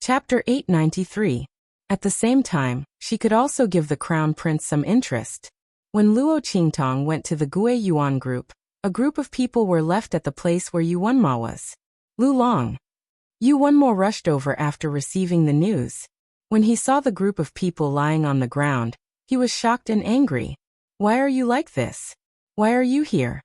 Chapter 893. At the same time, she could also give the crown prince some interest. When Luo Qingtong went to the Gue Yuan group, a group of people were left at the place where Yu Wenma was. Lu Long. Yu Wenma rushed over after receiving the news. When he saw the group of people lying on the ground, he was shocked and angry. Why are you like this? Why are you here?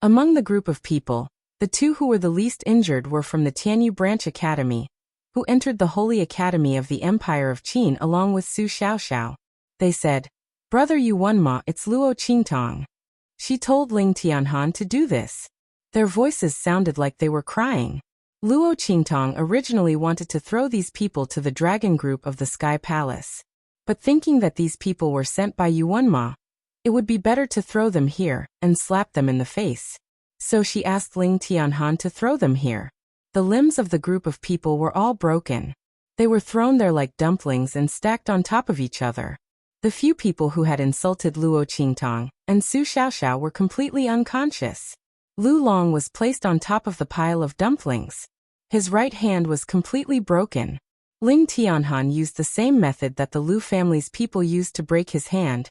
Among the group of people, the two who were the least injured were from the Tianyu Branch Academy, who entered the Holy Academy of the Empire of Qin along with Su Xiaoxiao. They said, "Brother Yu Wenma, it's Luo Qingtong. She told Ling Tianhan to do this." Their voices sounded like they were crying. Luo Qingtong originally wanted to throw these people to the dragon group of the Sky Palace. But thinking that these people were sent by Yu Wenma, it would be better to throw them here and slap them in the face. So she asked Ling Tianhan to throw them here. The limbs of the group of people were all broken. They were thrown there like dumplings and stacked on top of each other. The few people who had insulted Luo Qingtong and Su Xiaoxiao were completely unconscious. Lu Long was placed on top of the pile of dumplings. His right hand was completely broken. Ling Tianhan used the same method that the Lu family's people used to break his hand,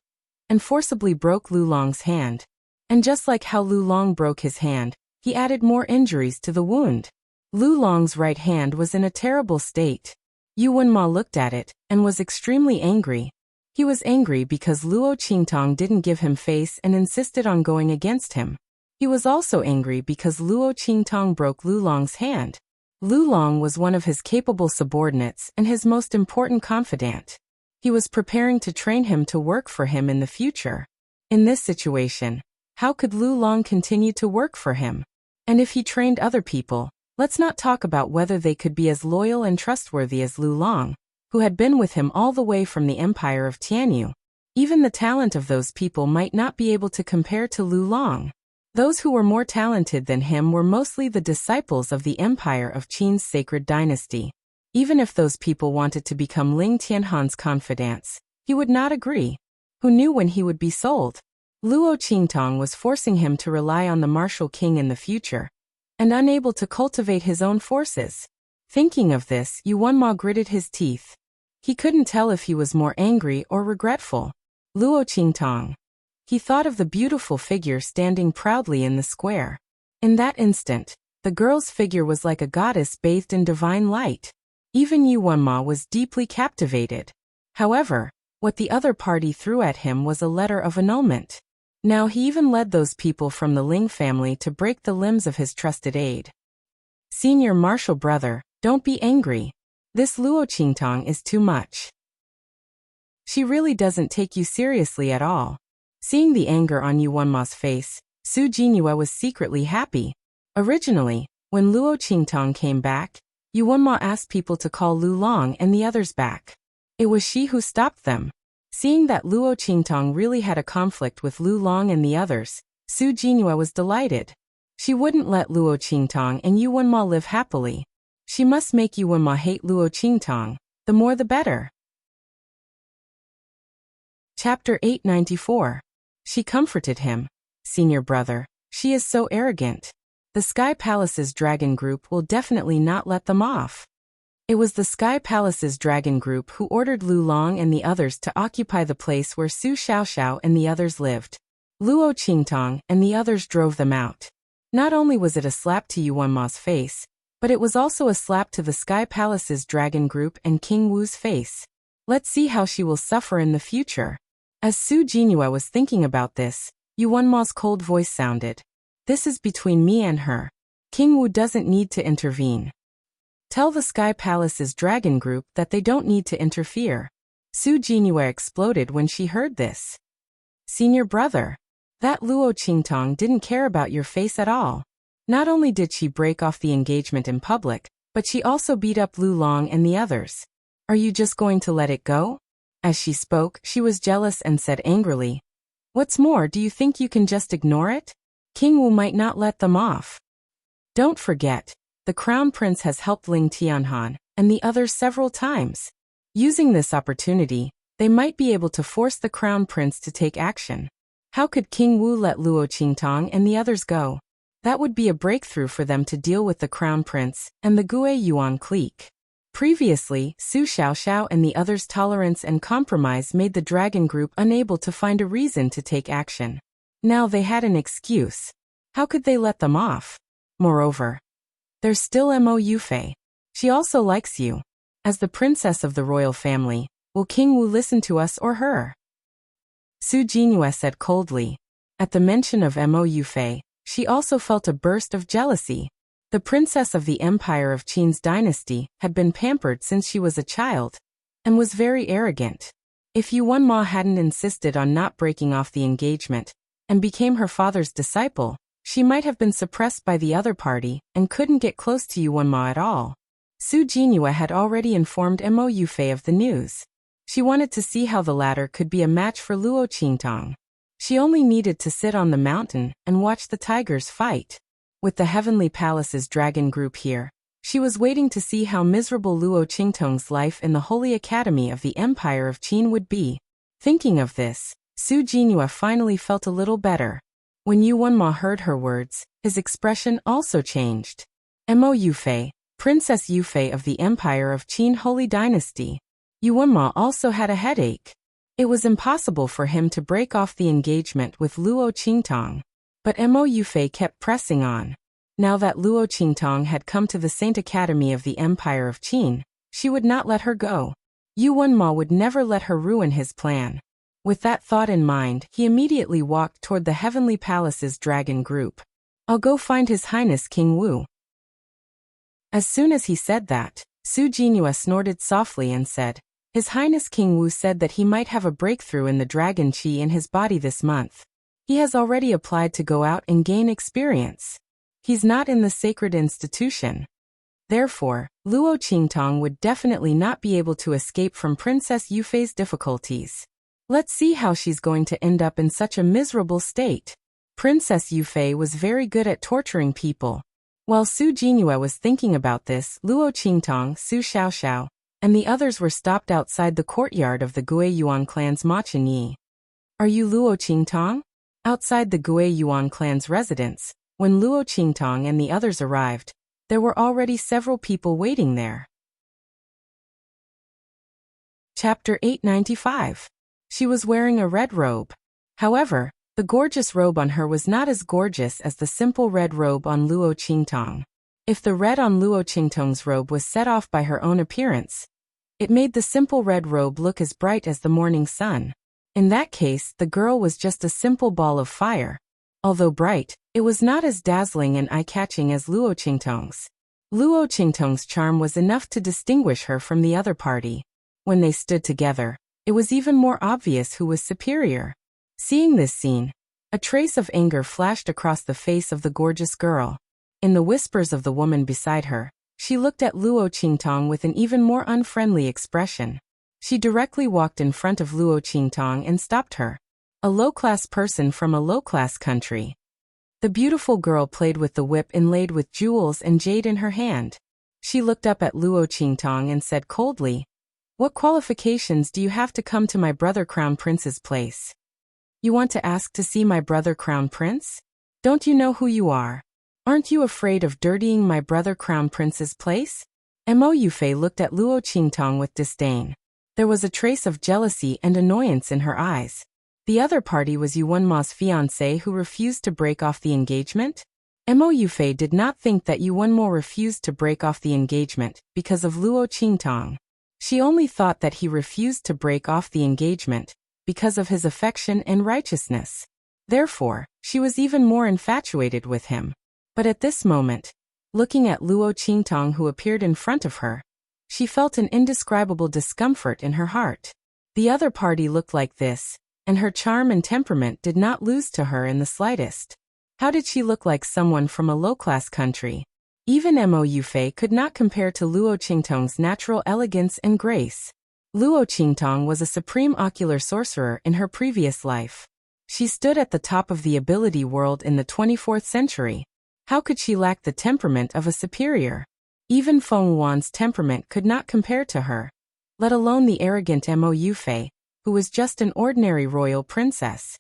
and forcibly broke Lu Long's hand. And just like how Lu Long broke his hand, he added more injuries to the wound. Lu Long's right hand was in a terrible state. Yu Wenma looked at it and was extremely angry. He was angry because Luo Qingtong didn't give him face and insisted on going against him. He was also angry because Luo Qingtong broke Lu Long's hand. Lu Long was one of his capable subordinates and his most important confidant. He was preparing to train him to work for him in the future. In this situation, how could Lu Long continue to work for him? And if he trained other people, let's not talk about whether they could be as loyal and trustworthy as Lu Long, who had been with him all the way from the Empire of Tianyu. Even the talent of those people might not be able to compare to Lu Long. Those who were more talented than him were mostly the disciples of the Empire of Qin's sacred dynasty. Even if those people wanted to become Ling Tianhan's confidants, he would not agree. Who knew when he would be sold? Luo Qingtong was forcing him to rely on the martial king in the future, and unable to cultivate his own forces. Thinking of this, Yu Wenma gritted his teeth. He couldn't tell if he was more angry or regretful. Luo Qingtong. He thought of the beautiful figure standing proudly in the square. In that instant, the girl's figure was like a goddess bathed in divine light. Even Yu Wenma was deeply captivated. However, what the other party threw at him was a letter of annulment. Now he even led those people from the Ling family to break the limbs of his trusted aide. Senior martial brother, don't be angry. This Luo Qingtong is too much. She really doesn't take you seriously at all. Seeing the anger on Yu Wenma's face, Su Jinyue was secretly happy. Originally, when Luo Qingtong came back, Yu Wenma asked people to call Lu Long and the others back. It was she who stopped them. Seeing that Luo Qingtong really had a conflict with Lu Long and the others, Su Jinyue was delighted. She wouldn't let Luo Qingtong and Yu Wenma live happily. She must make Yu Wenma hate Luo Qingtong, the more the better. Chapter 894. She comforted him. Senior brother, she is so arrogant. The Sky Palace's dragon group will definitely not let them off. It was the Sky Palace's dragon group who ordered Lu Long and the others to occupy the place where Su Xiaoxiao and the others lived. Luo Qingtong and the others drove them out. Not only was it a slap to Yu Wenma's face, but it was also a slap to the Sky Palace's dragon group and King Wu's face. Let's see how she will suffer in the future. As Su Jinyue was thinking about this, Yu Wenma's cold voice sounded. This is between me and her. King Wu doesn't need to intervene. Tell the Sky Palace's dragon group that they don't need to interfere. Su Jinyue exploded when she heard this. Senior brother, that Luo Qingtong didn't care about your face at all. Not only did she break off the engagement in public, but she also beat up Lu Long and the others. Are you just going to let it go? As she spoke, she was jealous and said angrily, "What's more, do you think you can just ignore it? King Wu might not let them off. Don't forget, the Crown Prince has helped Ling Tianhan and the others several times. Using this opportunity, they might be able to force the Crown Prince to take action. How could King Wu let Luo Qingtong and the others go? That would be a breakthrough for them to deal with the Crown Prince and the Gue Yuan clique." Previously, Su Xiaoxiao and the others' tolerance and compromise made the dragon group unable to find a reason to take action. Now they had an excuse. How could they let them off? Moreover, there's still Mo Yufei. She also likes you. As the princess of the royal family, will King Wu listen to us or her? Su Jinhua said coldly. At the mention of Mo Yufei, she also felt a burst of jealousy. The princess of the Empire of Qin's dynasty had been pampered since she was a child, and was very arrogant. If Yuan Ma hadn't insisted on not breaking off the engagement, and became her father's disciple, she might have been suppressed by the other party, and couldn't get close to Yuan Ma at all. Su Jinhua had already informed Mo Yufei of the news. She wanted to see how the latter could be a match for Luo Qingtong. She only needed to sit on the mountain and watch the tigers fight. With the Heavenly Palace's dragon group here, she was waiting to see how miserable Luo Qingtong's life in the Holy Academy of the Empire of Qin would be. Thinking of this, Su Jinhua finally felt a little better. When Yuan Ma heard her words, his expression also changed. Mo Yufei, Princess Yufei of the Empire of Qin Holy Dynasty. Yuan Ma also had a headache. It was impossible for him to break off the engagement with Luo Qingtong. But Mo Yufei kept pressing on. Now that Luo Qingtong had come to the Saint Academy of the Empire of Qin, she would not let her go. Yuan Ma would never let her ruin his plan. With that thought in mind, he immediately walked toward the Heavenly Palace's dragon group. I'll go find His Highness King Wu. As soon as he said that, Su Jinhua snorted softly and said, His Highness King Wu said that he might have a breakthrough in the dragon qi in his body this month. He has already applied to go out and gain experience. He's not in the sacred institution. Therefore, Luo Qingtong would definitely not be able to escape from Princess Yufei's difficulties. Let's see how she's going to end up in such a miserable state. Princess Yufei was very good at torturing people. While Su Jinhua was thinking about this, Luo Qingtong, Su Xiaoxiao, and the others were stopped outside the courtyard of the Gui Yuan clan's Ma Chenyi. Are you Luo Qingtong? Outside the Gui Yuan clan's residence, when Luo Qingtong and the others arrived, there were already several people waiting there. Chapter 895. She was wearing a red robe. However, the gorgeous robe on her was not as gorgeous as the simple red robe on Luo Qingtong. If the red on Luo Qingtong's robe was set off by her own appearance, it made the simple red robe look as bright as the morning sun. In that case, the girl was just a simple ball of fire. Although bright, it was not as dazzling and eye-catching as Luo Qingtong's. Luo Qingtong's charm was enough to distinguish her from the other party. When they stood together, it was even more obvious who was superior. Seeing this scene, a trace of anger flashed across the face of the gorgeous girl. In the whispers of the woman beside her, she looked at Luo Qingtong with an even more unfriendly expression. She directly walked in front of Luo Qingtong and stopped her. A low-class person from a low-class country. The beautiful girl played with the whip inlaid with jewels and jade in her hand. She looked up at Luo Qingtong and said coldly, What qualifications do you have to come to my brother Crown Prince's place? You want to ask to see my brother Crown Prince? Don't you know who you are? Aren't you afraid of dirtying my brother Crown Prince's place? Mo Yufei looked at Luo Qingtong with disdain. There was a trace of jealousy and annoyance in her eyes. The other party was Yuan Ma's fiancé who refused to break off the engagement? Mo Yufei did not think that Yuan Ma refused to break off the engagement because of Luo Qingtong. She only thought that he refused to break off the engagement because of his affection and righteousness. Therefore, she was even more infatuated with him. But at this moment, looking at Luo Qingtong who appeared in front of her, she felt an indescribable discomfort in her heart. The other party looked like this, and her charm and temperament did not lose to her in the slightest. How did she look like someone from a low-class country? Even Mo Yufei could not compare to Luo Qingtong's natural elegance and grace. Luo Qingtong was a supreme ocular sorcerer in her previous life. She stood at the top of the ability world in the 24th century. How could she lack the temperament of a superior? Even Feng Wan's temperament could not compare to her, let alone the arrogant Mo Yufei, who was just an ordinary royal princess.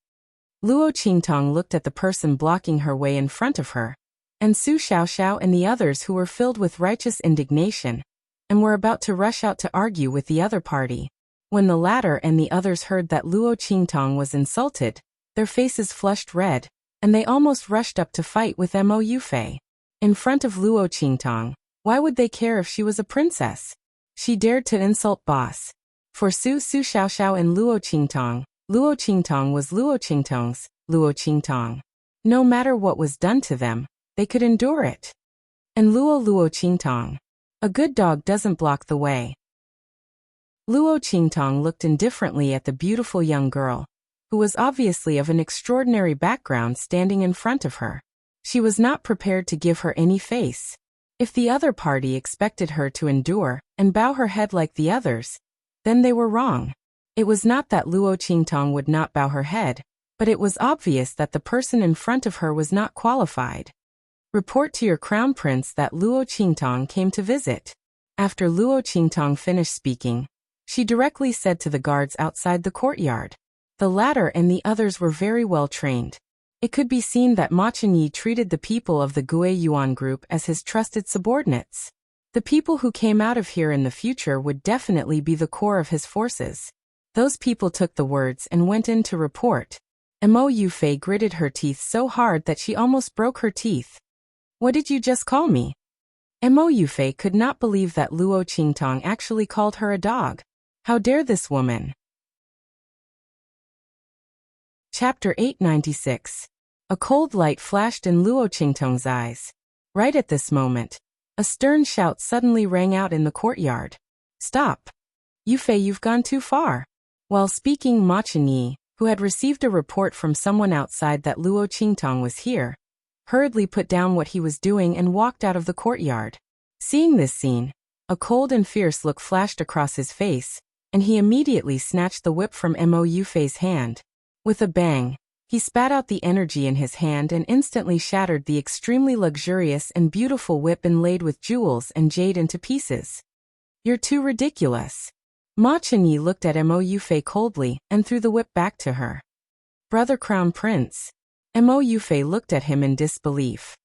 Luo Qingtong looked at the person blocking her way in front of her, and Su Xiaoxiao and the others who were filled with righteous indignation, and were about to rush out to argue with the other party. When the latter and the others heard that Luo Qingtong was insulted, their faces flushed red, and they almost rushed up to fight with Mo Yufei. In front of Luo Qingtong, why would they care if she was a princess? She dared to insult boss. For Su Xiaoxiao and Luo Qingtong was Luo Qingtong's, Luo Qingtong. No matter what was done to them, they could endure it. And Luo Qingtong. A good dog doesn't block the way. Luo Qingtong looked indifferently at the beautiful young girl, who was obviously of an extraordinary background standing in front of her. She was not prepared to give her any face. If the other party expected her to endure and bow her head like the others, then they were wrong. It was not that Luo Qingtong would not bow her head, but it was obvious that the person in front of her was not qualified. Report to your crown prince that Luo Qingtong came to visit. After Luo Qingtong finished speaking, she directly said to the guards outside the courtyard. The latter and the others were very well trained. It could be seen that Ma Chenyi treated the people of the Gue Yuan group as his trusted subordinates. The people who came out of here in the future would definitely be the core of his forces. Those people took the words and went in to report. Mo Yufei gritted her teeth so hard that she almost broke her teeth. What did you just call me? Mo Yufei could not believe that Luo Qingtong actually called her a dog. How dare this woman? Chapter 896. A cold light flashed in Luo Qingtong's eyes. Right at this moment, a stern shout suddenly rang out in the courtyard. Stop! Yufei, you've gone too far. While speaking, Ma Chenyi, who had received a report from someone outside that Luo Qingtong was here, hurriedly put down what he was doing and walked out of the courtyard. Seeing this scene, a cold and fierce look flashed across his face, and he immediately snatched the whip from Mo Yufei's hand. With a bang, he spat out the energy in his hand and instantly shattered the extremely luxurious and beautiful whip inlaid with jewels and jade into pieces. You're too ridiculous. Ma Chenyi looked at Mo Yufei coldly and threw the whip back to her. Brother Crown Prince. Mo Yufei looked at him in disbelief.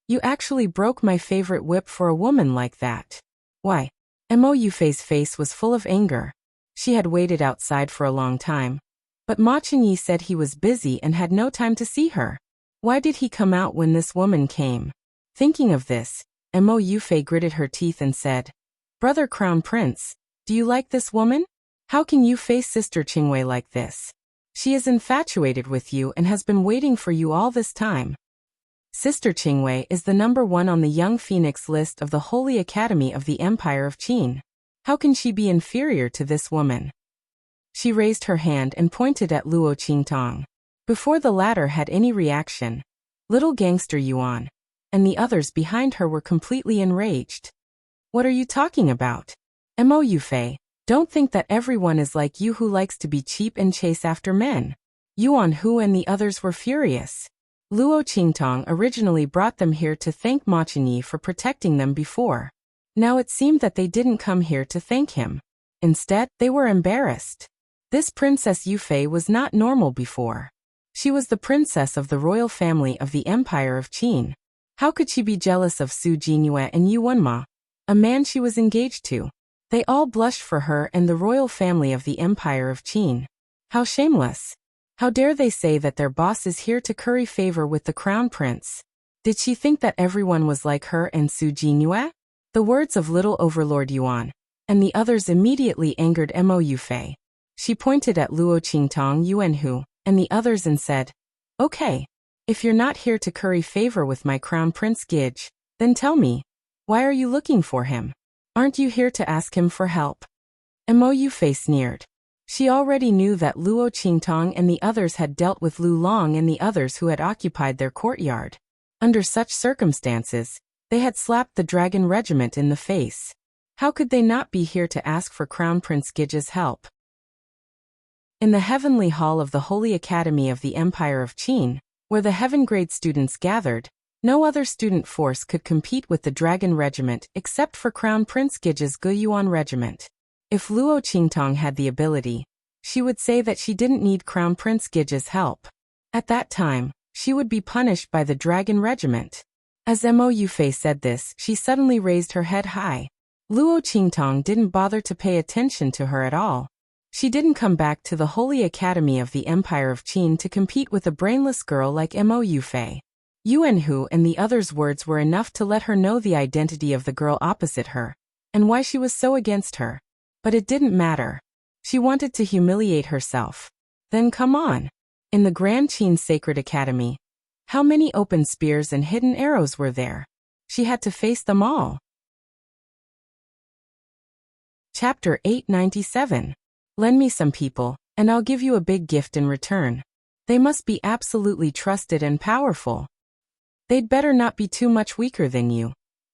You actually broke my favorite whip for a woman like that. Why? Mo Yufei's face was full of anger. She had waited outside for a long time, but Ma Chenyi said he was busy and had no time to see her. Why did he come out when this woman came? Thinking of this, Mo Yufei gritted her teeth and said, Brother Crown Prince, do you like this woman? How can you face Sister Qingwei like this? She is infatuated with you and has been waiting for you all this time. Sister Qingwei is the #1 on the Young Phoenix list of the Holy Academy of the Empire of Qin. How can she be inferior to this woman? She raised her hand and pointed at Luo Qingtong. Before the latter had any reaction, little gangster Yuan and the others behind her were completely enraged. What are you talking about? Mo Yufei, don't think that everyone is like you who likes to be cheap and chase after men. Yuan Hu and the others were furious. Luo Qingtong originally brought them here to thank Ma Chenyi for protecting them before. Now it seemed that they didn't come here to thank him. Instead, they were embarrassed. This Princess Yufei was not normal before. She was the princess of the royal family of the Empire of Qin. How could she be jealous of Su Jinyue and Yu Wenma, a man she was engaged to? They all blushed for her and the royal family of the Empire of Qin. How shameless! How dare they say that their boss is here to curry favor with the crown prince? Did she think that everyone was like her and Su Jinyue? The words of little overlord Yuan and the others immediately angered Mo Yufei. She pointed at Luo Qingtong, Yuanhu, and the others and said, Okay, if you're not here to curry favor with my crown prince Gij, then tell me, why are you looking for him? Aren't you here to ask him for help? Mo Yufei sneered. She already knew that Luo Qingtong and the others had dealt with Lu Long and the others who had occupied their courtyard. Under such circumstances, they had slapped the dragon regiment in the face. How could they not be here to ask for Crown Prince Gij's help? In the heavenly hall of the Holy Academy of the Empire of Qin, where the heaven-grade students gathered, no other student force could compete with the Dragon Regiment except for Crown Prince Gij's Guyuan Regiment. If Luo Qingtong had the ability, she would say that she didn't need Crown Prince Gij's help. At that time, she would be punished by the Dragon Regiment. As Mo Yufei said this, she suddenly raised her head high. Luo Qingtong didn't bother to pay attention to her at all. She didn't come back to the Holy Academy of the Empire of Qin to compete with a brainless girl like Mo Yufei. Yuan Hu and the others' words were enough to let her know the identity of the girl opposite her, and why she was so against her. But it didn't matter. She wanted to humiliate herself. Then come on. In the Grand Qin Sacred Academy, how many open spears and hidden arrows were there? She had to face them all. Chapter 897. Lend me some people, and I'll give you a big gift in return. They must be absolutely trusted and powerful. They'd better not be too much weaker than you,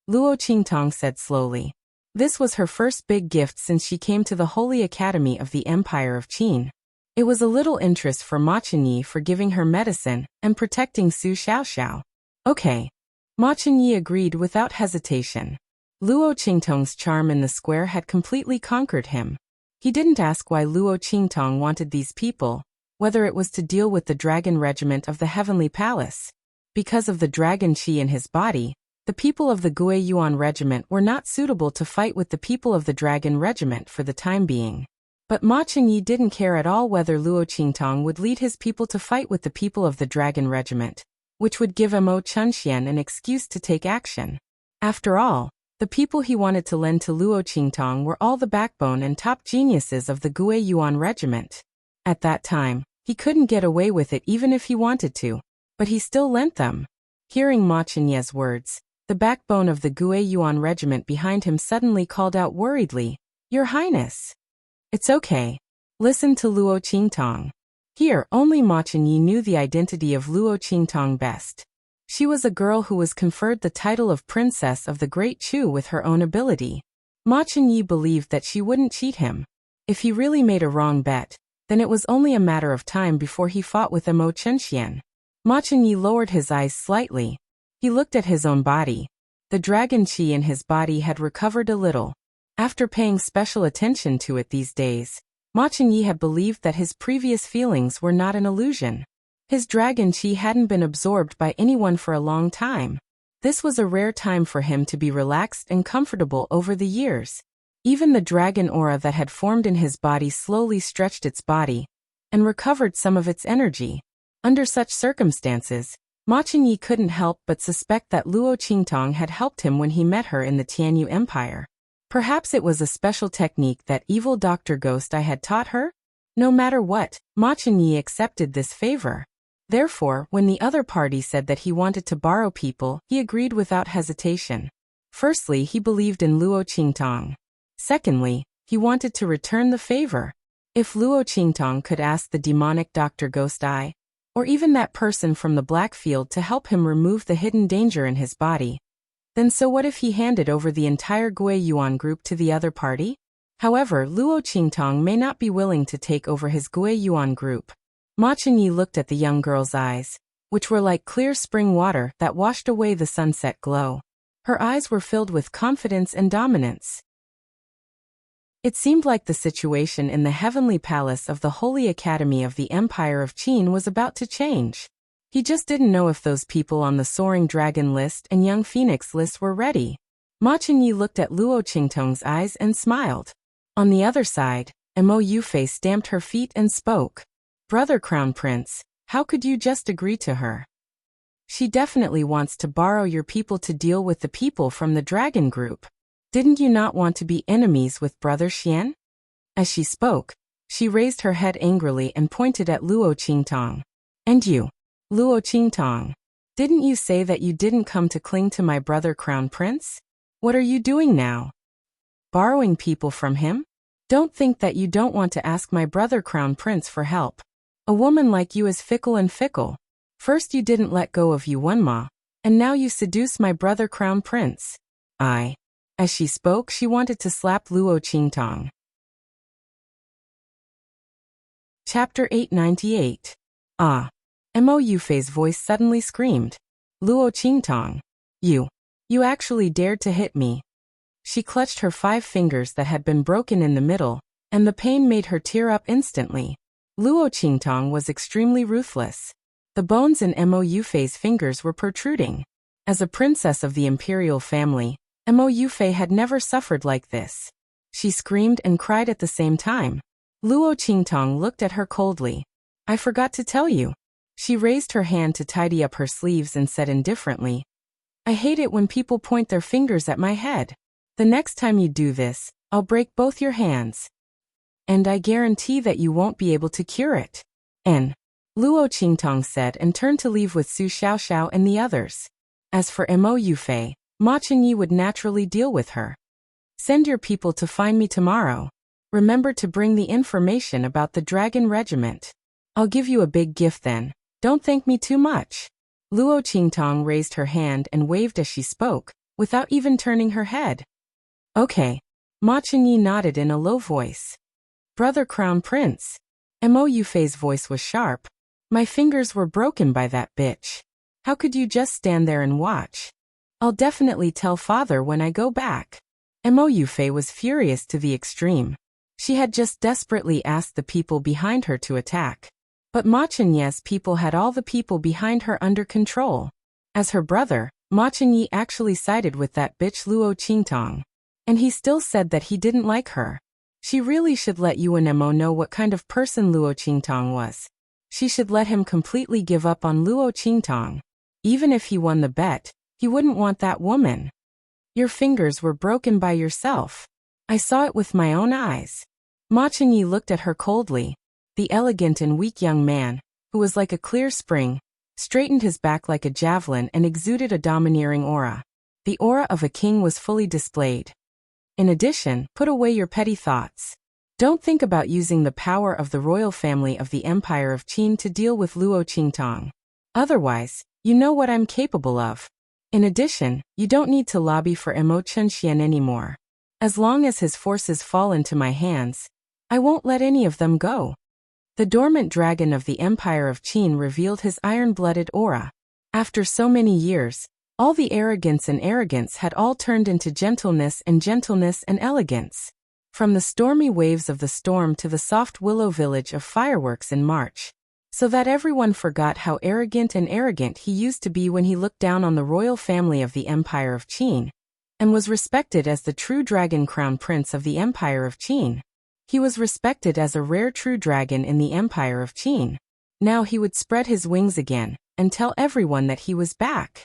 Luo Qingtong said slowly. This was her first big gift since she came to the Holy Academy of the Empire of Qin. It was a little interest for Ma Chenyi for giving her medicine and protecting Su Xiaoxiao. Okay. Ma Chenyi agreed without hesitation. Luo Qingtong's charm in the square had completely conquered him. He didn't ask why Luo Qingtong wanted these people, whether it was to deal with the dragon regiment of the Heavenly Palace. Because of the dragon chi in his body, the people of the Gui Yuan regiment were not suitable to fight with the people of the dragon regiment for the time being. But Ma Chenyi didn't care at all whether Luo Qingtong would lead his people to fight with the people of the dragon regiment, which would give Mo Chunxian an excuse to take action. After all, the people he wanted to lend to Luo Qingtong were all the backbone and top geniuses of the Gui Yuan regiment. At that time, he couldn't get away with it even if he wanted to, but he still lent them. Hearing Ma Chenyi's words, the backbone of the Gui Yuan regiment behind him suddenly called out worriedly, "Your Highness." "It's okay. Listen to Luo Qingtong." Here, only Ma Chenyi knew the identity of Luo Qingtong best. She was a girl who was conferred the title of Princess of the Great Chu with her own ability. Ma Chenyi believed that she wouldn't cheat him. If he really made a wrong bet, then it was only a matter of time before he fought with Mo Chunxian. Ma Chenyi lowered his eyes slightly. He looked at his own body. The dragon chi in his body had recovered a little. After paying special attention to it these days, Ma Chenyi had believed that his previous feelings were not an illusion. His dragon chi hadn't been absorbed by anyone for a long time. This was a rare time for him to be relaxed and comfortable over the years. Even the dragon aura that had formed in his body slowly stretched its body and recovered some of its energy. Under such circumstances, Ma Chenyi couldn't help but suspect that Luo Qingtong had helped him when he met her in the Tianyu Empire. Perhaps it was a special technique that evil Dr. Ghost Eye had taught her? No matter what, Ma Chenyi accepted this favor. Therefore, when the other party said that he wanted to borrow people, he agreed without hesitation. Firstly, he believed in Luo Qingtong. Secondly, he wanted to return the favor. If Luo Qingtong could ask the demonic Dr. Ghost Eye, or even that person from the Black Field to help him remove the hidden danger in his body, then so what if he handed over the entire Gui Yuan group to the other party? However, Luo Qingtong may not be willing to take over his Gui Yuan group. Ma Chenyi looked at the young girl's eyes, which were like clear spring water that washed away the sunset glow. Her eyes were filled with confidence and dominance. It seemed like the situation in the heavenly palace of the Holy Academy of the Empire of Qin was about to change. He just didn't know if those people on the Soaring Dragon list and Young Phoenix list were ready. Ma Chenyi looked at Luo Qingtong's eyes and smiled. On the other side, Mo Yufei stamped her feet and spoke. "Brother Crown Prince, how could you just agree to her? She definitely wants to borrow your people to deal with the people from the Dragon Group. Didn't you not want to be enemies with Brother Xian?" As she spoke, she raised her head angrily and pointed at Luo Qingtong. "And you, Luo Qingtong, didn't you say that you didn't come to cling to my brother Crown Prince? What are you doing now? Borrowing people from him? Don't think that you don't want to ask my brother Crown Prince for help. A woman like you is fickle and fickle. First you didn't let go of Yuanma, and now you seduce my brother Crown Prince." As she spoke, she wanted to slap Luo Qingtong. Chapter 898. Mo Yufei's voice suddenly screamed. "Luo Qingtong, you actually dared to hit me." She clutched her 5 fingers that had been broken in the middle, and the pain made her tear up instantly. Luo Qingtong was extremely ruthless. The bones in Mo Yufei's fingers were protruding. As a princess of the imperial family, Mo Yufei had never suffered like this. She screamed and cried at the same time. Luo Qingtong looked at her coldly. I forgot to tell you. She raised her hand to tidy up her sleeves and said indifferently, I hate it when people point their fingers at my head. The next time you do this, I'll break both your hands. And I guarantee that you won't be able to cure it. Luo Qingtong said and turned to leave with Su Xiaoxiao and the others. As for Mo Yufei, Ma Qingyi would naturally deal with her. Send your people to find me tomorrow. Remember to bring the information about the Dragon Regiment. I'll give you a big gift then. Don't thank me too much. Luo Qingtong raised her hand and waved as she spoke, without even turning her head. Okay. Ma Qingyi nodded in a low voice. Brother Crown Prince. Mo Yufei's voice was sharp. My fingers were broken by that bitch. How could you just stand there and watch? I'll definitely tell father when I go back. Mo Yufei was furious to the extreme. She had just desperately asked the people behind her to attack. But Ma Qingyi's people had all the people behind her under control. As her brother, Ma Qingyi actually sided with that bitch Luo Qingtong. And he still said that he didn't like her. She really should let Yuan Mo know what kind of person Luo Qingtong was. She should let him completely give up on Luo Qingtong. Even if he won the bet, he wouldn't want that woman. Your fingers were broken by yourself. I saw it with my own eyes. Ma Qingyi looked at her coldly. The elegant and weak young man, who was like a clear spring, straightened his back like a javelin and exuded a domineering aura. The aura of a king was fully displayed. In addition, put away your petty thoughts. Don't think about using the power of the royal family of the Empire of Qin to deal with Luo Qingtong. Otherwise, you know what I'm capable of. In addition, you don't need to lobby for Mo Chunxian anymore. As long as his forces fall into my hands, I won't let any of them go. The dormant dragon of the Empire of Qin revealed his iron-blooded aura. After so many years, all the arrogance and arrogance had all turned into gentleness and elegance. From the stormy waves of the storm to the soft willow village of fireworks in March. So that everyone forgot how arrogant he used to be when he looked down on the royal family of the Empire of Qin, and was respected as the true dragon crown prince of the Empire of Qin. He was respected as a rare true dragon in the Empire of Qin. Now he would spread his wings again, and tell everyone that he was back.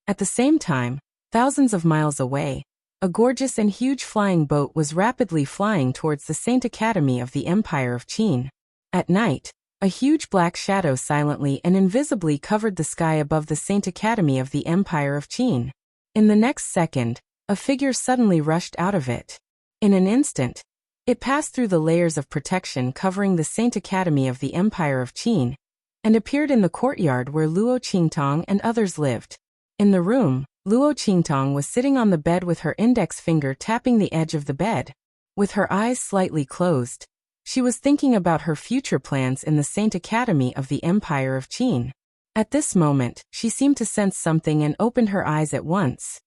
At the same time, thousands of miles away, a gorgeous and huge flying boat was rapidly flying towards the Saint Academy of the Empire of Qin. At night, a huge black shadow silently and invisibly covered the sky above the Saint Academy of the Empire of Qin. In the next second, a figure suddenly rushed out of it. In an instant, it passed through the layers of protection covering the Saint Academy of the Empire of Qin, and appeared in the courtyard where Luo Qingtong and others lived. In the room, Luo Qingtong was sitting on the bed with her index finger tapping the edge of the bed. With her eyes slightly closed, she was thinking about her future plans in the Saint Academy of the Empire of Qin. At this moment, she seemed to sense something and opened her eyes at once.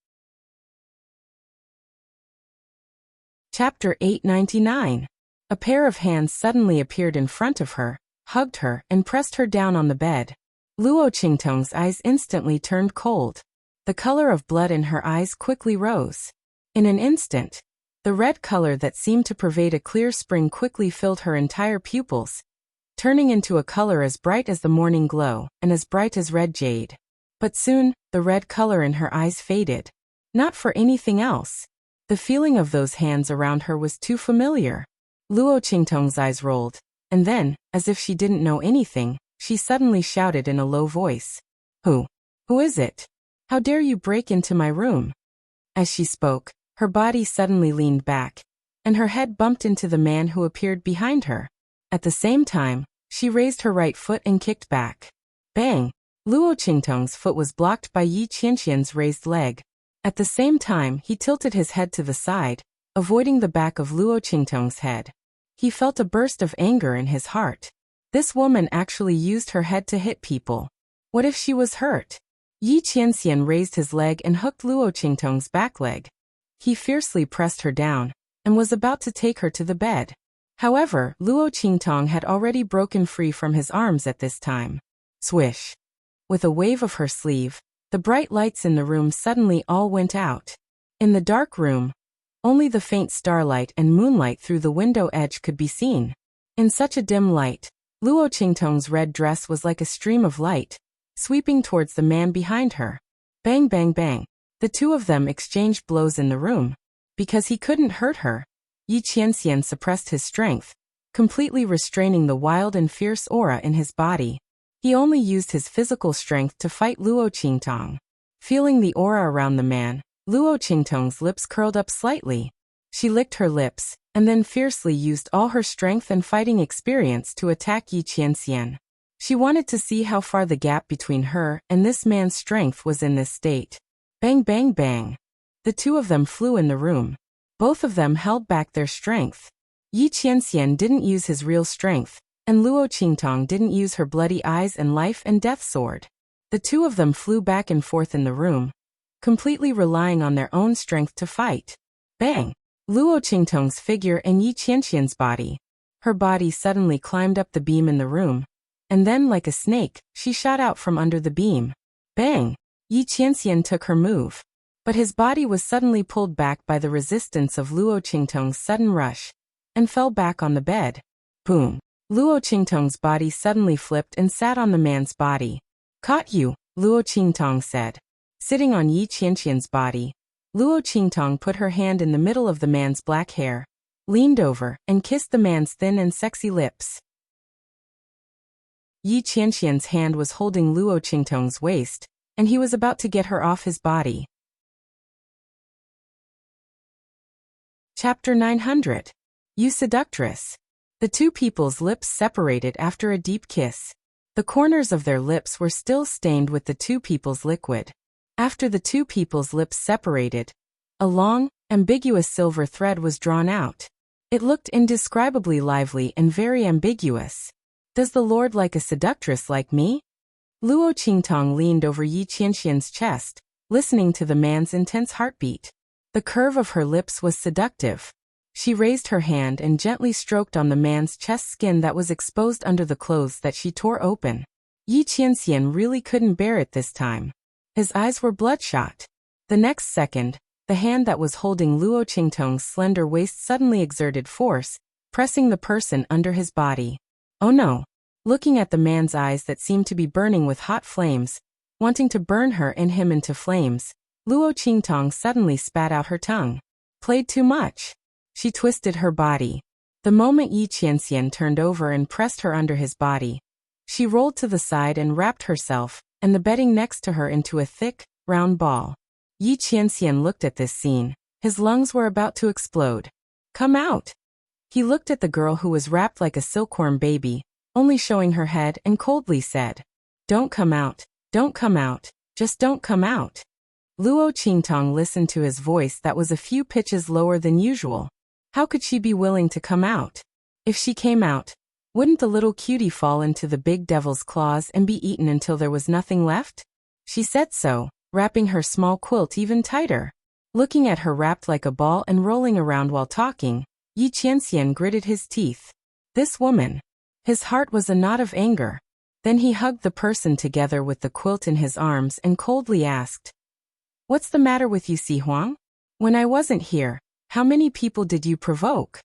Chapter 899. A pair of hands suddenly appeared in front of her, hugged her, and pressed her down on the bed. Luo Qingtong's eyes instantly turned cold. The color of blood in her eyes quickly rose. In an instant, the red color that seemed to pervade a clear spring quickly filled her entire pupils, turning into a color as bright as the morning glow, and as bright as red jade. But soon, the red color in her eyes faded. Not for anything else. The feeling of those hands around her was too familiar. Luo Qingtong's eyes rolled, and then, as if she didn't know anything, she suddenly shouted in a low voice. Who is it? How dare you break into my room? As she spoke, her body suddenly leaned back, and her head bumped into the man who appeared behind her. At the same time, she raised her right foot and kicked back. Bang! Luo Qingtong's foot was blocked by Yi Qianxian's raised leg. At the same time, he tilted his head to the side, avoiding the back of Luo Qingtong's head. He felt a burst of anger in his heart. This woman actually used her head to hit people. What if she was hurt? Yi Qianxian raised his leg and hooked Luo Qingtong's back leg. He fiercely pressed her down, and was about to take her to the bed. However, Luo Qingtong had already broken free from his arms at this time. Swish! With a wave of her sleeve, The bright lights in the room suddenly all went out. In the dark room, only the faint starlight and moonlight through the window edge could be seen. In such a dim light, Luo Qingtong's red dress was like a stream of light, sweeping towards the man behind her. Bang bang bang. The two of them exchanged blows in the room. Because he couldn't hurt her, Yi Qianxian suppressed his strength, completely restraining the wild and fierce aura in his body. He only used his physical strength to fight Luo Qingtong. Feeling the aura around the man, Luo Qingtong's lips curled up slightly. She licked her lips, and then fiercely used all her strength and fighting experience to attack Yi Qianxian. She wanted to see how far the gap between her and this man's strength was in this state. Bang bang bang. The two of them flew in the room. Both of them held back their strength. Yi Qianxian didn't use his real strength, and Luo Qingtong didn't use her bloody eyes and life and death sword. The two of them flew back and forth in the room, completely relying on their own strength to fight. Bang! Luo Qingtong's figure and Yi Qianxian's body. Her body suddenly climbed up the beam in the room, and then like a snake, she shot out from under the beam. Bang! Yi Qianxian took her move. But his body was suddenly pulled back by the resistance of Luo Qingtong's sudden rush, and fell back on the bed. Boom! Luo Qingtong's body suddenly flipped and sat on the man's body. Caught you, Luo Qingtong said. Sitting on Yi Qianxian's body, Luo Qingtong put her hand in the middle of the man's black hair, leaned over, and kissed the man's thin and sexy lips. Yi Qianxian's hand was holding Luo Qingtong's waist, and he was about to get her off his body. Chapter 900. You seductress. The two people's lips separated after a deep kiss. The corners of their lips were still stained with the two people's liquid. After the two people's lips separated, a long, ambiguous silver thread was drawn out. It looked indescribably lively and very ambiguous. Does the Lord like a seductress like me? Luo Qingtong leaned over Yi Qianxian's chest, listening to the man's intense heartbeat. The curve of her lips was seductive. She raised her hand and gently stroked on the man's chest skin that was exposed under the clothes that she tore open. Yi Qianxian really couldn't bear it this time. His eyes were bloodshot. The next second, the hand that was holding Luo Qingtong's slender waist suddenly exerted force, pressing the person under his body. Oh no! Looking at the man's eyes that seemed to be burning with hot flames, wanting to burn her and him into flames, Luo Qingtong suddenly spat out her tongue. Played too much. She twisted her body. The moment Yi Qianxian turned over and pressed her under his body, she rolled to the side and wrapped herself and the bedding next to her into a thick, round ball. Yi Qianxian looked at this scene. His lungs were about to explode. Come out! He looked at the girl who was wrapped like a silkworm baby, only showing her head, and coldly said, Don't come out, just don't come out. Luo Qingtong listened to his voice that was a few pitches lower than usual. How could she be willing to come out? If she came out, wouldn't the little cutie fall into the big devil's claws and be eaten until there was nothing left? She said so, wrapping her small quilt even tighter. Looking at her wrapped like a ball and rolling around while talking, Yi Qianxian gritted his teeth. This woman. His heart was a knot of anger. Then he hugged the person together with the quilt in his arms and coldly asked, What's the matter with you, Si Huang? When I wasn't here, how many people did you provoke?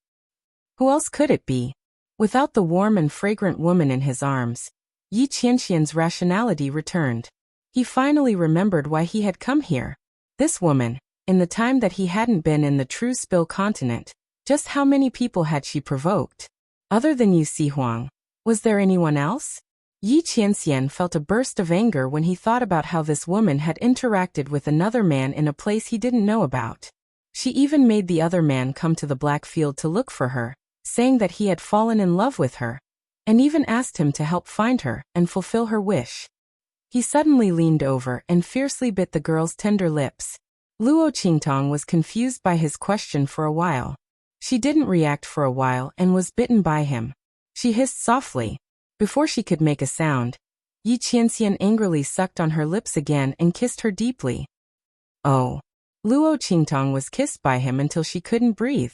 Who else could it be? Without the warm and fragrant woman in his arms, Yi Qianxian's rationality returned. He finally remembered why he had come here. This woman, in the time that he hadn't been in the true Spill continent, just how many people had she provoked? Other than you, Si Huang, was there anyone else? Yi Qianxian felt a burst of anger when he thought about how this woman had interacted with another man in a place he didn't know about. She even made the other man come to the Black Field to look for her, saying that he had fallen in love with her, and even asked him to help find her and fulfill her wish. He suddenly leaned over and fiercely bit the girl's tender lips. Luo Qingtong was confused by his question for a while. She didn't react for a while and was bitten by him. She hissed softly. Before she could make a sound, Yi Qianxian angrily sucked on her lips again and kissed her deeply. Oh. Luo Qingtong was kissed by him until she couldn't breathe.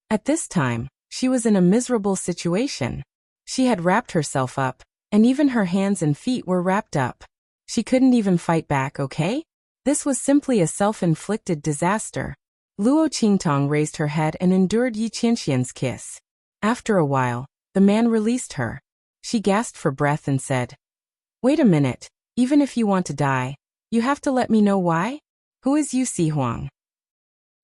At this time, she was in a miserable situation. She had wrapped herself up, and even her hands and feet were wrapped up. She couldn't even fight back, okay? This was simply a self-inflicted disaster. Luo Qingtong raised her head and endured Yi Qianxian's kiss. After a while, the man released her. She gasped for breath and said, "Wait a minute, even if you want to die, you have to let me know why? Who is Yu Huang?"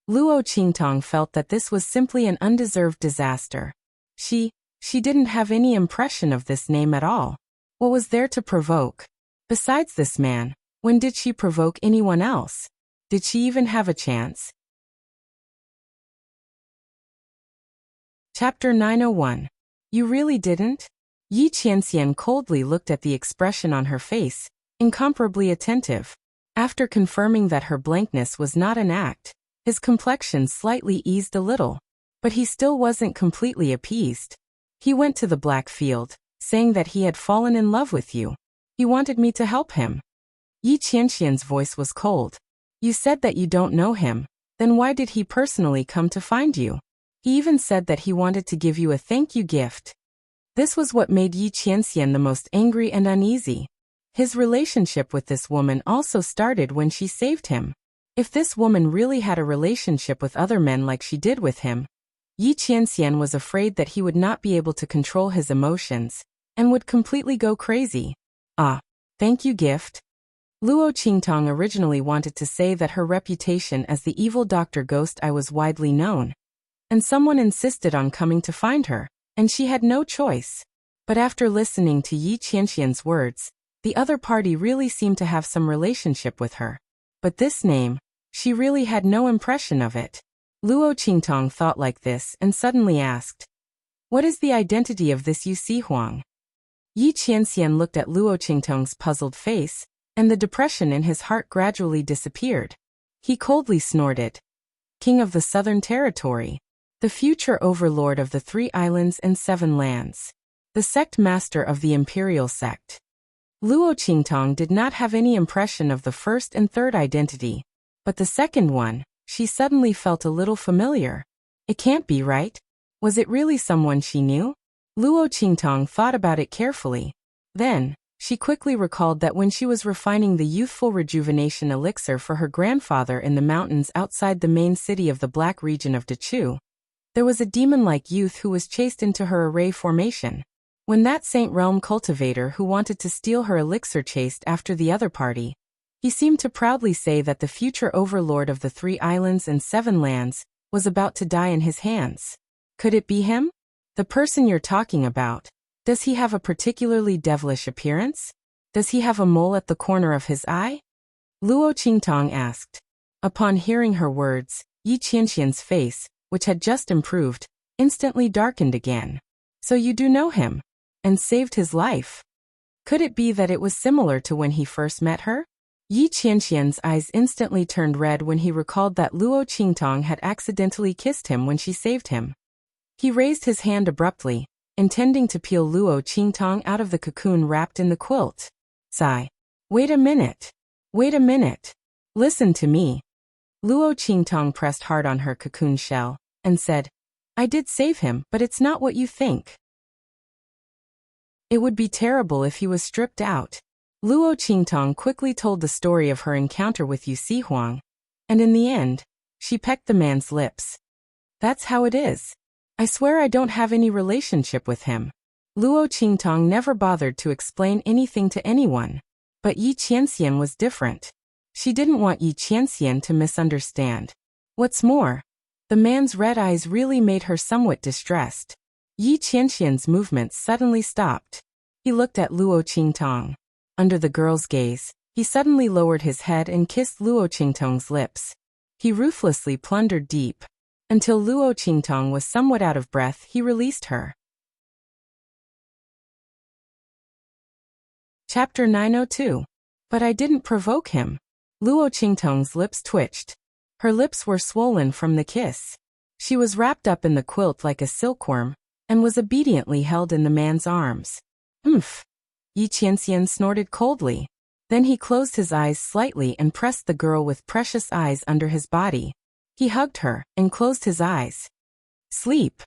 Luo Qingtong felt that this was simply an undeserved disaster. She didn't have any impression of this name at all. What was there to provoke? Besides this man, when did she provoke anyone else? Did she even have a chance? Chapter 901. You really didn't? Yi Qianxian coldly looked at the expression on her face, incomparably attentive. After confirming that her blankness was not an act, his complexion slightly eased a little. But he still wasn't completely appeased. He went to the black field, saying that he had fallen in love with you. He wanted me to help him. Yi Qianxian's voice was cold. You said that you don't know him, then why did he personally come to find you? He even said that he wanted to give you a thank you gift. This was what made Yi Qianxian the most angry and uneasy. His relationship with this woman also started when she saved him. If this woman really had a relationship with other men like she did with him, Yi Qianxian was afraid that he would not be able to control his emotions and would completely go crazy. Ah, thank you gift. Luo Qingtong originally wanted to say that her reputation as the evil Dr. Ghost Eye was widely known, and someone insisted on coming to find her, and she had no choice. But after listening to Yi Qianxian's words, the other party really seemed to have some relationship with her. But this name, she really had no impression of it. Luo Qingtong thought like this and suddenly asked, "What is the identity of this Yu Huang?" Yi Qianxian looked at Luo Qingtong's puzzled face, and the depression in his heart gradually disappeared. He coldly snorted, "King of the Southern Territory, the future overlord of the 3 islands and 7 lands, the sect master of the imperial sect." Luo Qingtong did not have any impression of the first and third identity, but the second one, she suddenly felt a little familiar. It can't be right. Was it really someone she knew? Luo Qingtong thought about it carefully. Then, she quickly recalled that when she was refining the youthful rejuvenation elixir for her grandfather in the mountains outside the main city of the Black region of Dechu, there was a demon-like youth who was chased into her array formation. When that Saint Realm cultivator who wanted to steal her elixir chased after the other party, he seemed to proudly say that the future overlord of the 3 islands and 7 lands was about to die in his hands. Could it be him? The person you're talking about. Does he have a particularly devilish appearance? Does he have a mole at the corner of his eye? Luo Qingtong asked. Upon hearing her words, Yi Qianxian's face, which had just improved, instantly darkened again. So you do know him? And saved his life? Could it be that it was similar to when he first met her? Yi Qianxian's eyes instantly turned red when he recalled that Luo Qingtong had accidentally kissed him when she saved him. He raised his hand abruptly, intending to peel Luo Qingtong out of the cocoon wrapped in the quilt. Sigh. Wait a minute. Wait a minute. Listen to me. Luo Qingtong pressed hard on her cocoon shell and said, I did save him, but it's not what you think. It would be terrible if he was stripped out. Luo Qingtong quickly told the story of her encounter with Yu Huang, and in the end, she pecked the man's lips. That's how it is. I swear I don't have any relationship with him. Luo Qingtong never bothered to explain anything to anyone. But Yi Qianxian was different. She didn't want Yi Qianxian to misunderstand. What's more, the man's red eyes really made her somewhat distressed. Yi Qianxian's movements suddenly stopped. He looked at Luo Qingtong. Under the girl's gaze, he suddenly lowered his head and kissed Luo Qingtong's lips. He ruthlessly plundered deep. Until Luo Qingtong was somewhat out of breath, he released her. Chapter 902. But I didn't provoke him. Luo Qingtong's lips twitched. Her lips were swollen from the kiss. She was wrapped up in the quilt like a silkworm, and was obediently held in the man's arms. Umph. Yi Qianxian snorted coldly. Then he closed his eyes slightly and pressed the girl with precious eyes under his body. He hugged her and closed his eyes. Sleep.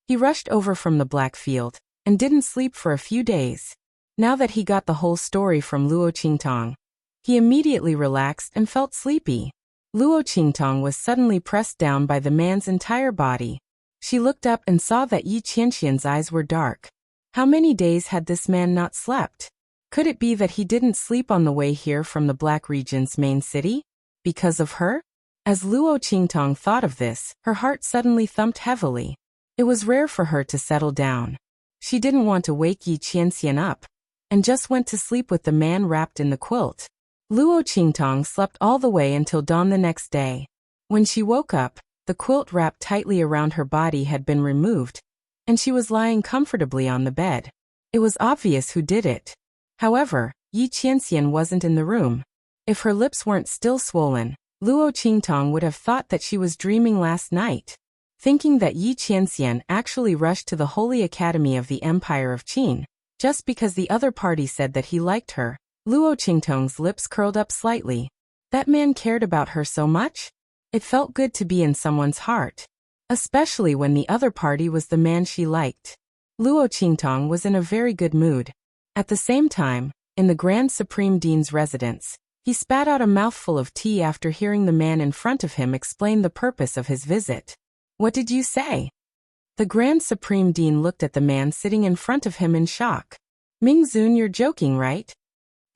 He rushed over from the black field, and didn't sleep for a few days. Now that he got the whole story from Luo Qingtong, he immediately relaxed and felt sleepy. Luo Qingtong was suddenly pressed down by the man's entire body. She looked up and saw that Yi Qianxian's eyes were dark. How many days had this man not slept? Could it be that he didn't sleep on the way here from the Black Region's main city? Because of her? As Luo Qingtong thought of this, her heart suddenly thumped heavily. It was rare for her to settle down. She didn't want to wake Yi Qianxian up, and just went to sleep with the man wrapped in the quilt. Luo Qingtong slept all the way until dawn the next day. When she woke up, the quilt wrapped tightly around her body had been removed, and she was lying comfortably on the bed. It was obvious who did it. However, Yi Qianxian wasn't in the room. If her lips weren't still swollen, Luo Qingtong would have thought that she was dreaming last night. Thinking that Yi Qianxian actually rushed to the Holy Academy of the Empire of Qin, just because the other party said that he liked her, Luo Qingtong's lips curled up slightly. That man cared about her so much? It felt good to be in someone's heart, especially when the other party was the man she liked. Luo Qingtong was in a very good mood. At the same time, in the Grand Supreme Dean's residence, he spat out a mouthful of tea after hearing the man in front of him explain the purpose of his visit. What did you say? The Grand Supreme Dean looked at the man sitting in front of him in shock. Mingzun, you're joking, right?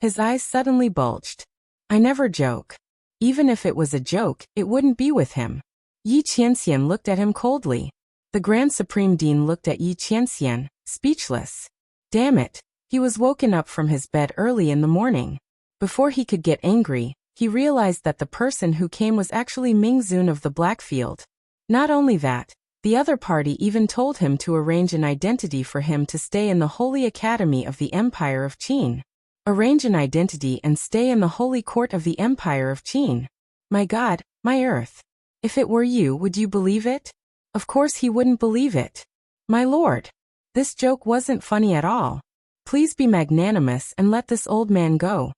His eyes suddenly bulged. I never joke. Even if it was a joke, it wouldn't be with him. Yi Qianxian looked at him coldly. The Grand Supreme Dean looked at Yi Qianxian, speechless. Damn it, he was woken up from his bed early in the morning. Before he could get angry, he realized that the person who came was actually Mingzun of the Blackfield. Not only that, the other party even told him to arrange an identity for him to stay in the Holy Academy of the Empire of Qin. Arrange an identity and stay in the Holy Court of the Empire of Qin. My God, my earth. If it were you, would you believe it? Of course he wouldn't believe it. My lord. This joke wasn't funny at all. Please be magnanimous and let this old man go.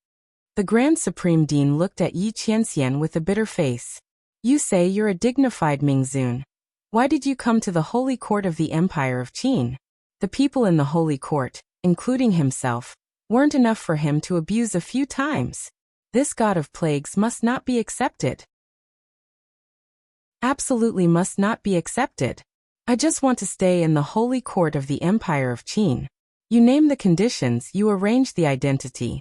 The Grand Supreme Dean looked at Yi Qianxian with a bitter face. You say you're a dignified Mingzun. Why did you come to the Holy Court of the Empire of Qin? The people in the Holy Court, including himself, weren't enough for him to abuse a few times. This god of plagues must not be accepted. Absolutely must not be accepted. I just want to stay in the Holy Court of the Empire of Qin. You name the conditions, you arrange the identity.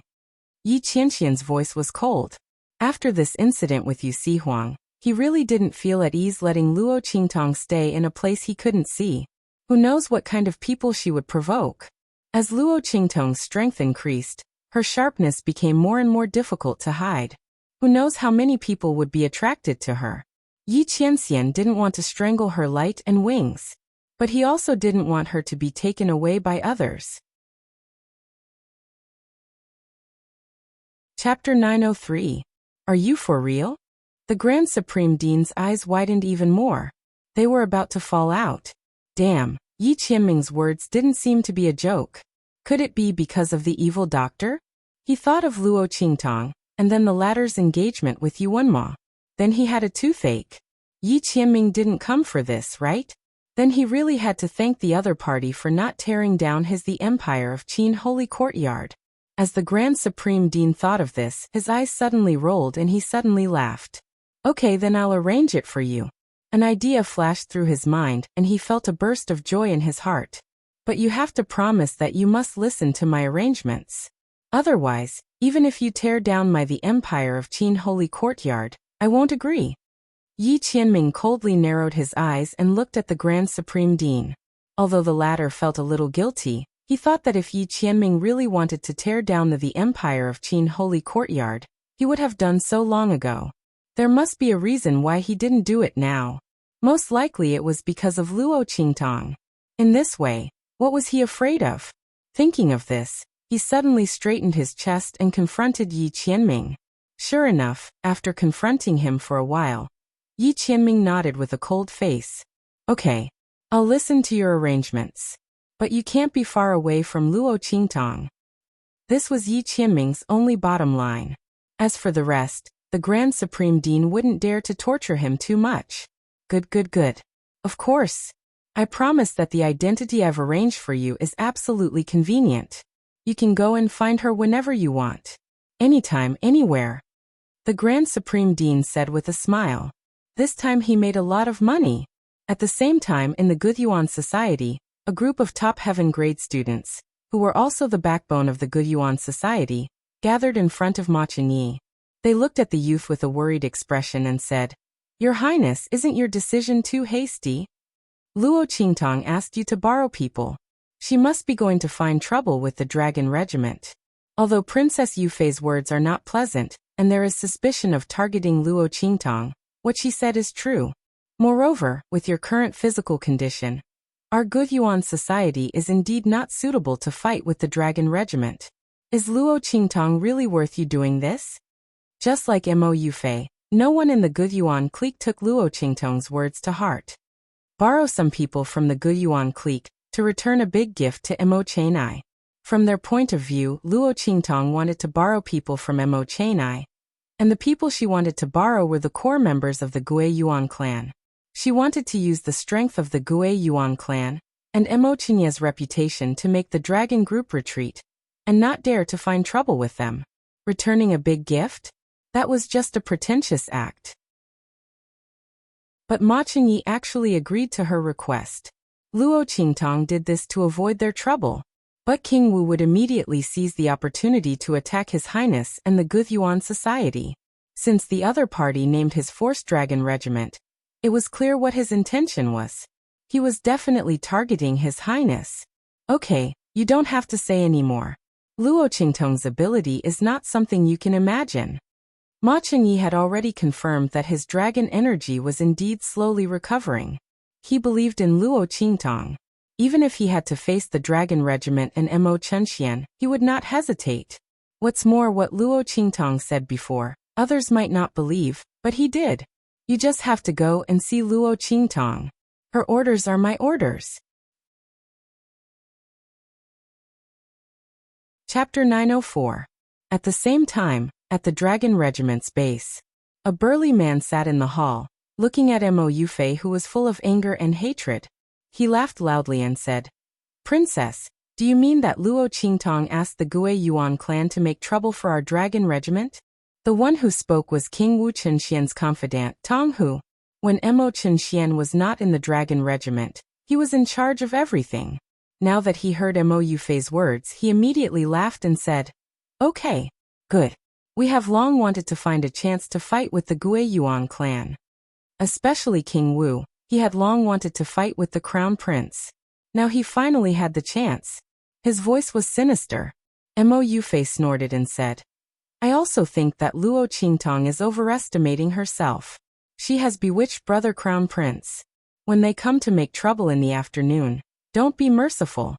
Yi Qianxian's voice was cold. After this incident with Yu Sihuang, he really didn't feel at ease letting Luo Qingtong stay in a place he couldn't see. Who knows what kind of people she would provoke? As Luo Qingtong's strength increased, her sharpness became more and more difficult to hide. Who knows how many people would be attracted to her? Yi Qianxian didn't want to strangle her light and wings, but he also didn't want her to be taken away by others. Chapter 903. Are you for real? The Grand Supreme Dean's eyes widened even more. They were about to fall out. Damn, Yi Qianming's words didn't seem to be a joke. Could it be because of the evil doctor? He thought of Luo Qingtong, and then the latter's engagement with Yuanma. Then he had a toothache. Yi Qianming didn't come for this, right? Then he really had to thank the other party for not tearing down the Empire of Qin Holy Courtyard. As the Grand Supreme Dean thought of this, his eyes suddenly rolled and he suddenly laughed. Okay, then I'll arrange it for you. An idea flashed through his mind, and he felt a burst of joy in his heart. But you have to promise that you must listen to my arrangements. Otherwise, even if you tear down the Empire of Qin Holy Courtyard, I won't agree. Yi Qianming coldly narrowed his eyes and looked at the Grand Supreme Dean. Although the latter felt a little guilty, he thought that if Yi Qianming really wanted to tear down the Empire of Qin Holy Courtyard, he would have done so long ago. There must be a reason why he didn't do it now. Most likely it was because of Luo Qingtong. In this way, what was he afraid of? Thinking of this, he suddenly straightened his chest and confronted Yi Qianming. Sure enough, after confronting him for a while, Yi Qianming nodded with a cold face. Okay, I'll listen to your arrangements. But you can't be far away from Luo Qingtong. This was Yi Qianming's only bottom line. As for the rest, the Grand Supreme Dean wouldn't dare to torture him too much. Good. Of course. I promise that the identity I've arranged for you is absolutely convenient. You can go and find her whenever you want. Anytime, anywhere. The Grand Supreme Dean said with a smile. This time he made a lot of money. At the same time, in the Guyuan Society, a group of top heaven grade students, who were also the backbone of the Guyuan Society, gathered in front of Ma Chenyi. They looked at the youth with a worried expression and said, Your Highness, isn't your decision too hasty? Luo Qingtong asked you to borrow people. She must be going to find trouble with the dragon regiment. Although Princess Yufei's words are not pleasant, and there is suspicion of targeting Luo Qingtong, what she said is true. Moreover, with your current physical condition, our Guyuan society is indeed not suitable to fight with the dragon regiment. Is Luo Qingtong really worth you doing this? Just like Mo Yufei, no one in the Guyuan clique took Luo Qingtong's words to heart. Borrow some people from the Guyuan clique to return a big gift to Mo Chenai. From their point of view, Luo Qingtong wanted to borrow people from Mo Chenai, and the people she wanted to borrow were the core members of the Guiyuan clan. She wanted to use the strength of the Guiyuan clan and Mo Chenai's reputation to make the dragon group retreat, and not dare to find trouble with them. Returning a big gift? That was just a pretentious act. But Ma Chenyi actually agreed to her request. Luo Qingtong did this to avoid their trouble. But King Wu would immediately seize the opportunity to attack His Highness and the Guyuan society. Since the other party named his Force Dragon Regiment, it was clear what his intention was. He was definitely targeting His Highness. Okay, you don't have to say any more. Luo Qingtong's ability is not something you can imagine. Ma Chenyi had already confirmed that his dragon energy was indeed slowly recovering. He believed in Luo Qingtong. Even if he had to face the Dragon Regiment and Mo Chenxian, he would not hesitate. What's more, what Luo Qingtong said before, others might not believe, but he did. You just have to go and see Luo Qingtong. Her orders are my orders. Chapter 904. At the same time, at the Dragon Regiment's base, a burly man sat in the hall, looking at Mo Yufei, who was full of anger and hatred. He laughed loudly and said, Princess, do you mean that Luo Qingtong asked the Guiyuan clan to make trouble for our dragon regiment? The one who spoke was King Wu Chenxian's confidant, Tong Hu. When Mo Chenxian was not in the dragon regiment, he was in charge of everything. Now that he heard Mo Yufei's words, he immediately laughed and said, Okay, good. We have long wanted to find a chance to fight with the Guiyuan clan. Especially King Wu. He had long wanted to fight with the Crown Prince. Now he finally had the chance. His voice was sinister. Mo Yufei snorted and said, I also think that Luo Qingtong is overestimating herself. She has bewitched Brother Crown Prince. When they come to make trouble in the afternoon, don't be merciful.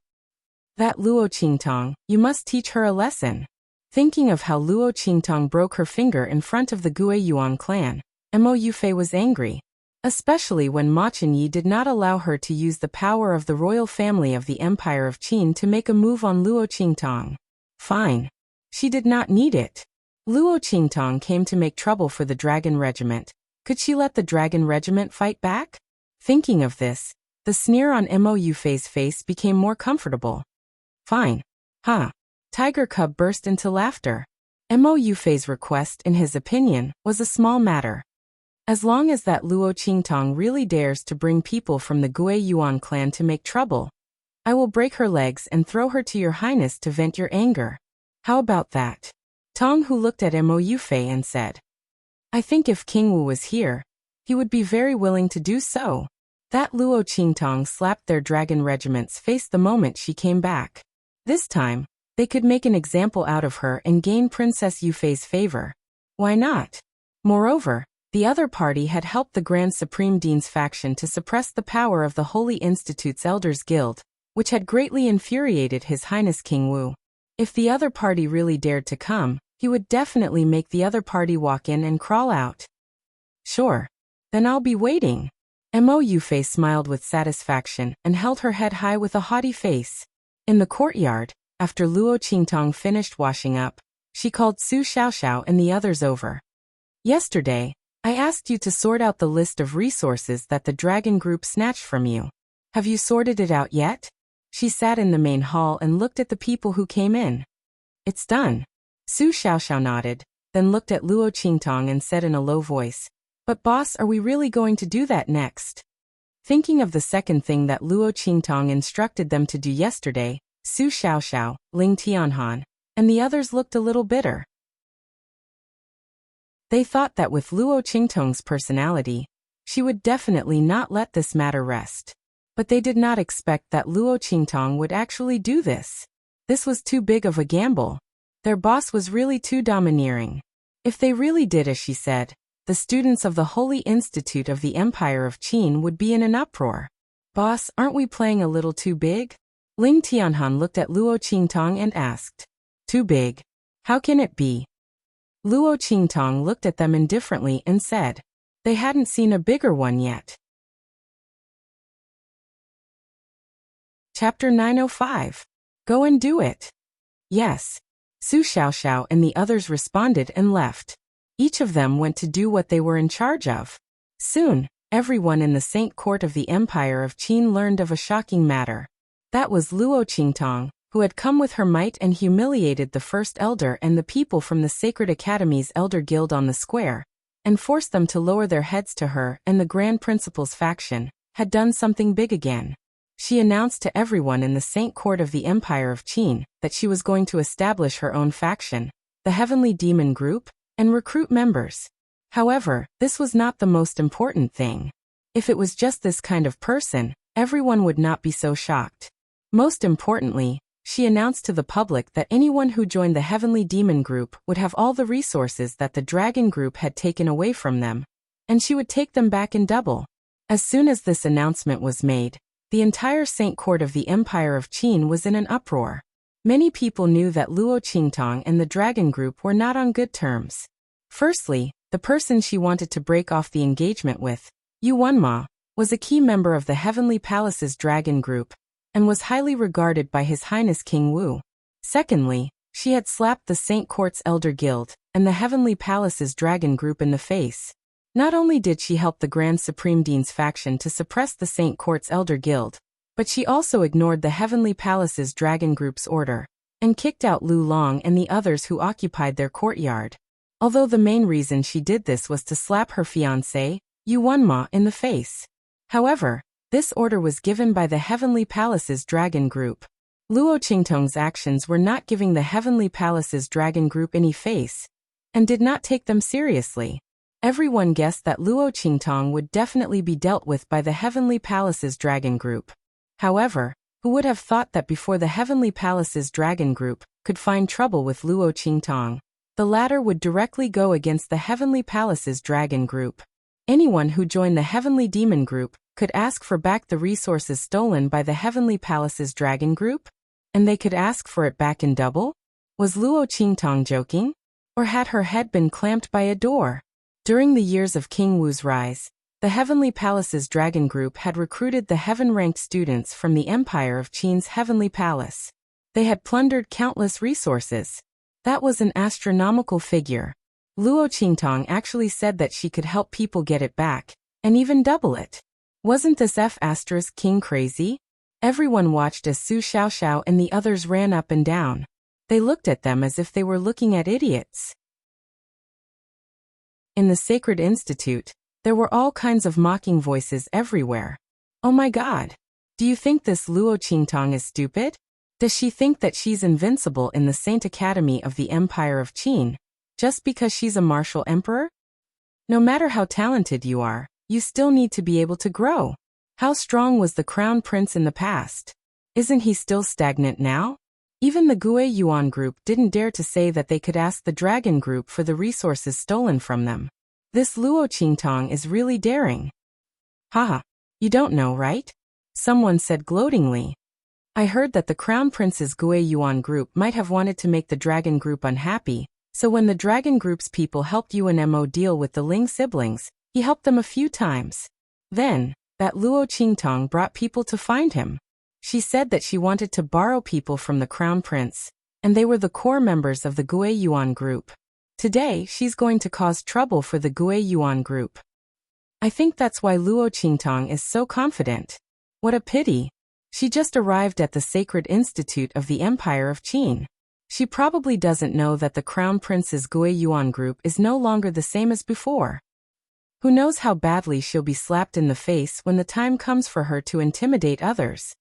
That Luo Qingtong, you must teach her a lesson. Thinking of how Luo Qingtong broke her finger in front of the Guiyuan clan, Mo Yufei was angry. Especially when Ma Chenyi did not allow her to use the power of the royal family of the Empire of Qin to make a move on Luo Qingtong. Fine. She did not need it. Luo Qingtong came to make trouble for the Dragon Regiment. Could she let the Dragon Regiment fight back? Thinking of this, the sneer on Mo Yufei's face became more comfortable. Fine. Huh. Tiger Cub burst into laughter. Mo Yufei's request, in his opinion, was a small matter. As long as that Luo Qingtong really dares to bring people from the Guiyuan clan to make trouble, I will break her legs and throw her to your highness to vent your anger. How about that? Tong Hu looked at Mo Yufei and said, I think if King Wu was here, he would be very willing to do so. That Luo Qingtong slapped their dragon regiment's face the moment she came back. This time, they could make an example out of her and gain Princess Yufei's favor. Why not? Moreover, the other party had helped the Grand Supreme Dean's faction to suppress the power of the Holy Institute's Elders Guild, which had greatly infuriated His Highness King Wu. If the other party really dared to come, he would definitely make the other party walk in and crawl out. Sure. Then I'll be waiting. Mo Yufei smiled with satisfaction and held her head high with a haughty face. In the courtyard, after Luo Qingtong finished washing up, she called Su Xiaoxiao and the others over. Yesterday, I asked you to sort out the list of resources that the dragon group snatched from you. Have you sorted it out yet? She sat in the main hall and looked at the people who came in. It's done. Su Xiaoxiao nodded, then looked at Luo Qingtong and said in a low voice, But boss, are we really going to do that next? Thinking of the second thing that Luo Qingtong instructed them to do yesterday, Su Xiaoxiao, Ling Tianhan, and the others looked a little bitter. They thought that with Luo Qingtong's personality, she would definitely not let this matter rest. But they did not expect that Luo Qingtong would actually do this. This was too big of a gamble. Their boss was really too domineering. If they really did as she said, the students of the Holy Institute of the Empire of Qin would be in an uproar. Boss, aren't we playing a little too big? Ling Tianhan looked at Luo Qingtong and asked. Too big? How can it be? Luo Qingtong looked at them indifferently and said. They hadn't seen a bigger one yet. Chapter 905. Go and do it. Yes. Su Xiaoxiao and the others responded and left. Each of them went to do what they were in charge of. Soon, everyone in the Saint Court of the Empire of Qin learned of a shocking matter. That was Luo Qingtong, who had come with her might and humiliated the First Elder and the people from the Sacred Academy's Elder Guild on the square, and forced them to lower their heads to her, and the Grand Principal's faction had done something big again. She announced to everyone in the Saint Court of the Empire of Qin that she was going to establish her own faction, the Heavenly Demon Group, and recruit members. However, this was not the most important thing. If it was just this kind of person, everyone would not be so shocked. Most importantly, she announced to the public that anyone who joined the Heavenly Demon Group would have all the resources that the Dragon Group had taken away from them, and she would take them back in double. As soon as this announcement was made, the entire Saint Court of the Empire of Qin was in an uproar. Many people knew that Luo Qingtong and the Dragon Group were not on good terms. Firstly, the person she wanted to break off the engagement with, Yu Wenma, was a key member of the Heavenly Palace's Dragon Group, and was highly regarded by His Highness King Wu. Secondly, she had slapped the Saint Court's Elder Guild and the Heavenly Palace's Dragon Group in the face. Not only did she help the Grand Supreme Dean's faction to suppress the Saint Court's Elder Guild, but she also ignored the Heavenly Palace's Dragon Group's order, and kicked out Lu Long and the others who occupied their courtyard. Although the main reason she did this was to slap her fiancé, Yu Wenma, in the face. However, this order was given by the Heavenly Palace's Dragon Group. Luo Qingtong's actions were not giving the Heavenly Palace's Dragon Group any face, and did not take them seriously. Everyone guessed that Luo Qingtong would definitely be dealt with by the Heavenly Palace's Dragon Group. However, who would have thought that before the Heavenly Palace's Dragon Group could find trouble with Luo Qingtong, the latter would directly go against the Heavenly Palace's Dragon Group. Anyone who joined the Heavenly Demon Group could ask for back the resources stolen by the Heavenly Palace's Dragon Group? And they could ask for it back in double? Was Luo Qingtong joking? Or had her head been clamped by a door? During the years of King Wu's rise, the Heavenly Palace's Dragon Group had recruited the heaven-ranked students from the Empire of Qin's Heavenly Palace. They had plundered countless resources. That was an astronomical figure. Luo Qingtong actually said that she could help people get it back, and even double it. Wasn't this King crazy? Everyone watched as Su Xiaoxiao and the others ran up and down. They looked at them as if they were looking at idiots. In the Sacred Institute, there were all kinds of mocking voices everywhere. Oh my God! Do you think this Luo Qingtong is stupid? Does she think that she's invincible in the Saint Academy of the Empire of Qin, just because she's a martial emperor? No matter how talented you are, you still need to be able to grow. How strong was the Crown Prince in the past? Isn't he still stagnant now? Even the Gue Yuan group didn't dare to say that they could ask the Dragon Group for the resources stolen from them. This Luo Qingtong is really daring. Haha, you don't know, right? Someone said gloatingly. I heard that the Crown Prince's Gue Yuan group might have wanted to make the Dragon Group unhappy, so when the Dragon Group's people helped Yuan Mo deal with the Ling siblings, he helped them a few times. Then, that Luo Qingtong brought people to find him. She said that she wanted to borrow people from the Crown Prince, and they were the core members of the Gue Yuan group. Today, she's going to cause trouble for the Gue Yuan group. I think that's why Luo Qingtong is so confident. What a pity. She just arrived at the Sacred Institute of the Empire of Qin. She probably doesn't know that the Crown Prince's Gui Yuan group is no longer the same as before. Who knows how badly she'll be slapped in the face when the time comes for her to intimidate others.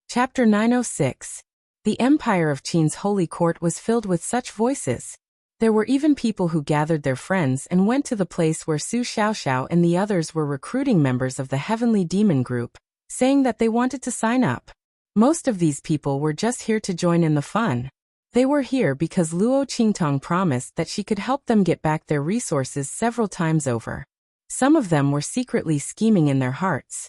Chapter 906. The Empire of Qin's holy court was filled with such voices. There were even people who gathered their friends and went to the place where Su Xiaoxiao and the others were recruiting members of the Heavenly Demon Group, saying that they wanted to sign up. Most of these people were just here to join in the fun. They were here because Luo Qingtong promised that she could help them get back their resources several times over. Some of them were secretly scheming in their hearts.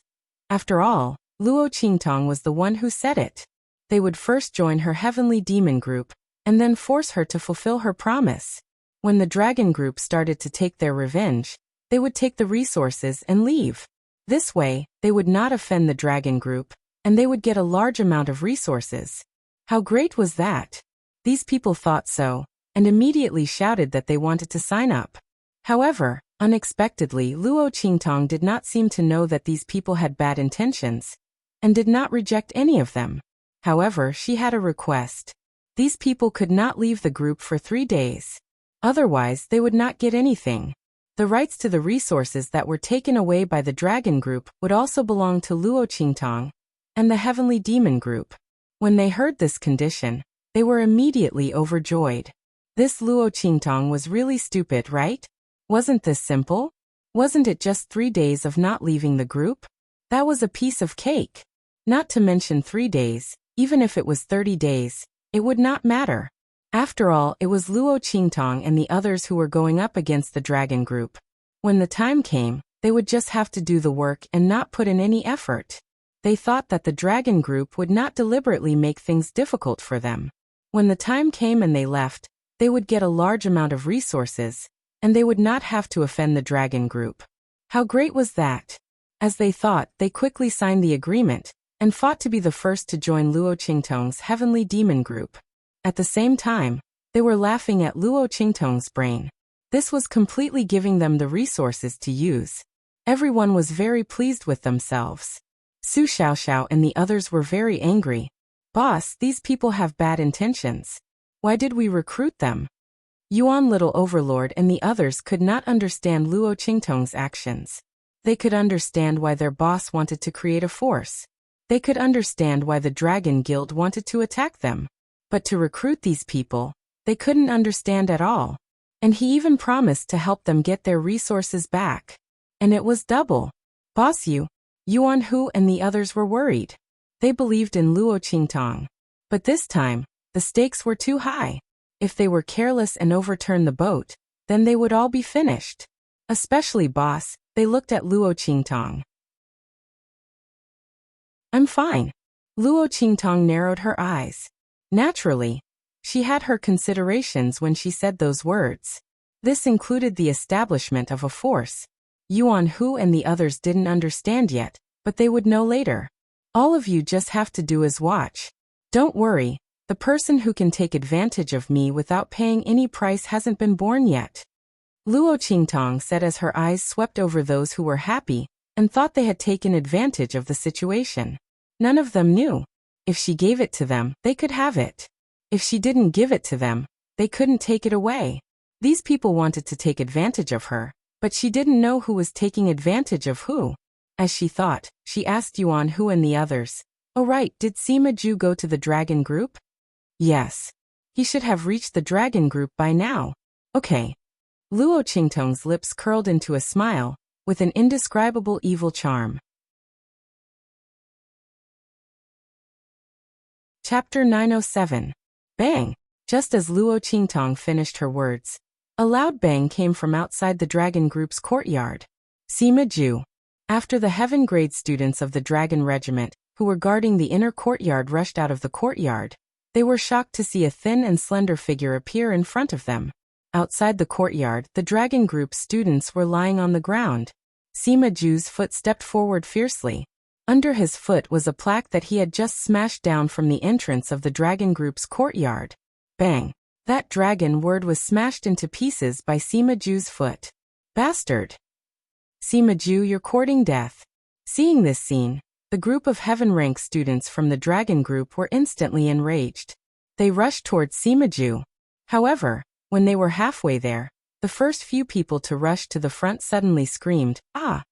After all, Luo Qingtong was the one who said it. They would first join her Heavenly Demon Group, and then force her to fulfill her promise. When the Dragon Group started to take their revenge, they would take the resources and leave. This way, they would not offend the Dragon Group, and they would get a large amount of resources. How great was that? These people thought so, and immediately shouted that they wanted to sign up. However, unexpectedly, Luo Qingtong did not seem to know that these people had bad intentions, and did not reject any of them. However, she had a request. These people could not leave the group for 3 days. Otherwise, they would not get anything. The rights to the resources that were taken away by the Dragon Group would also belong to Luo Qingtong and the Heavenly Demon Group. When they heard this condition, they were immediately overjoyed. This Luo Qingtong was really stupid, right? Wasn't this simple? Wasn't it just 3 days of not leaving the group? That was a piece of cake. Not to mention 3 days, even if it was 30 days. It would not matter. After all, it was Luo Qingtong and the others who were going up against the Dragon Group. When the time came, they would just have to do the work and not put in any effort. They thought that the Dragon Group would not deliberately make things difficult for them. When the time came and they left, they would get a large amount of resources, and they would not have to offend the Dragon Group. How great was that? As they thought, they quickly signed the agreement, and fought to be the first to join Luo Qingtong's Heavenly Demon Group. At the same time, they were laughing at Luo Qingtong's brain. This was completely giving them the resources to use. Everyone was very pleased with themselves. Su Xiaoxiao and the others were very angry. Boss, these people have bad intentions. Why did we recruit them? Yuan Little Overlord and the others could not understand Luo Qingtong's actions. They could understand why their boss wanted to create a force. They could understand why the Dragon Guild wanted to attack them. But to recruit these people, they couldn't understand at all. And he even promised to help them get their resources back. And it was double. Boss Yuan Hu and the others were worried. They believed in Luo Qingtong. But this time, the stakes were too high. If they were careless and overturned the boat, then they would all be finished. Especially boss, they looked at Luo Qingtong. I'm fine. Luo Qingtong narrowed her eyes. Naturally, she had her considerations when she said those words. This included the establishment of a force. Yuan Hu and the others didn't understand yet, but they would know later. All of you just have to do is watch. Don't worry, the person who can take advantage of me without paying any price hasn't been born yet. Luo Qingtong said as her eyes swept over those who were happy and thought they had taken advantage of the situation. None of them knew. If she gave it to them, they could have it. If she didn't give it to them, they couldn't take it away. These people wanted to take advantage of her, but she didn't know who was taking advantage of who. As she thought, she asked Yuan Hu and the others, "Oh right, did Sima Ju go to the Dragon Group?" "Yes. He should have reached the Dragon Group by now." "Okay." Luo Qingtong's lips curled into a smile, with an indescribable evil charm. Chapter 907. Bang! Just as Luo Qingtong finished her words, a loud bang came from outside the Dragon Group's courtyard. Sima Ju. After the Heaven Grade students of the Dragon Regiment, who were guarding the inner courtyard, rushed out of the courtyard, they were shocked to see a thin and slender figure appear in front of them. Outside the courtyard, the Dragon Group's students were lying on the ground. Sima Ju's foot stepped forward fiercely. Under his foot was a plaque that he had just smashed down from the entrance of the Dragon Group's courtyard. Bang! That dragon word was smashed into pieces by Sima Ju's foot. Bastard! Sima Ju, you're courting death. Seeing this scene, the group of heaven rank students from the dragon group were instantly enraged. They rushed towards Sima Ju. However, when they were halfway there, the first few people to rush to the front suddenly screamed, "Ah!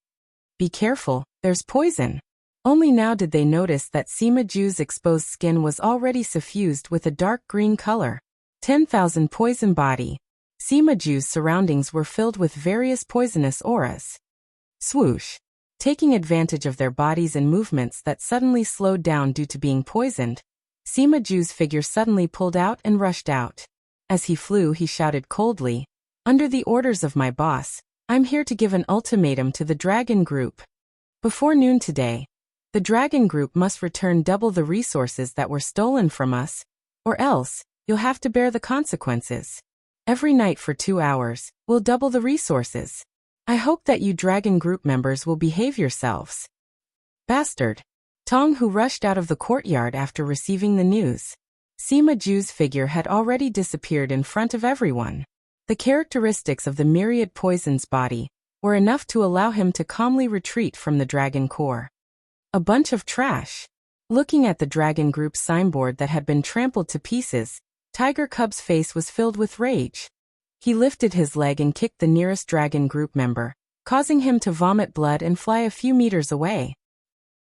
Be careful, there's poison." Only now did they notice that Sima Ju's exposed skin was already suffused with a dark green color. 10,000 poison body. Sima Ju's surroundings were filled with various poisonous auras. Swoosh. Taking advantage of their bodies and movements that suddenly slowed down due to being poisoned, Sima Ju's figure suddenly pulled out and rushed out. As he flew, he shouted coldly, "Under the orders of my boss, I'm here to give an ultimatum to the dragon group. Before noon today, the dragon group must return double the resources that were stolen from us, or else, you'll have to bear the consequences. Every night for 2 hours, we'll double the resources. I hope that you dragon group members will behave yourselves." Bastard. Tong, who rushed out of the courtyard after receiving the news. Sima Ju's figure had already disappeared in front of everyone. The characteristics of the myriad poison's body were enough to allow him to calmly retreat from the dragon core. A bunch of trash. Looking at the dragon group's signboard that had been trampled to pieces, Tiger Cub's face was filled with rage. He lifted his leg and kicked the nearest dragon group member, causing him to vomit blood and fly a few meters away.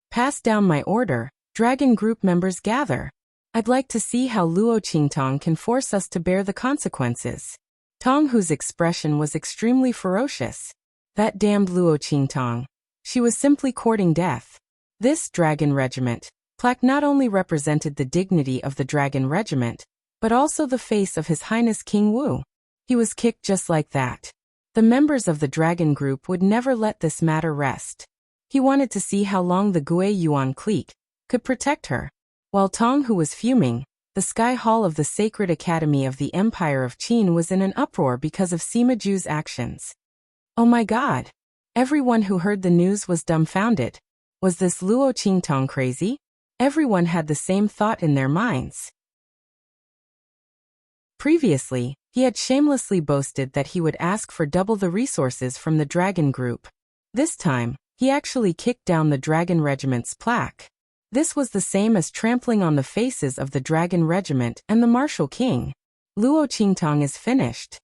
"Pass down my order, dragon group members gather. I'd like to see how Luo Qingtong can force us to bear the consequences." Tong, whose expression was extremely ferocious. That damned Luo Qingtong. She was simply courting death. This dragon regiment plaque not only represented the dignity of the dragon regiment, but also the face of His Highness King Wu. He was kicked just like that. The members of the dragon group would never let this matter rest. He wanted to see how long the Gui Yuan clique could protect her. While Tong, who was fuming, the Sky Hall of the Sacred Academy of the Empire of Qin was in an uproar because of Sima Ju's actions. Oh my god! Everyone who heard the news was dumbfounded. Was this Luo Qingtong crazy? Everyone had the same thought in their minds. Previously, he had shamelessly boasted that he would ask for double the resources from the dragon group. This time, he actually kicked down the dragon regiment's plaque. This was the same as trampling on the faces of the dragon regiment and the martial king. Luo Qingtong is finished.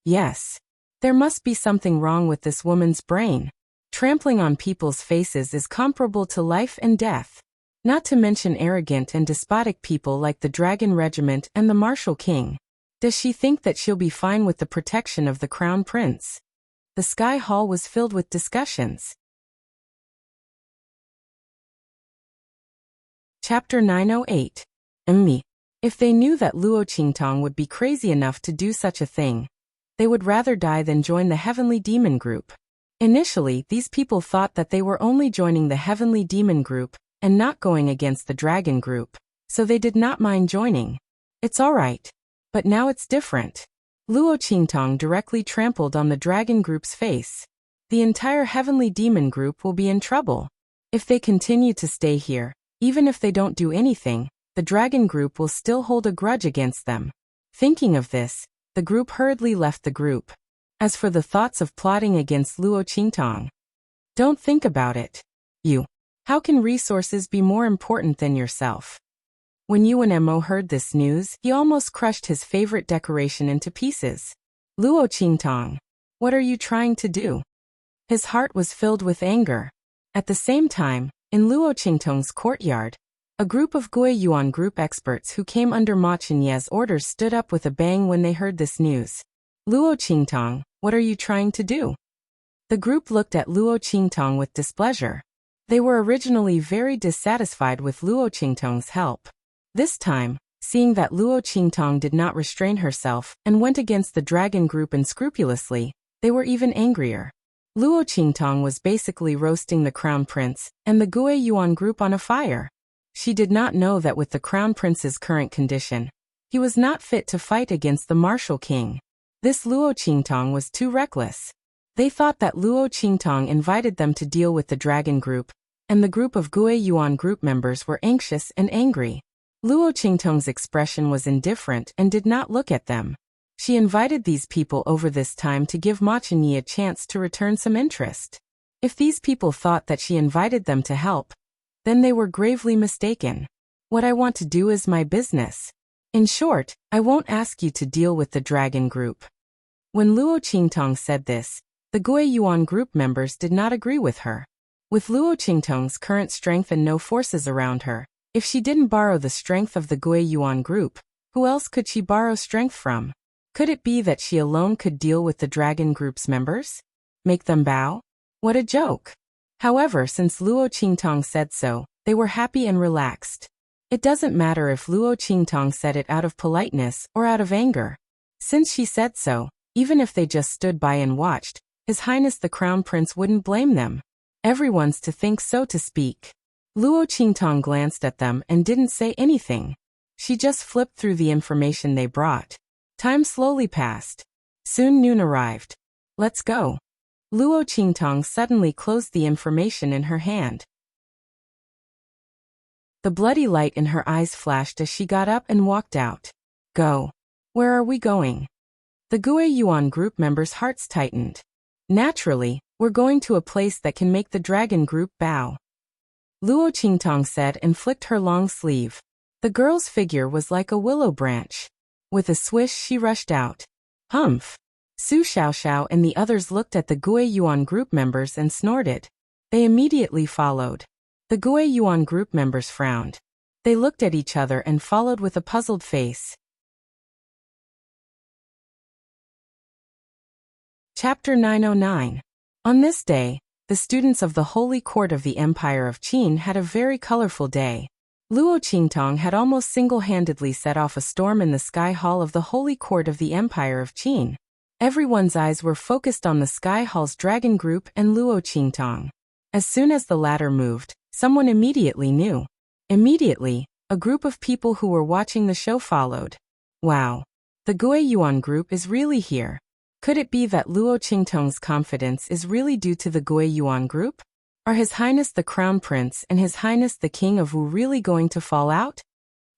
Yes. There must be something wrong with this woman's brain. Trampling on people's faces is comparable to life and death. Not to mention arrogant and despotic people like the dragon regiment and the martial king. Does she think that she'll be fine with the protection of the crown prince? The Sky Hall was filled with discussions. Chapter 908. If they knew that Luo Qingtong would be crazy enough to do such a thing, they would rather die than join the Heavenly Demon Group. Initially, these people thought that they were only joining the Heavenly Demon Group and not going against the Dragon Group, so they did not mind joining. It's alright. But now it's different. Luo Qingtong directly trampled on the Dragon Group's face. The entire Heavenly Demon Group will be in trouble. If they continue to stay here, even if they don't do anything, the Dragon Group will still hold a grudge against them. Thinking of this, the group hurriedly left the group. As for the thoughts of plotting against Luo Qingtong, don't think about it. How can resources be more important than yourself? When Yuan Mo heard this news, he almost crushed his favorite decoration into pieces. Luo Qingtong, what are you trying to do? His heart was filled with anger. At the same time, in Luo Qingtong's courtyard, a group of Gui Yuan group experts who came under Ma Chenye's orders stood up with a bang when they heard this news. Luo Qingtong, what are you trying to do? The group looked at Luo Qingtong with displeasure. They were originally very dissatisfied with Luo Qingtong's help. This time, seeing that Luo Qingtong did not restrain herself and went against the dragon group unscrupulously, they were even angrier. Luo Qingtong was basically roasting the crown prince and the Gui Yuan group on a fire. She did not know that with the crown prince's current condition, he was not fit to fight against the martial king. This Luo Qingtong was too reckless. They thought that Luo Qingtong invited them to deal with the dragon group, and the group of Gui Yuan group members were anxious and angry. Luo Qingtong's expression was indifferent and did not look at them. She invited these people over this time to give Ma Chenye a chance to return some interest. If these people thought that she invited them to help, then they were gravely mistaken. What I want to do is my business. In short, I won't ask you to deal with the dragon group. When Luo Qingtong said this, the Gui Yuan group members did not agree with her. With Luo Qingtong's current strength and no forces around her, if she didn't borrow the strength of the Gui Yuan group, who else could she borrow strength from? Could it be that she alone could deal with the dragon group's members? Make them bow? What a joke! However, since Luo Qingtong said so, they were happy and relaxed. It doesn't matter if Luo Qingtong said it out of politeness or out of anger. Since she said so, even if they just stood by and watched, His Highness the Crown Prince wouldn't blame them. Everyone's to think, so to speak. Luo Qingtong glanced at them and didn't say anything. She just flipped through the information they brought. Time slowly passed. Soon noon arrived. Let's go. Luo Qingtong suddenly closed the information in her hand. The bloody light in her eyes flashed as she got up and walked out. Go. Where are we going? The Gui Yuan group members' hearts tightened. Naturally, we're going to a place that can make the dragon group bow. Luo Qingtong said and flicked her long sleeve. The girl's figure was like a willow branch. With a swish she rushed out. Humph! Su Xiaoxiao and the others looked at the Gui Yuan group members and snorted. They immediately followed. The Gui Yuan group members frowned. They looked at each other and followed with a puzzled face. Chapter 909. On this day, the students of the Holy Court of the Empire of Qin had a very colorful day. Luo Qingtong had almost single-handedly set off a storm in the Sky Hall of the Holy Court of the Empire of Qin. Everyone's eyes were focused on the Sky Hall's dragon group and Luo Qingtong. As soon as the latter moved, someone immediately knew. Immediately, a group of people who were watching the show followed. Wow! The Gui Yuan group is really here. Could it be that Luo Qingtong's confidence is really due to the Gui Yuan group? Are His Highness the Crown Prince and His Highness the King of Wu really going to fall out?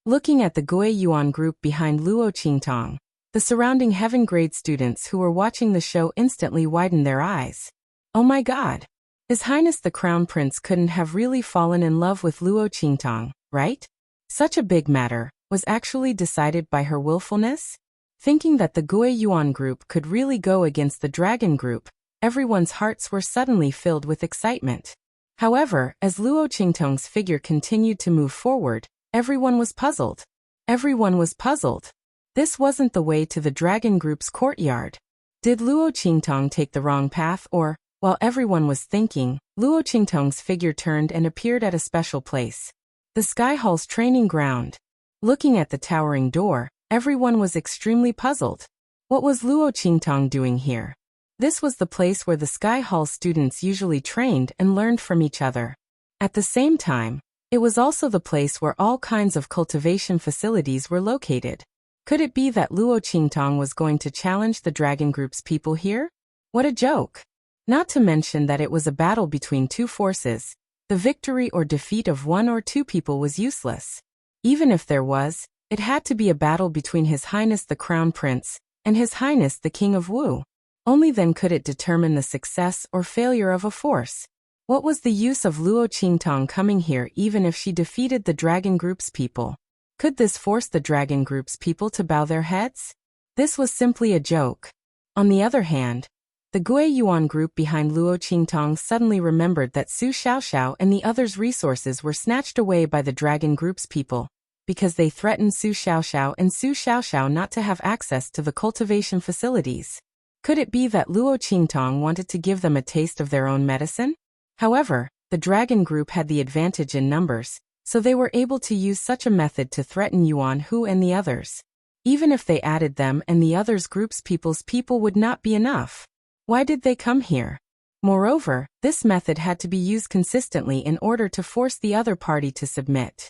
Looking at the Gui Yuan group behind Luo Qingtong, the surrounding heaven-grade students who were watching the show instantly widened their eyes. Oh my God! His Highness the Crown Prince couldn't have really fallen in love with Luo Qingtong, right? Such a big matter was actually decided by her willfulness? Thinking that the Gui Yuan group could really go against the dragon group, everyone's hearts were suddenly filled with excitement. However, as Luo Qingtong's figure continued to move forward, everyone was puzzled. Everyone was puzzled. This wasn't the way to the dragon group's courtyard. Did Luo Qingtong take the wrong path or, while everyone was thinking, Luo Qingtong's figure turned and appeared at a special place. The Sky Hall's training ground. Looking at the towering door, everyone was extremely puzzled. What was Luo Qingtong doing here? This was the place where the Sky Hall students usually trained and learned from each other. At the same time, it was also the place where all kinds of cultivation facilities were located. Could it be that Luo Qingtong was going to challenge the dragon group's people here? What a joke! Not to mention that it was a battle between two forces. The victory or defeat of one or two people was useless. Even if there was, it had to be a battle between His Highness the Crown Prince and His Highness the King of Wu. Only then could it determine the success or failure of a force. What was the use of Luo Qingtong coming here even if she defeated the dragon group's people? Could this force the dragon group's people to bow their heads? This was simply a joke. On the other hand, the Gui Yuan group behind Luo Qingtong suddenly remembered that Su Xiaoxiao and the others' resources were snatched away by the dragon group's people, because they threatened Su Xiaoxiao and Su Xiaoxiao not to have access to the cultivation facilities. Could it be that Luo Qingtong wanted to give them a taste of their own medicine? However, the dragon group had the advantage in numbers, so they were able to use such a method to threaten Yuan Hu and the others. Even if they added them and the others' group's people's people would not be enough. Why did they come here? Moreover, this method had to be used consistently in order to force the other party to submit.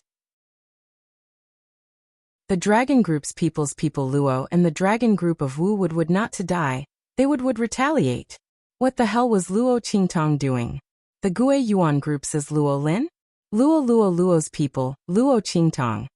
The dragon group's people's people Luo and the dragon group of Wu would not to die, they would retaliate. What the hell was Luo Qingtong doing? The Gui Yuan group says Luo Lin? Luo's people, Luo Qingtong.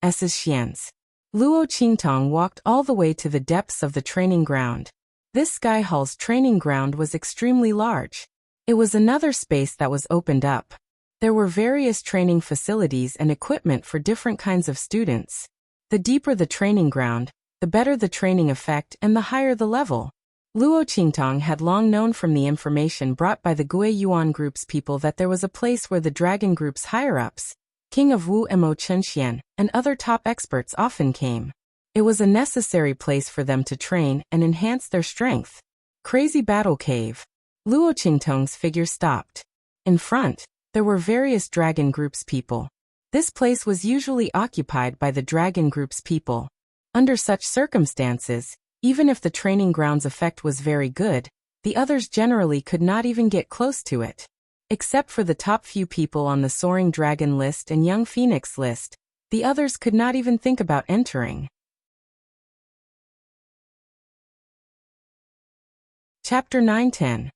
S's Xian's. Luo Qingtong walked all the way to the depths of the training ground. This Sky Hall's training ground was extremely large. It was another space that was opened up. There were various training facilities and equipment for different kinds of students. The deeper the training ground, the better the training effect and the higher the level. Luo Qingtong had long known from the information brought by the Gui Yuan Group's people that there was a place where the Dragon Group's higher-ups, King of Wu Mo Chenxian, and other top experts often came. It was a necessary place for them to train and enhance their strength. Crazy Battle Cave. Luo Qingtong's figure stopped. In front, there were various Dragon Group's people. This place was usually occupied by the Dragon Group's people. Under such circumstances, even if the training ground's effect was very good, the others generally could not even get close to it. Except for the top few people on the Soaring Dragon list and Young Phoenix list, the others could not even think about entering. Chapter 9-10.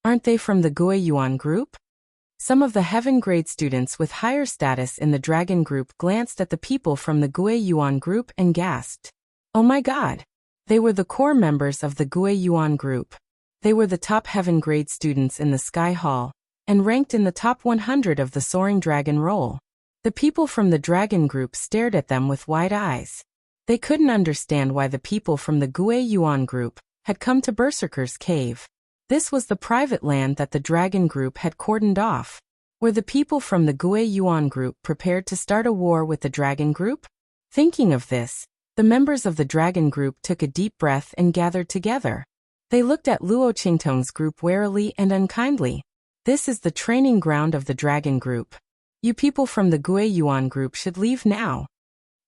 Aren't they from the Gui Yuan Group? Some of the Heaven Grade students with higher status in the Dragon Group glanced at the people from the Gui Yuan Group and gasped. Oh my god! They were the core members of the Gui Yuan Group. They were the top Heaven Grade students in the Sky Hall, and ranked in the top 100 of the Soaring Dragon roll. The people from the Dragon Group stared at them with wide eyes. They couldn't understand why the people from the Gui Yuan Group had come to Berserker's Cave. This was the private land that the Dragon Group had cordoned off. Were the people from the Gui Yuan Group prepared to start a war with the Dragon Group? Thinking of this, the members of the Dragon Group took a deep breath and gathered together. They looked at Luo Qingtong's group warily and unkindly. This is the training ground of the Dragon Group. You people from the Gui Yuan Group should leave now.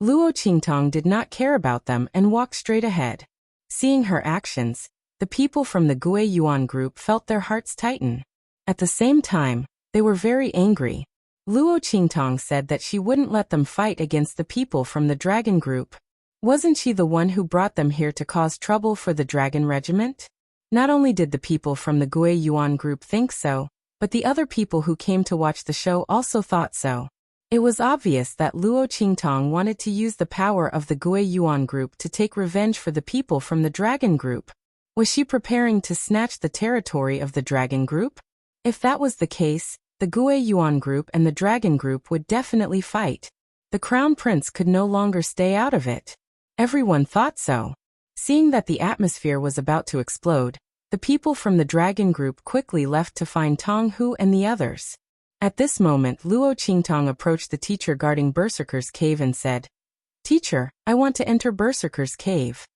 Luo Qingtong did not care about them and walked straight ahead. Seeing her actions, the people from the Gui Yuan Group felt their hearts tighten. At the same time, they were very angry. Luo Qingtong said that she wouldn't let them fight against the people from the Dragon Group. Wasn't she the one who brought them here to cause trouble for the Dragon Regiment? Not only did the people from the Gui Yuan Group think so, but the other people who came to watch the show also thought so. It was obvious that Luo Qingtong wanted to use the power of the Gui Yuan Group to take revenge for the people from the Dragon Group. Was she preparing to snatch the territory of the Dragon Group? If that was the case, the Gui Yuan Group and the Dragon Group would definitely fight. The Crown Prince could no longer stay out of it. Everyone thought so. Seeing that the atmosphere was about to explode, the people from the Dragon Group quickly left to find Tong Hu and the others. At this moment, Luo Qingtong approached the teacher guarding Berserker's Cave and said, "Teacher, I want to enter Berserker's Cave."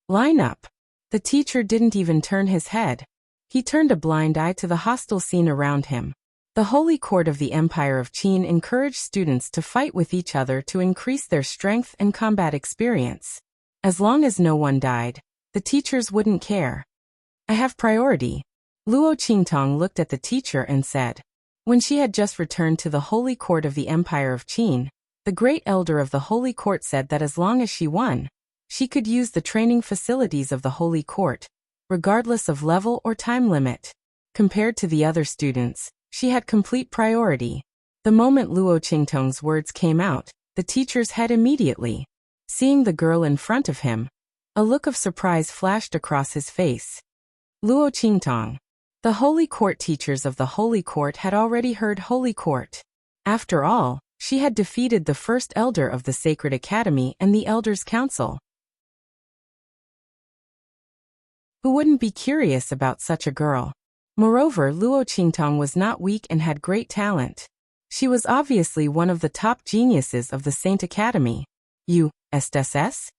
"Line up." The teacher didn't even turn his head. He turned a blind eye to the hostile scene around him. The Holy Court of the Empire of Qin encouraged students to fight with each other to increase their strength and combat experience. As long as no one died, the teachers wouldn't care. "I have priority." Luo Qingtong looked at the teacher and said. When she had just returned to the Holy Court of the Empire of Qin, the Great Elder of the Holy Court said that as long as she won, she could use the training facilities of the Holy Court, regardless of level or time limit. Compared to the other students, she had complete priority. The moment Luo Qingtong's words came out, the teacher's head immediately. Seeing the girl in front of him, a look of surprise flashed across his face. Luo Qingtong. The Holy Court teachers of the Holy Court had already heard Holy Court. After all, she had defeated the first elder of the Sacred Academy and the Elders' Council. Who wouldn't be curious about such a girl? Moreover, Luo Qingtong was not weak and had great talent. She was obviously one of the top geniuses of the Saint Academy. USSS?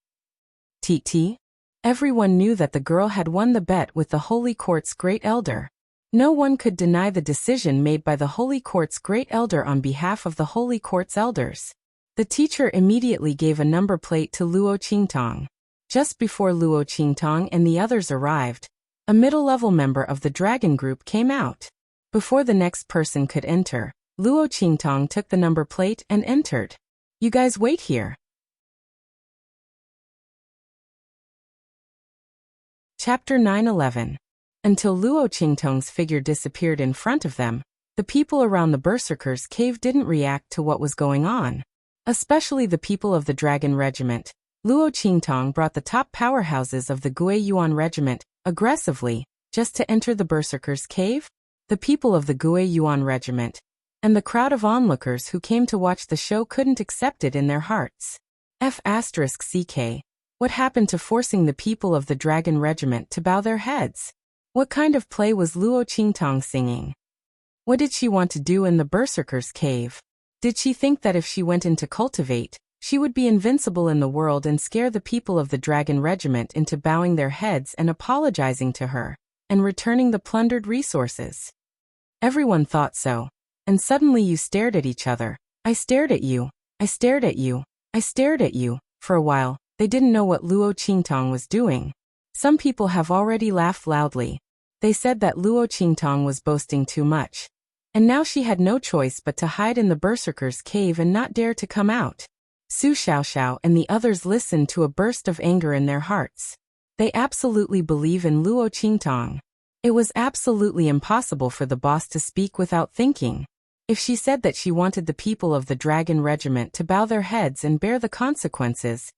TT? Everyone knew that the girl had won the bet with the Holy Court's Great Elder. No one could deny the decision made by the Holy Court's Great Elder on behalf of the Holy Court's elders. The teacher immediately gave a number plate to Luo Qingtong. Just before Luo Qingtong and the others arrived, a middle-level member of the Dragon Group came out. Before the next person could enter, Luo Qingtong took the number plate and entered. "You guys wait here." Chapter 9-11. Until Luo Qingtong's figure disappeared in front of them, the people around the Berserker's Cave didn't react to what was going on. Especially the people of the Dragon Regiment. Luo Qingtong brought the top powerhouses of the Gui Yuan Regiment, aggressively, just to enter the Berserker's Cave? The people of the Gue Yuan regiment, and the crowd of onlookers who came to watch the show couldn't accept it in their hearts. F***CK. What happened to forcing the people of the Dragon Regiment to bow their heads? What kind of play was Luo Qingtong singing? What did she want to do in the Berserker's cave? Did she think that if she went in to cultivate, she would be invincible in the world and scare the people of the Dragon Regiment into bowing their heads and apologizing to her, and returning the plundered resources? Everyone thought so. And suddenly you stared at each other. I stared at you. I stared at you. I stared at you. For a while, they didn't know what Luo Qingtong was doing. Some people have already laughed loudly. They said that Luo Qingtong was boasting too much. And now she had no choice but to hide in the Berserker's cave and not dare to come out. Su Xiaoxiao and the others listened to a burst of anger in their hearts. They absolutely believe in Luo Qingtong. It was absolutely impossible for the boss to speak without thinking. If she said that she wanted the people of the Dragon Regiment to bow their heads and bear the consequences,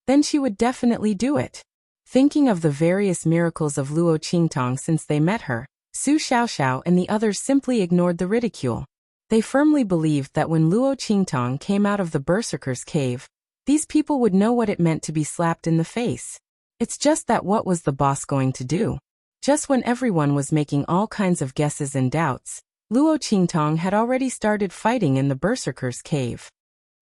then she would definitely do it. Thinking of the various miracles of Luo Qingtong since they met her, Su Xiaoxiao and the others simply ignored the ridicule. They firmly believed that when Luo Qingtong came out of the Berserker's cave, these people would know what it meant to be slapped in the face. It's just that what was the boss going to do? Just when everyone was making all kinds of guesses and doubts, Luo Qingtong had already started fighting in the Berserker's cave.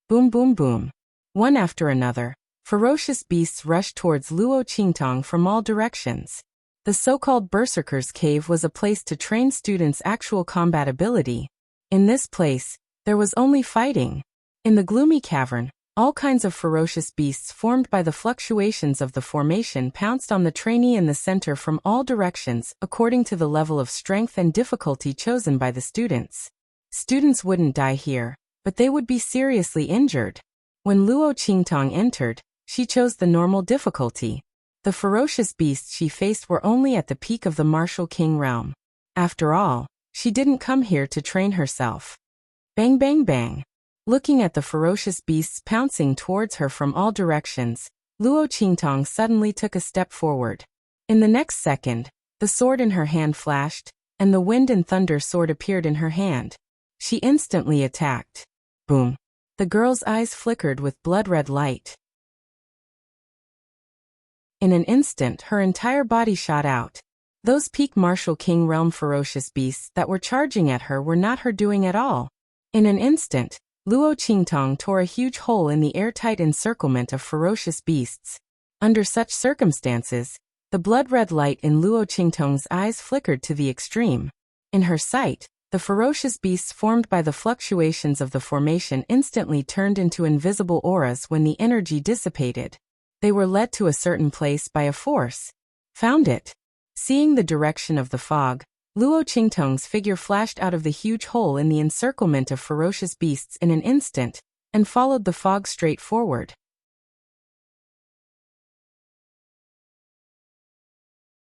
Boom boom boom. One after another, ferocious beasts rushed towards Luo Qingtong from all directions. The so-called Berserker's cave was a place to train students' actual combat ability. In this place, there was only fighting. In the gloomy cavern, all kinds of ferocious beasts formed by the fluctuations of the formation pounced on the trainee in the center from all directions according to the level of strength and difficulty chosen by the students. Students wouldn't die here, but they would be seriously injured. When Luo Qingtong entered, she chose the normal difficulty. The ferocious beasts she faced were only at the peak of the martial king realm. After all, she didn't come here to train herself. Bang bang bang. Looking at the ferocious beasts pouncing towards her from all directions, Luo Qingtong suddenly took a step forward. In the next second, the sword in her hand flashed, and the wind and thunder sword appeared in her hand. She instantly attacked. Boom. The girl's eyes flickered with blood-red light. In an instant, her entire body shot out. Those peak martial king realm ferocious beasts that were charging at her were not her doing at all. In an instant, Luo Qingtong tore a huge hole in the airtight encirclement of ferocious beasts. Under such circumstances, the blood-red light in Luo Qingtong's eyes flickered to the extreme. In her sight, the ferocious beasts formed by the fluctuations of the formation instantly turned into invisible auras when the energy dissipated. They were led to a certain place by a force. Found it. Seeing the direction of the fog, Luo Qingtong's figure flashed out of the huge hole in the encirclement of ferocious beasts in an instant, and followed the fog straight forward.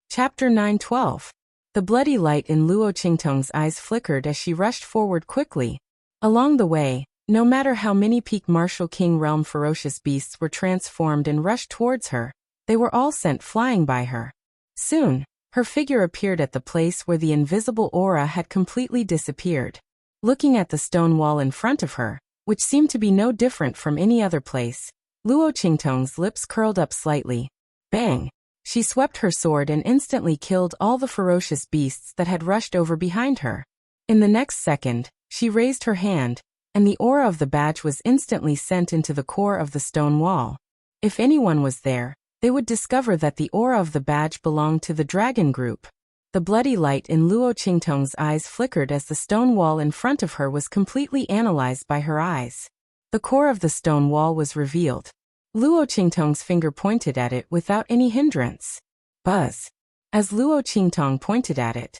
Chapter 9:12. The bloody light in Luo Qingtong's eyes flickered as she rushed forward quickly. Along the way, no matter how many peak martial king realm ferocious beasts were transformed and rushed towards her, they were all sent flying by her. Soon, her figure appeared at the place where the invisible aura had completely disappeared. Looking at the stone wall in front of her, which seemed to be no different from any other place, Luo Qingtong's lips curled up slightly. Bang! She swept her sword and instantly killed all the ferocious beasts that had rushed over behind her. In the next second, she raised her hand, and the aura of the badge was instantly sent into the core of the stone wall. If anyone was there, they would discover that the aura of the badge belonged to the dragon group. The bloody light in Luo Qingtong's eyes flickered as the stone wall in front of her was completely analyzed by her eyes. The core of the stone wall was revealed. Luo Qingtong's finger pointed at it without any hindrance. Buzz. As Luo Qingtong pointed at it,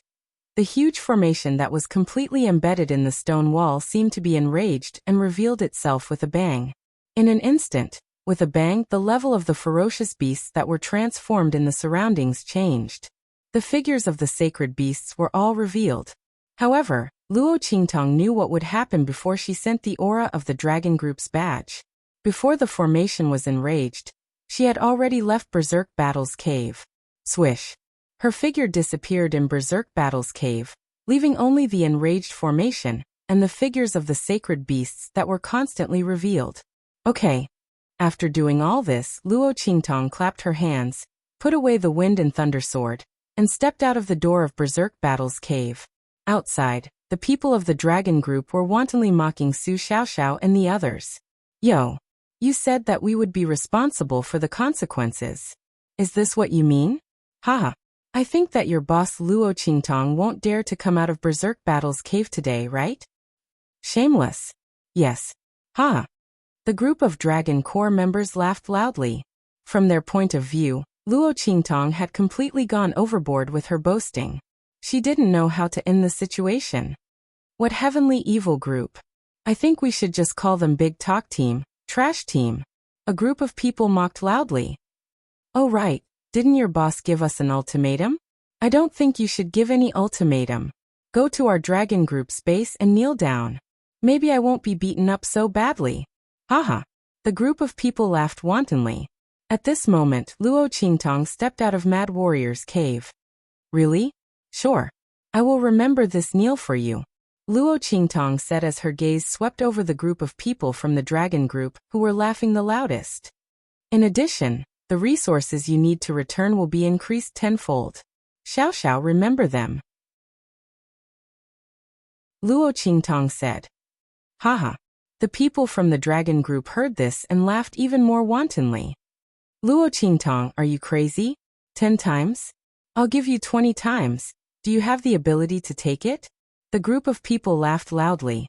the huge formation that was completely embedded in the stone wall seemed to be enraged and revealed itself with a bang. In an instant, with a bang, the level of the ferocious beasts that were transformed in the surroundings changed. The figures of the sacred beasts were all revealed. However, Luo Qingtong knew what would happen before she sent the aura of the dragon group's badge. Before the formation was enraged, she had already left Berserk Battle's cave. Swish. Her figure disappeared in Berserk Battle's cave, leaving only the enraged formation and the figures of the sacred beasts that were constantly revealed. Okay. After doing all this, Luo Qingtong clapped her hands, put away the wind and thunder sword, and stepped out of the door of Berserk Battle's cave. Outside, the people of the dragon group were wantonly mocking Su Xiaoxiao and the others. Yo, you said that we would be responsible for the consequences. Is this what you mean? Haha. I think that your boss Luo Qingtong won't dare to come out of Berserk Battle's cave today, right? Shameless. Yes. Ha. The group of Dragon Corps members laughed loudly. From their point of view, Luo Qingtong had completely gone overboard with her boasting. She didn't know how to end the situation. What heavenly evil group? I think we should just call them Big Talk Team, Trash Team. A group of people mocked loudly. Oh right, didn't your boss give us an ultimatum? I don't think you should give any ultimatum. Go to our dragon group's base and kneel down. Maybe I won't be beaten up so badly. Haha. The group of people laughed wantonly. At this moment, Luo Qingtong stepped out of Mad Warrior's cave. Really? Sure. I will remember this kneel for you. Luo Qingtong said as her gaze swept over the group of people from the dragon group who were laughing the loudest. In addition, the resources you need to return will be increased tenfold. Xiaoxiao, remember them. Luo Qingtong said. Haha. The people from the dragon group heard this and laughed even more wantonly. Luo Qingtong, are you crazy? 10 times? I'll give you 20 times. Do you have the ability to take it? The group of people laughed loudly.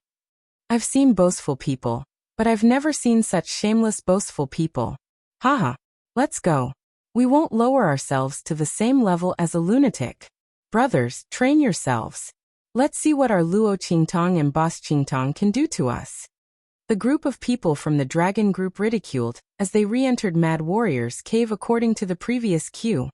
I've seen boastful people, but I've never seen such shameless boastful people. Haha. Let's go. We won't lower ourselves to the same level as a lunatic. Brothers, train yourselves. Let's see what our Luo Qingtong and Boss Qingtong can do to us. The group of people from the dragon group ridiculed as they re-entered Mad Warrior's cave according to the previous cue.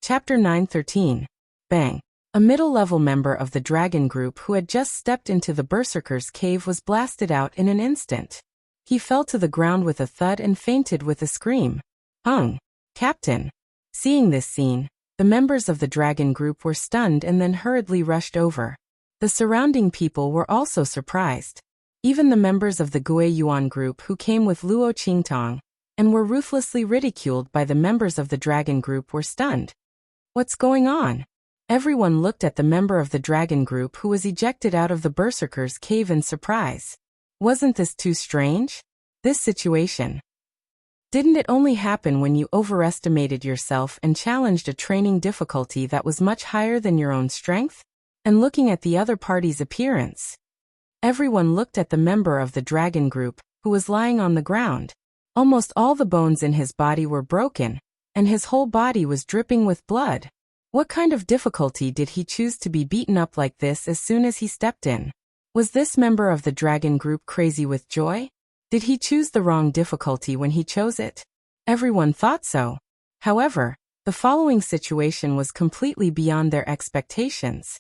Chapter 9:13. Bang. A middle-level member of the dragon group who had just stepped into the berserker's cave was blasted out in an instant. He fell to the ground with a thud and fainted with a scream. Hung. Captain. Seeing this scene, the members of the dragon group were stunned and then hurriedly rushed over. The surrounding people were also surprised. Even the members of the Gui Yuan group who came with Luo Qingtong and were ruthlessly ridiculed by the members of the dragon group were stunned. What's going on? Everyone looked at the member of the dragon group who was ejected out of the berserker's cave in surprise. Wasn't this too strange? This situation. Didn't it only happen when you overestimated yourself and challenged a training difficulty that was much higher than your own strength? And looking at the other party's appearance. Everyone looked at the member of the dragon group, who was lying on the ground. Almost all the bones in his body were broken, and his whole body was dripping with blood. What kind of difficulty did he choose to be beaten up like this as soon as he stepped in? Was this member of the dragon group crazy with joy? Did he choose the wrong difficulty when he chose it? Everyone thought so. However, the following situation was completely beyond their expectations.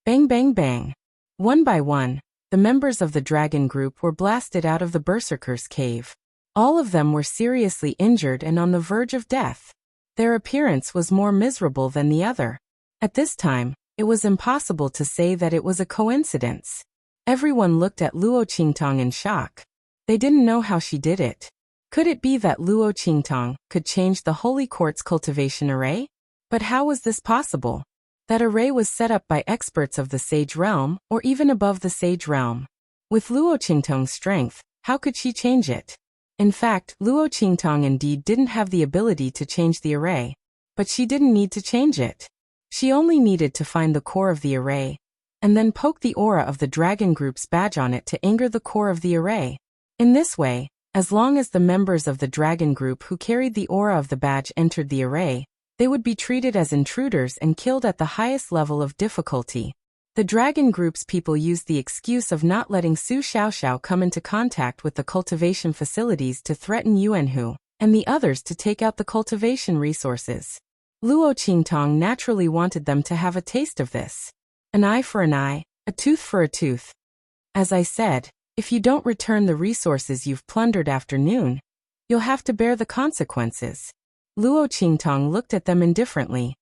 Bang bang bang. One by one, the members of the dragon group were blasted out of the berserker's cave. All of them were seriously injured and on the verge of death. Their appearance was more miserable than the other. At this time, it was impossible to say that it was a coincidence. Everyone looked at Luo Qingtong in shock. They didn't know how she did it. Could it be that Luo Qingtong could change the Holy Quartz cultivation array? But how was this possible? That array was set up by experts of the Sage Realm, or even above the Sage Realm. With Luo Qingtong's strength, how could she change it? In fact, Luo Qingtong indeed didn't have the ability to change the array. But she didn't need to change it. She only needed to find the core of the array, and then poke the aura of the dragon group's badge on it to anger the core of the array. In this way, as long as the members of the dragon group who carried the aura of the badge entered the array, they would be treated as intruders and killed at the highest level of difficulty. The dragon group's people used the excuse of not letting Su Xiaoxiao come into contact with the cultivation facilities to threaten Yuanhu and the others to take out the cultivation resources. Luo Qingtong naturally wanted them to have a taste of this. An eye for an eye, a tooth for a tooth. As I said, if you don't return the resources you've plundered after noon, you'll have to bear the consequences. Luo Qingtong looked at them indifferently.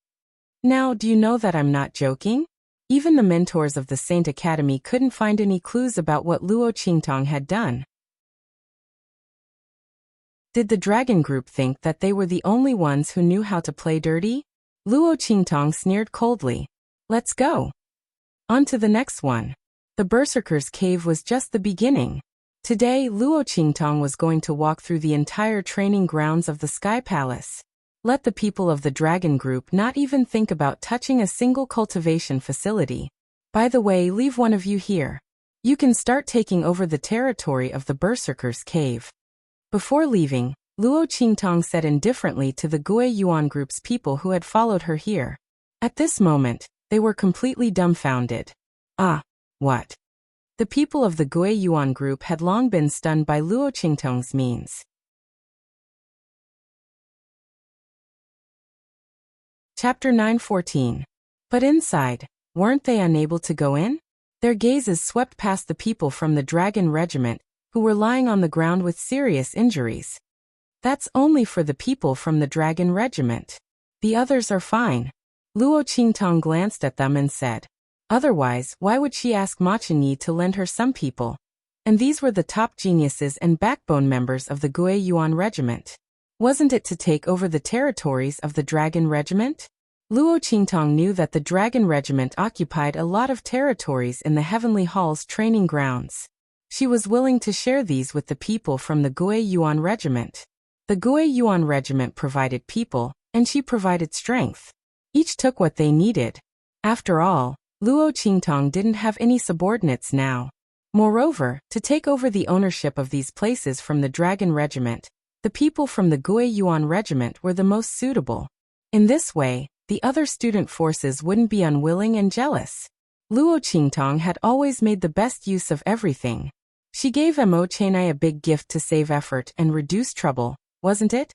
Now, do you know that I'm not joking? Even the mentors of the Saint Academy couldn't find any clues about what Luo Qingtong had done. Did the dragon group think that they were the only ones who knew how to play dirty? Luo Qingtong sneered coldly. Let's go. On to the next one. The Berserker's Cave was just the beginning. Today, Luo Qingtong was going to walk through the entire training grounds of the Sky Palace. Let the people of the dragon group not even think about touching a single cultivation facility. By the way, leave one of you here. You can start taking over the territory of the Berserker's Cave. Before leaving, Luo Qingtong said indifferently to the Gui Yuan group's people who had followed her here. At this moment, they were completely dumbfounded. Ah, what? The people of the Gui Yuan group had long been stunned by Luo Qingtong's means. Chapter 9:14. But inside, weren't they unable to go in? Their gazes swept past the people from the Dragon Regiment, who were lying on the ground with serious injuries. That's only for the people from the Dragon Regiment. The others are fine. Luo Qingtong glanced at them and said, otherwise, why would she ask Ma Chenyi to lend her some people? And these were the top geniuses and backbone members of the Gui Yuan Regiment. Wasn't it to take over the territories of the Dragon Regiment? Luo Qingtong knew that the Dragon Regiment occupied a lot of territories in the Heavenly Hall's training grounds. She was willing to share these with the people from the Gui Yuan Regiment. The Gui Yuan Regiment provided people, and she provided strength. Each took what they needed. After all, Luo Qingtong didn't have any subordinates now. Moreover, to take over the ownership of these places from the Dragon Regiment, the people from the Gui Yuan Regiment were the most suitable. In this way, the other student forces wouldn't be unwilling and jealous. Luo Qingtong had always made the best use of everything. She gave Mo Chenai a big gift to save effort and reduce trouble, wasn't it?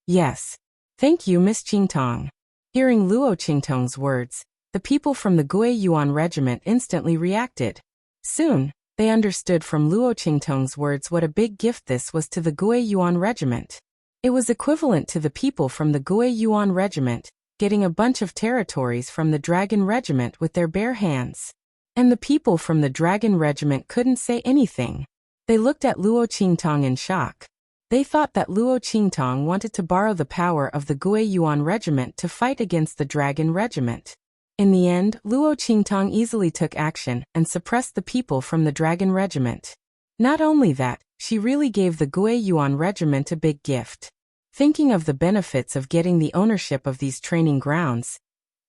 Yes. Thank you, Miss Qingtong. Hearing Luo Qingtong's words, the people from the Gui Yuan Regiment instantly reacted. Soon, they understood from Luo Qingtong's words what a big gift this was to the Gui Yuan Regiment. It was equivalent to the people from the Gui Yuan Regiment getting a bunch of territories from the Dragon Regiment with their bare hands. And the people from the Dragon Regiment couldn't say anything. They looked at Luo Qingtong in shock. They thought that Luo Qingtong wanted to borrow the power of the Gui Yuan Regiment to fight against the Dragon Regiment. In the end, Luo Qingtong easily took action and suppressed the people from the Dragon Regiment. Not only that, she really gave the Gui Yuan Regiment a big gift. Thinking of the benefits of getting the ownership of these training grounds,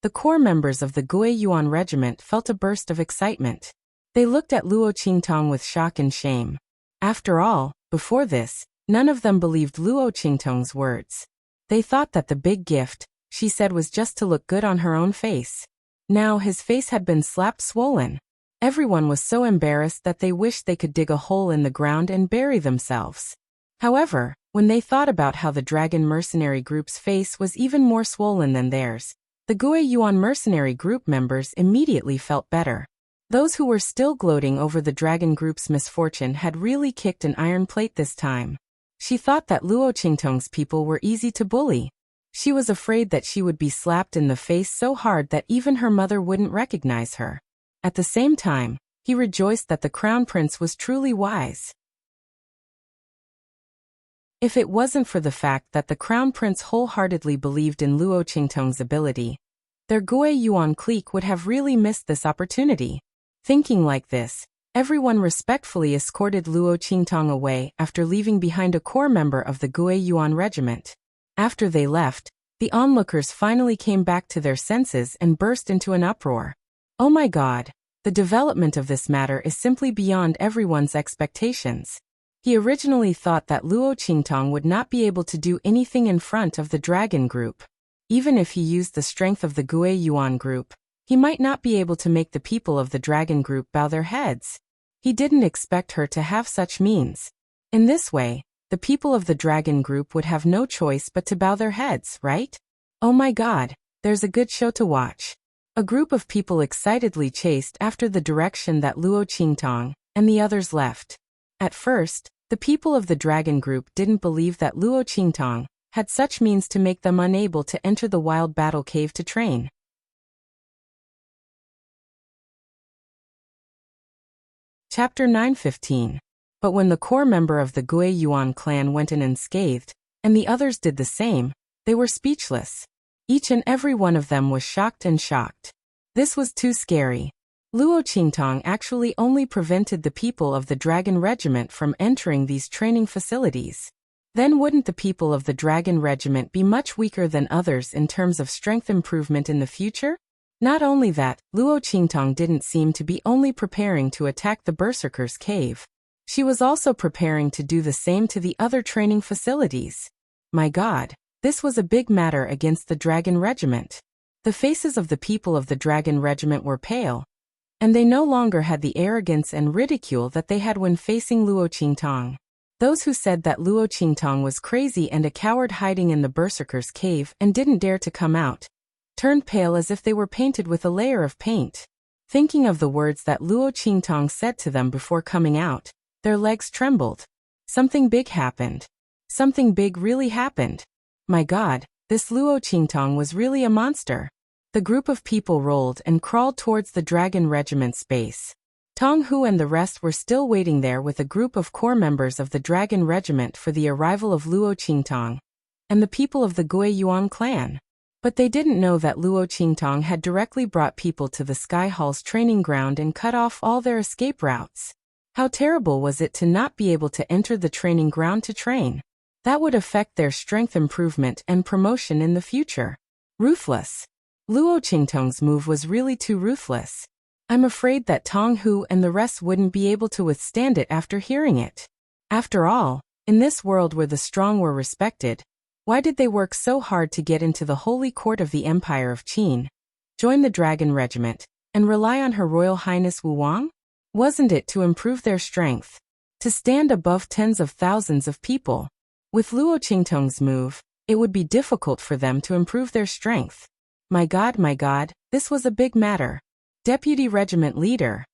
the core members of the Gui Yuan Regiment felt a burst of excitement. They looked at Luo Qingtong with shock and shame. After all, before this, none of them believed Luo Qingtong's words. They thought that the big gift, she said, was just to look good on her own face. Now his face had been slapped swollen. Everyone was so embarrassed that they wished they could dig a hole in the ground and bury themselves. However, when they thought about how the Dragon Mercenary Group's face was even more swollen than theirs, the Gui Yuan Mercenary Group members immediately felt better. Those who were still gloating over the Dragon Group's misfortune had really kicked an iron plate this time. She thought that Luo Qingtong's people were easy to bully. She was afraid that she would be slapped in the face so hard that even her mother wouldn't recognize her. At the same time, he rejoiced that the Crown Prince was truly wise. If it wasn't for the fact that the Crown Prince wholeheartedly believed in Luo Qingtong's ability, their Gui Yuan clique would have really missed this opportunity. Thinking like this, everyone respectfully escorted Luo Qingtong away after leaving behind a core member of the Gui Yuan Regiment. After they left, the onlookers finally came back to their senses and burst into an uproar. Oh my God, the development of this matter is simply beyond everyone's expectations. He originally thought that Luo Qingtong would not be able to do anything in front of the Dragon Group. Even if he used the strength of the Gui Yuan Group, he might not be able to make the people of the Dragon Group bow their heads. He didn't expect her to have such means. In this way, the people of the Dragon Group would have no choice but to bow their heads, right? Oh my God, there's a good show to watch. A group of people excitedly chased after the direction that Luo Qingtong and the others left. At first, the people of the Dragon Group didn't believe that Luo Qingtong had such means to make them unable to enter the wild battle cave to train. Chapter 9:15. But when the core member of the Gui Yuan clan went in unscathed, and the others did the same, they were speechless. Each and every one of them was shocked and shocked. This was too scary. Luo Qingtong actually only prevented the people of the Dragon Regiment from entering these training facilities. Then wouldn't the people of the Dragon Regiment be much weaker than others in terms of strength improvement in the future? Not only that, Luo Qingtong didn't seem to be only preparing to attack the Berserker's cave. She was also preparing to do the same to the other training facilities. My God, this was a big matter against the Dragon Regiment. The faces of the people of the Dragon Regiment were pale, and they no longer had the arrogance and ridicule that they had when facing Luo Qingtong. Those who said that Luo Qingtong was crazy and a coward hiding in the Berserker's cave and didn't dare to come out, turned pale as if they were painted with a layer of paint. Thinking of the words that Luo Qingtong said to them before coming out, their legs trembled. Something big happened. Something big really happened. My God, this Luo Qingtong was really a monster. The group of people rolled and crawled towards the Dragon Regiment's base. Tong Hu and the rest were still waiting there with a group of core members of the Dragon Regiment for the arrival of Luo Qingtong and the people of the Gui Yuan clan. But they didn't know that Luo Qingtong had directly brought people to the Sky Hall's training ground and cut off all their escape routes. How terrible was it to not be able to enter the training ground to train? That would affect their strength improvement and promotion in the future. Ruthless. Luo Qingtong's move was really too ruthless. I'm afraid that Tong Hu and the rest wouldn't be able to withstand it after hearing it. After all, in this world where the strong were respected, why did they work so hard to get into the holy court of the Empire of Qin, join the Dragon Regiment, and rely on Her Royal Highness Wu Wang? Wasn't it to improve their strength? To stand above tens of thousands of people? With Luo Qingtong's move, it would be difficult for them to improve their strength. My God, this was a big matter. Deputy Regiment Leader.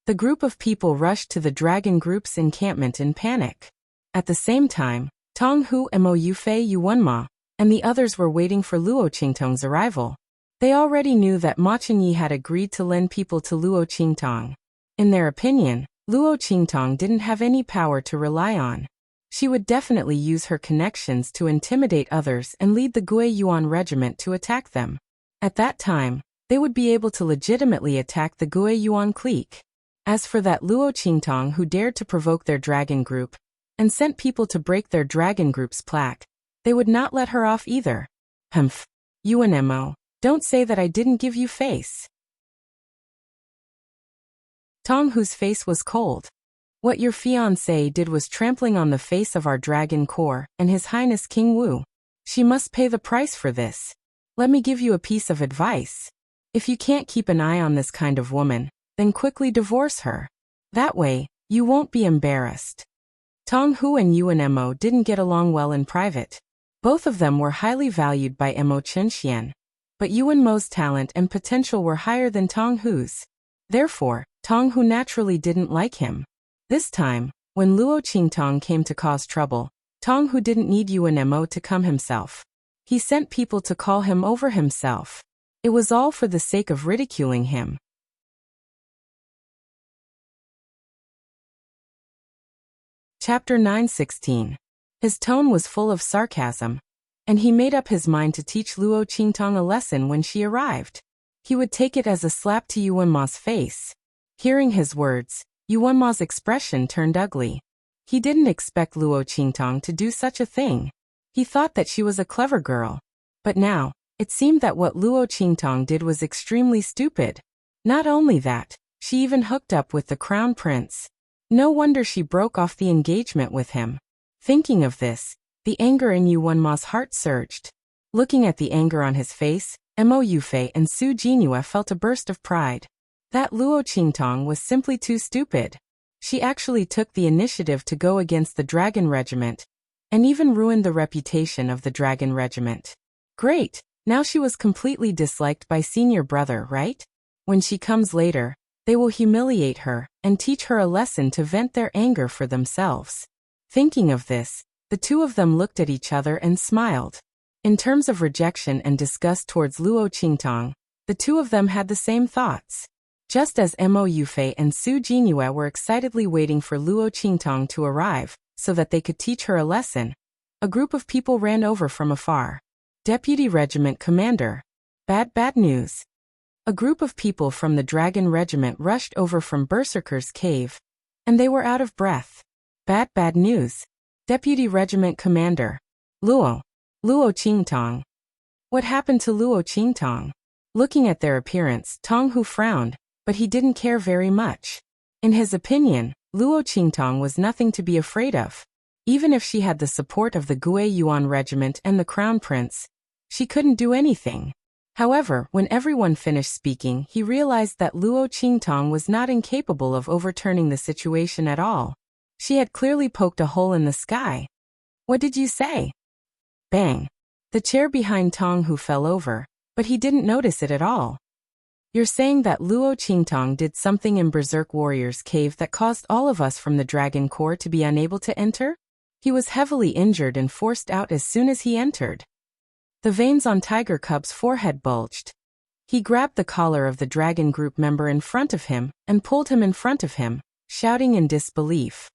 The group of people rushed to the Dragon Group's encampment in panic. At the same time, Tong Hu, Mo Yufei, Yuanma, and the others were waiting for Luo Qingtong's arrival. They already knew that Ma Qingyi had agreed to lend people to Luo Qingtong. In their opinion, Luo Qingtong didn't have any power to rely on. She would definitely use her connections to intimidate others and lead the Gui Yuan Regiment to attack them. At that time, they would be able to legitimately attack the Gui Yuan clique. As for that Luo Qingtong who dared to provoke their dragon group and sent people to break their dragon group's plaque, they would not let her off either. Humph. Mo, don't say that I didn't give you face. Tong Hu's face was cold. What your fiancé did was trampling on the face of our dragon core and His Highness King Wu. She must pay the price for this. Let me give you a piece of advice. If you can't keep an eye on this kind of woman, then quickly divorce her. That way, you won't be embarrassed. Tong Hu and Yuan Mo didn't get along well in private. Both of them were highly valued by Mo Chenxian, but Yuan Mo's talent and potential were higher than Tong Hu's. Therefore, Tong Hu naturally didn't like him. This time, when Luo Qingtong came to cause trouble, Tong Hu didn't need Yuan Mo to come himself. He sent people to call him over himself. It was all for the sake of ridiculing him. Chapter 9:16. His tone was full of sarcasm, and he made up his mind to teach Luo Qingtong a lesson when she arrived. He would take it as a slap to Yuanma's face. Hearing his words, Yuanma's expression turned ugly. He didn't expect Luo Qingtong to do such a thing. He thought that she was a clever girl. But now, it seemed that what Luo Qingtong did was extremely stupid. Not only that, she even hooked up with the crown prince. No wonder she broke off the engagement with him. Thinking of this, the anger in Yuanma's heart surged. Looking at the anger on his face, Mo Yufei and Su Jinhua felt a burst of pride. That Luo Qingtong was simply too stupid. She actually took the initiative to go against the Dragon Regiment, and even ruined the reputation of the Dragon Regiment. Great! Now she was completely disliked by senior brother, right? When she comes later, they will humiliate her and teach her a lesson to vent their anger for themselves. Thinking of this, The two of them looked at each other and smiled. In terms of rejection and disgust towards Luo Qingtong, the two of them had the same thoughts. Just as Mo Yufei and Su Jinyue were excitedly waiting for Luo Qingtong to arrive, so that they could teach her a lesson, a group of people ran over from afar. Deputy Regiment Commander. Bad news. A group of people from the Dragon Regiment rushed over from Berserker's Cave, and they were out of breath. Bad news. Deputy Regiment Commander. Luo Qingtong. What happened to Luo Qingtong? Looking at their appearance, Tong Hu frowned, but he didn't care very much. In his opinion, Luo Qingtong was nothing to be afraid of. Even if she had the support of the Gue Yuan Regiment and the Crown Prince, she couldn't do anything. However, when everyone finished speaking, he realized that Luo Qingtong was not incapable of overturning the situation at all. She had clearly poked a hole in the sky. What did you say? Bang. The chair behind Tong Hu fell over, but he didn't notice it at all. You're saying that Luo Qingtong did something in Berserk Warrior's Cave that caused all of us from the Dragon Corps to be unable to enter? He was heavily injured and forced out as soon as he entered. The veins on Tiger Cub's forehead bulged. He grabbed the collar of the Dragon Group member in front of him and pulled him in front of him, shouting in disbelief.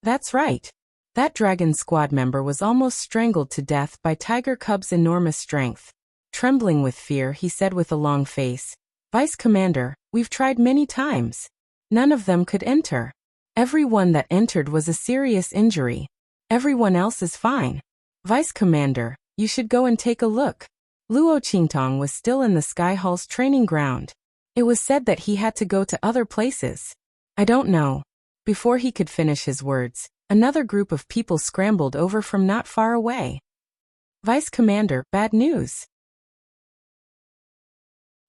That's right. That Dragon Squad member was almost strangled to death by Tiger Cub's enormous strength. Trembling with fear, he said with a long face, Vice Commander, we've tried many times. None of them could enter. Every one that entered was a serious injury. Everyone else is fine. Vice Commander, you should go and take a look. Luo Qingtong was still in the Sky Hall's training ground. It was said that he had to go to other places. I don't know. Before he could finish his words, another group of people scrambled over from not far away. Vice Commander, bad news.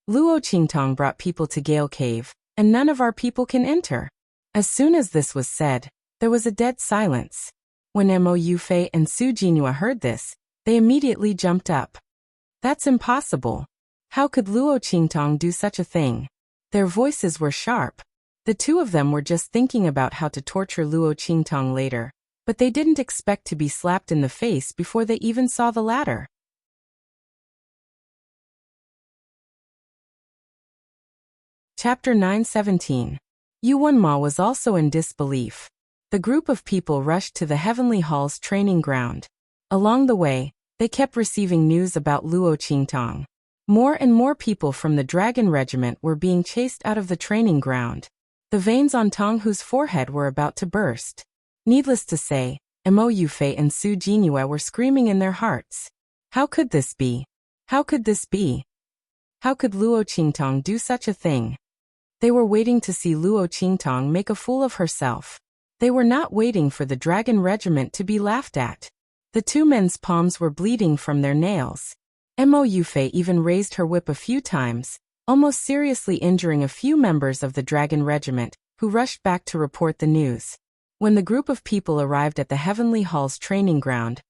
Luo Qingtong brought people to Gale Cave, and none of our people can enter. As soon as this was said, there was a dead silence. When Mo Yufei and Su Jinyue heard this, they immediately jumped up. That's impossible. How could Luo Qingtong do such a thing? Their voices were sharp. The two of them were just thinking about how to torture Luo Qingtong later, but they didn't expect to be slapped in the face before they even saw the ladder. Chapter 9:17. Yuan Ma was also in disbelief. The group of people rushed to the Heavenly Hall's training ground. Along the way, they kept receiving news about Luo Qingtong. More and more people from the Dragon Regiment were being chased out of the training ground. The veins on Tong Hu's forehead were about to burst. Needless to say, Mo Yufei and Su Jinyue were screaming in their hearts. How could this be? How could this be? How could Luo Qingtong do such a thing? They were waiting to see Luo Qingtong make a fool of herself. They were not waiting for the Dragon Regiment to be laughed at. The two men's palms were bleeding from their nails. Mo Yufei even raised her whip a few times, almost seriously injuring a few members of the Dragon Regiment, who rushed back to report the news. When the group of people arrived at the Heavenly Hall's training ground,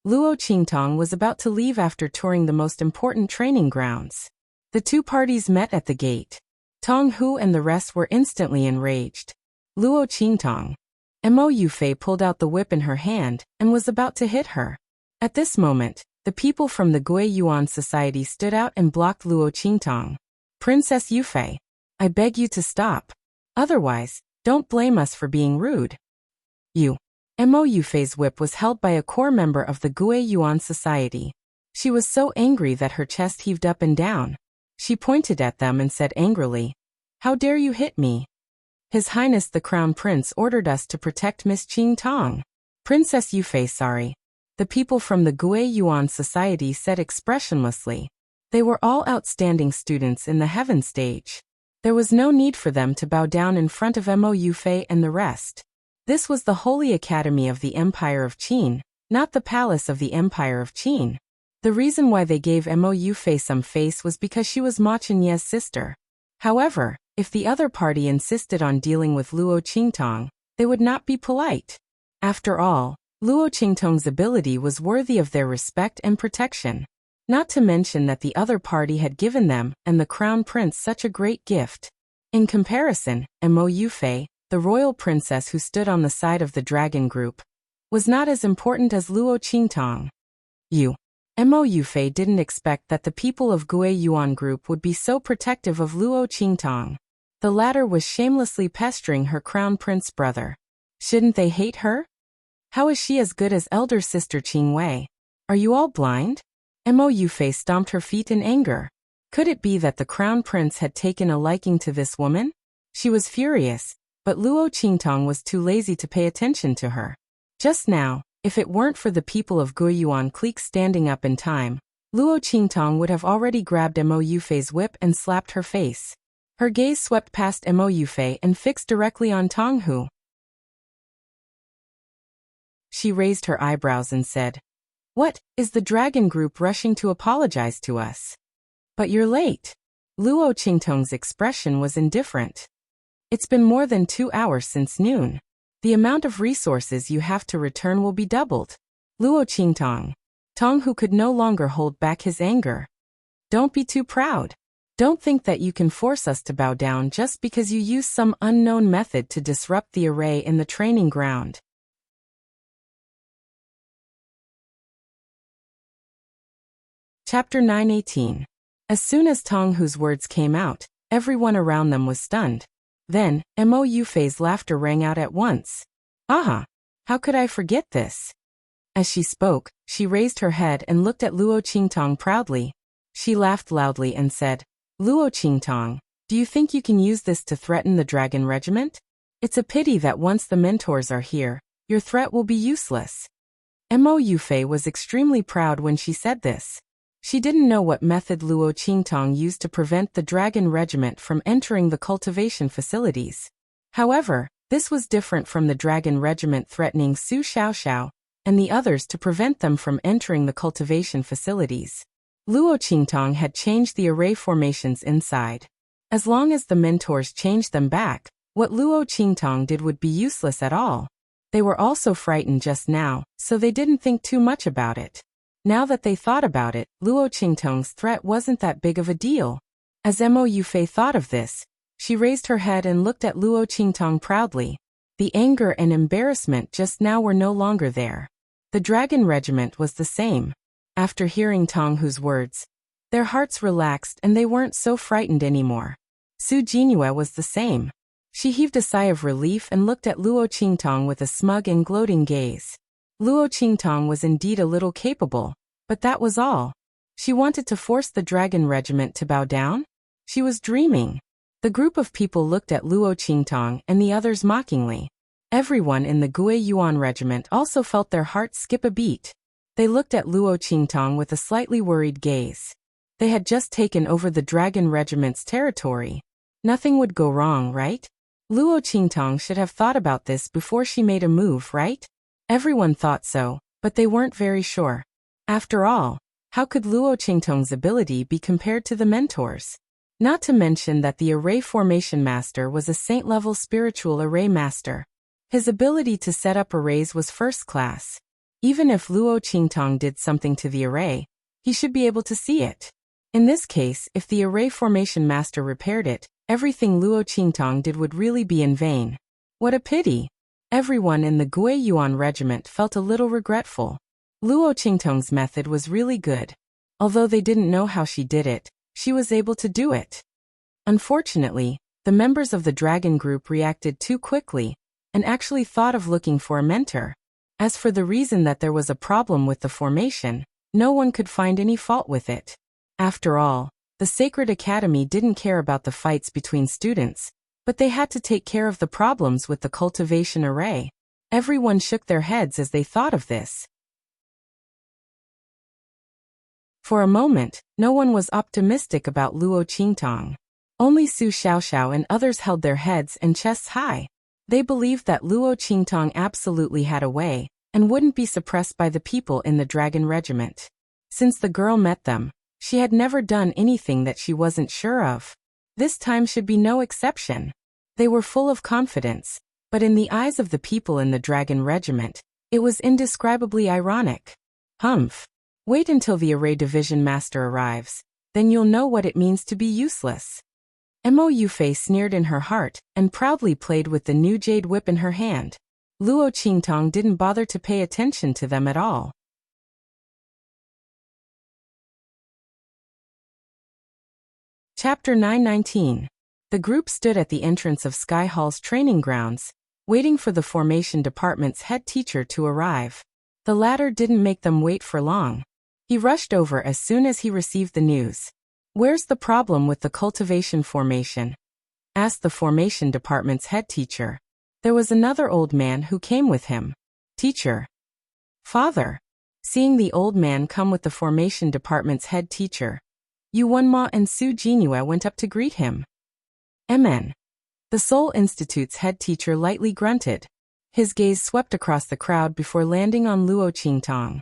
Luo Qingtong was about to leave after touring the most important training grounds. The two parties met at the gate. Tong Hu and the rest were instantly enraged. Luo Qingtong. Mo Yufei pulled out the whip in her hand and was about to hit her. At this moment, the people from the Gue Yuan Society stood out and blocked Luo Qingtong. Princess Yufei, I beg you to stop. Otherwise, don't blame us for being rude. Mo Yufei's whip was held by a core member of the Gue Yuan Society. She was so angry that her chest heaved up and down. She pointed at them and said angrily, How dare you hit me? His Highness the Crown Prince ordered us to protect Miss Qingtong. Princess Yufei, sorry. The people from the Gue Yuan Society said expressionlessly. They were all outstanding students in the Heaven stage. There was no need for them to bow down in front of Mo Yufei and the rest. This was the Holy Academy of the Empire of Qin, not the Palace of the Empire of Qin. The reason why they gave Mo Yufei some face was because she was Ma Chenye's sister. However, if the other party insisted on dealing with Luo Qingtong, they would not be polite. After all, Luo Qingtong's ability was worthy of their respect and protection. Not to mention that the other party had given them and the Crown Prince such a great gift. In comparison, Mo Yufei, the royal princess who stood on the side of the Dragon Group, was not as important as Luo Qingtong. Mo Yufei didn't expect that the people of Gue Yuan Group would be so protective of Luo Qingtong. The latter was shamelessly pestering her crown prince brother. Shouldn't they hate her? How is she as good as elder sister Qing Wei? Are you all blind? Mo Yufei stomped her feet in anger. Could it be that the crown prince had taken a liking to this woman? She was furious, but Luo Qingtong was too lazy to pay attention to her. Just now, if it weren't for the people of Guiyuan clique standing up in time, Luo Qingtong would have already grabbed Mo Yufei's whip and slapped her face. Her gaze swept past Mo Yufei and fixed directly on Tong Hu. She raised her eyebrows and said, "What, is the dragon group rushing to apologize to us? But you're late." Luo Qingtong's expression was indifferent. "It's been more than 2 hours since noon. The amount of resources you have to return will be doubled." Luo Qingtong. Tong Hu could no longer hold back his anger. "Don't be too proud. Don't think that you can force us to bow down just because you use some unknown method to disrupt the array in the training ground." Chapter 9:18. As soon as Tong Hu's words came out, everyone around them was stunned. Then, Mo Yufei's laughter rang out at once. "Aha! How could I forget this?" As she spoke, she raised her head and looked at Luo Qingtong proudly. She laughed loudly and said, "Luo Qingtong, do you think you can use this to threaten the dragon regiment? It's a pity that once the mentors are here, your threat will be useless." Mo Yufei was extremely proud when she said this. She didn't know what method Luo Qingtong used to prevent the dragon regiment from entering the cultivation facilities. However, this was different from the dragon regiment threatening Su Xiaoxiao and the others to prevent them from entering the cultivation facilities. Luo Qingtong had changed the array formations inside. As long as the mentors changed them back, what Luo Qingtong did would be useless at all. They were also frightened just now, so they didn't think too much about it. Now that they thought about it, Luo Qingtong's threat wasn't that big of a deal. As Mo Yufei thought of this, she raised her head and looked at Luo Qingtong proudly. The anger and embarrassment just now were no longer there. The dragon regiment was the same. After hearing Tong Hu's words, their hearts relaxed and they weren't so frightened anymore. Su Jinhua was the same. She heaved a sigh of relief and looked at Luo Qingtong with a smug and gloating gaze. Luo Qingtong was indeed a little capable, but that was all. She wanted to force the dragon regiment to bow down? She was dreaming. The group of people looked at Luo Qingtong and the others mockingly. Everyone in the Gue Yuan regiment also felt their hearts skip a beat. They looked at Luo Qingtong with a slightly worried gaze. They had just taken over the dragon regiment's territory. Nothing would go wrong, right? Luo Qingtong should have thought about this before she made a move, right? Everyone thought so, but they weren't very sure. After all, how could Luo Qingtong's ability be compared to the mentors? Not to mention that the array formation master was a saint-level spiritual array master. His ability to set up arrays was first class. Even if Luo Qingtong did something to the array, he should be able to see it. In this case, if the array formation master repaired it, everything Luo Qingtong did would really be in vain. What a pity! Everyone in the Gue Yuan regiment felt a little regretful. Luo Qingtong's method was really good. Although they didn't know how she did it, she was able to do it. Unfortunately, the members of the dragon group reacted too quickly and actually thought of looking for a mentor. As for the reason that there was a problem with the formation, no one could find any fault with it. After all, the Sacred Academy didn't care about the fights between students, but they had to take care of the problems with the cultivation array. Everyone shook their heads as they thought of this. For a moment, no one was optimistic about Luo Qingtong. Only Su Xiaoxiao and others held their heads and chests high. They believed that Luo Qingtong absolutely had a way, and wouldn't be suppressed by the people in the dragon regiment. Since the girl met them, she had never done anything that she wasn't sure of. This time should be no exception. They were full of confidence, but in the eyes of the people in the dragon regiment, it was indescribably ironic. Humph. Wait until the array division master arrives, then you'll know what it means to be useless. Mo Yufei sneered in her heart and proudly played with the new jade whip in her hand. Luo Qingtong didn't bother to pay attention to them at all. Chapter 919. The group stood at the entrance of Sky Hall's training grounds, waiting for the formation department's head teacher to arrive. The latter didn't make them wait for long. He rushed over as soon as he received the news. "Where's the problem with the cultivation formation?" asked the formation department's head teacher. There was another old man who came with him. "Teacher." "Father." Seeing the old man come with the formation department's head teacher, Yu Wenma and Su Jinhua went up to greet him. "Mn." The Seoul Institute's head teacher lightly grunted. His gaze swept across the crowd before landing on Luo Qingtong.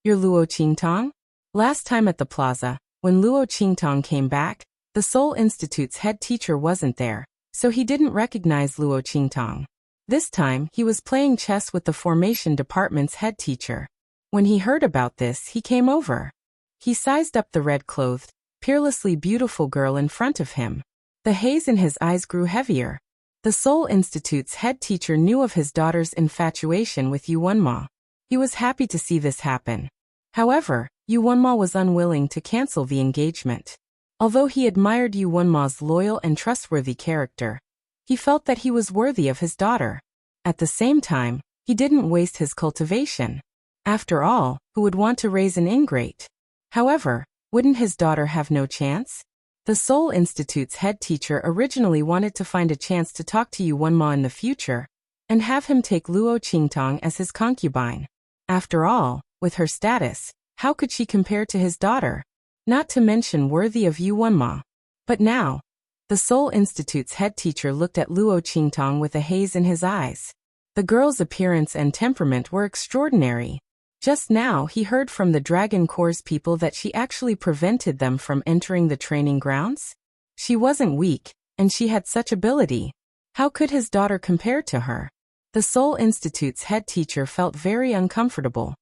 "You're Luo Qingtong?" Last time at the plaza, when Luo Qingtong came back, the Seoul Institute's head teacher wasn't there, so he didn't recognize Luo Qingtong. This time, he was playing chess with the formation department's head teacher. When he heard about this, he came over. He sized up the red-clothed, peerlessly beautiful girl in front of him. The haze in his eyes grew heavier. The Seoul Institute's head teacher knew of his daughter's infatuation with Yu Wenma. He was happy to see this happen. However, Yu Wenma was unwilling to cancel the engagement. Although he admired Yu Wenma's loyal and trustworthy character, he felt that he was worthy of his daughter. At the same time, he didn't waste his cultivation. After all, who would want to raise an ingrate? However, wouldn't his daughter have no chance? The Seoul Institute's head teacher originally wanted to find a chance to talk to Yu Wenma in the future, and have him take Luo Qingtong as his concubine. After all, with her status, how could she compare to his daughter? Not to mention worthy of Yu Wenma. But now, the Seoul Institute's head teacher looked at Luo Qingtong with a haze in his eyes. The girl's appearance and temperament were extraordinary. Just now he heard from the Dragon Corps people that she actually prevented them from entering the training grounds. She wasn't weak, and she had such ability. How could his daughter compare to her? The Seoul Institute's head teacher felt very uncomfortable.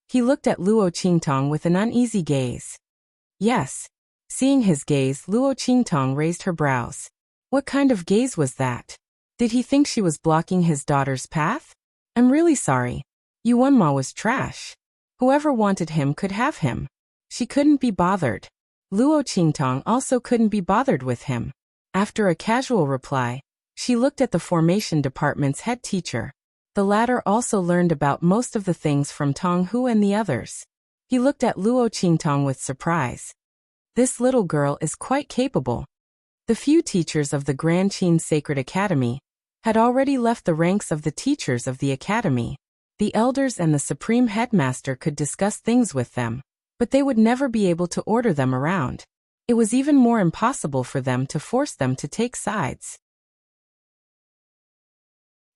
He looked at Luo Qingtong with an uneasy gaze. "Yes." Seeing his gaze, Luo Qingtong raised her brows. What kind of gaze was that? Did he think she was blocking his daughter's path? "I'm really sorry. Yu Wenma was trash. Whoever wanted him could have him. She couldn't be bothered." Luo Qingtong also couldn't be bothered with him. After a casual reply, she looked at the formation department's head teacher. The latter also learned about most of the things from Tong Hu and the others. He looked at Luo Qingtong with surprise. This little girl is quite capable. The few teachers of the Grand Qin Sacred Academy had already left the ranks of the teachers of the academy. The elders and the supreme headmaster could discuss things with them, but they would never be able to order them around. It was even more impossible for them to force them to take sides.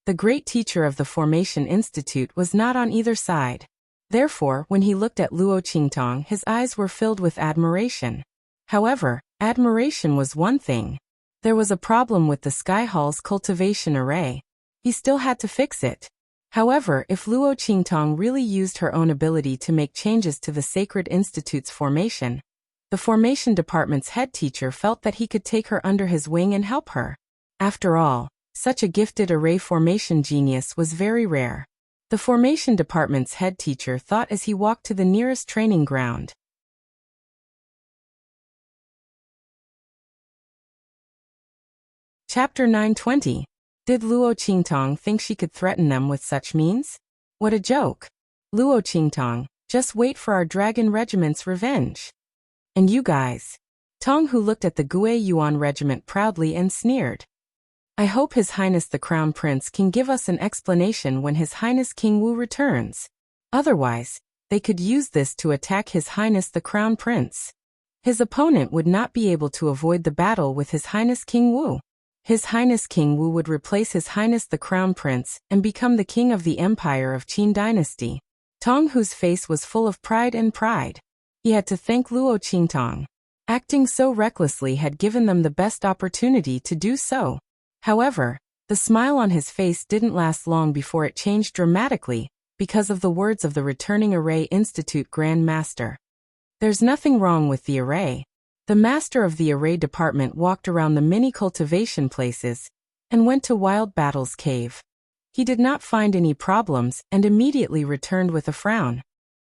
The great teacher of the Formation Institute was not on either side. Therefore, when he looked at Luo Qingtong, his eyes were filled with admiration. However, admiration was one thing. There was a problem with the Sky Hall's cultivation array. He still had to fix it. However, if Luo Qingtong really used her own ability to make changes to the Sacred Institute's formation, the formation department's head teacher felt that he could take her under his wing and help her. After all, such a gifted array formation genius was very rare. The formation department's head teacher thought as he walked to the nearest training ground. Chapter 920. Did Luo Qingtong think she could threaten them with such means? What a joke. Luo Qingtong, just wait for our dragon regiment's revenge. And you guys. Tong Hu looked at the Gue Yuan regiment proudly and sneered. I hope His Highness the Crown Prince can give us an explanation when His Highness King Wu returns. Otherwise, they could use this to attack His Highness the Crown Prince. His opponent would not be able to avoid the battle with His Highness King Wu. His Highness King Wu would replace His Highness the Crown Prince and become the king of the Empire of Qin Dynasty. Tong Hu's face was full of pride and pride. He had to thank Luo Qingtong. Acting so recklessly had given them the best opportunity to do so. However, the smile on his face didn't last long before it changed dramatically because of the words of the returning Array Institute Grand Master. There's nothing wrong with the array. The master of the array department walked around the mini cultivation places and went to Wild Battle's cave. He did not find any problems and immediately returned with a frown.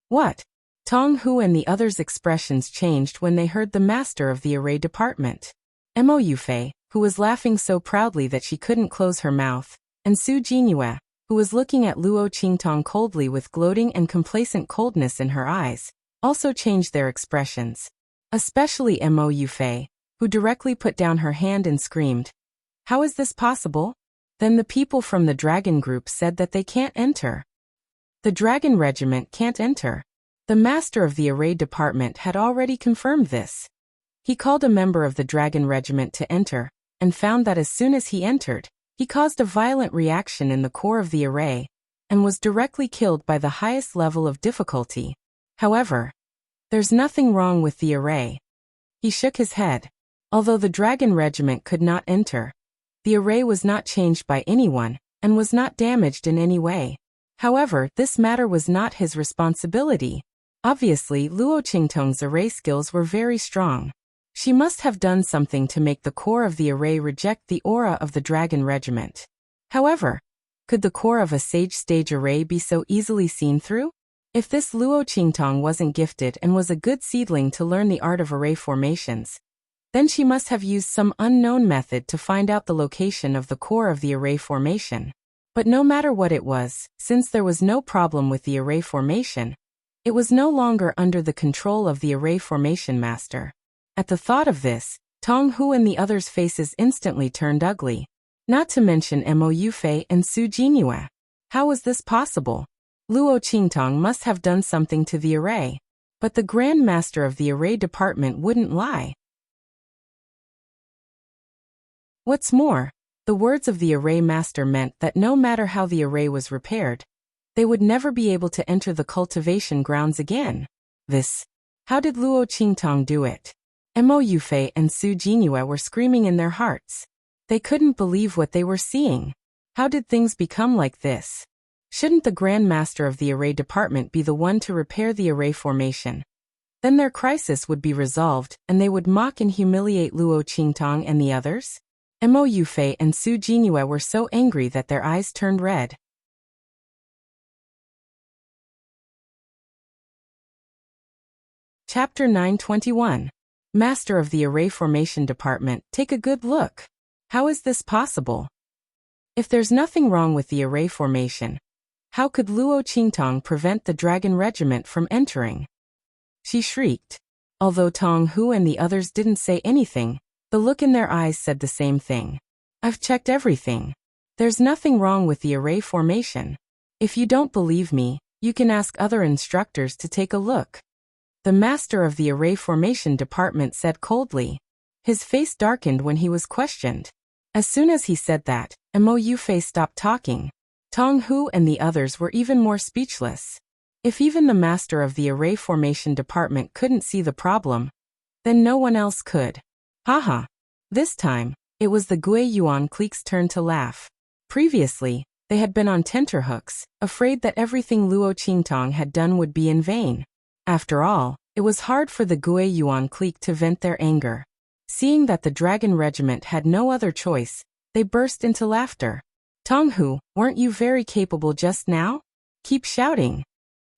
What? Tong Hu and the others' expressions changed when they heard the master of the array department. Mo Yufei, who was laughing so proudly that she couldn't close her mouth, and Su Jinyue, who was looking at Luo Qingtong coldly with gloating and complacent coldness in her eyes, also changed their expressions. Especially Mo Yufei, who directly put down her hand and screamed, "How is this possible?" Then the people from the dragon group said that they can't enter. The dragon regiment can't enter. The master of the array department had already confirmed this. He called a member of the dragon regiment to enter, and found that as soon as he entered, he caused a violent reaction in the core of the array, and was directly killed by the highest level of difficulty. However, there's nothing wrong with the array. He shook his head. Although the dragon regiment could not enter, the array was not changed by anyone, and was not damaged in any way. However, this matter was not his responsibility. Obviously, Luo Qingtong's array skills were very strong. She must have done something to make the core of the array reject the aura of the dragon regiment. However, could the core of a sage stage array be so easily seen through? If this Luo Qingtong wasn't gifted and was a good seedling to learn the art of array formations, then she must have used some unknown method to find out the location of the core of the array formation. But no matter what it was, since there was no problem with the array formation, it was no longer under the control of the array formation master. At the thought of this, Tong Hu and the others' faces instantly turned ugly. Not to mention Mo Yufei and Su Jinyue. How was this possible? Luo Qingtong must have done something to the array. But the Grand Master of the array department wouldn't lie. What's more, the words of the array master meant that no matter how the array was repaired, they would never be able to enter the cultivation grounds again. How did Luo Qingtong do it? Mo Yufei and Su Jinyue were screaming in their hearts. They couldn't believe what they were seeing. How did things become like this? Shouldn't the Grand Master of the array department be the one to repair the array formation? Then their crisis would be resolved, and they would mock and humiliate Luo Qingtong and the others? Mo Yufei and Su Jinyue were so angry that their eyes turned red. Chapter 921. Master of the Array Formation Department, take a good look. How is this possible? If there's nothing wrong with the array formation, how could Luo Qingtong prevent the dragon regiment from entering? She shrieked. Although Tong Hu and the others didn't say anything, the look in their eyes said the same thing. I've checked everything. There's nothing wrong with the array formation. If you don't believe me, you can ask other instructors to take a look. The master of the array formation department said coldly. His face darkened when he was questioned. As soon as he said that, Mo Yufei stopped talking. Tong Hu and the others were even more speechless. If even the master of the array formation department couldn't see the problem, then no one else could. Haha. This time, it was the Gui Yuan clique's turn to laugh. Previously, they had been on tenterhooks, afraid that everything Luo Qingtong had done would be in vain. After all, it was hard for the Gui Yuan clique to vent their anger. Seeing that the dragon regiment had no other choice, they burst into laughter. Tong Hu, weren't you very capable just now? Keep shouting.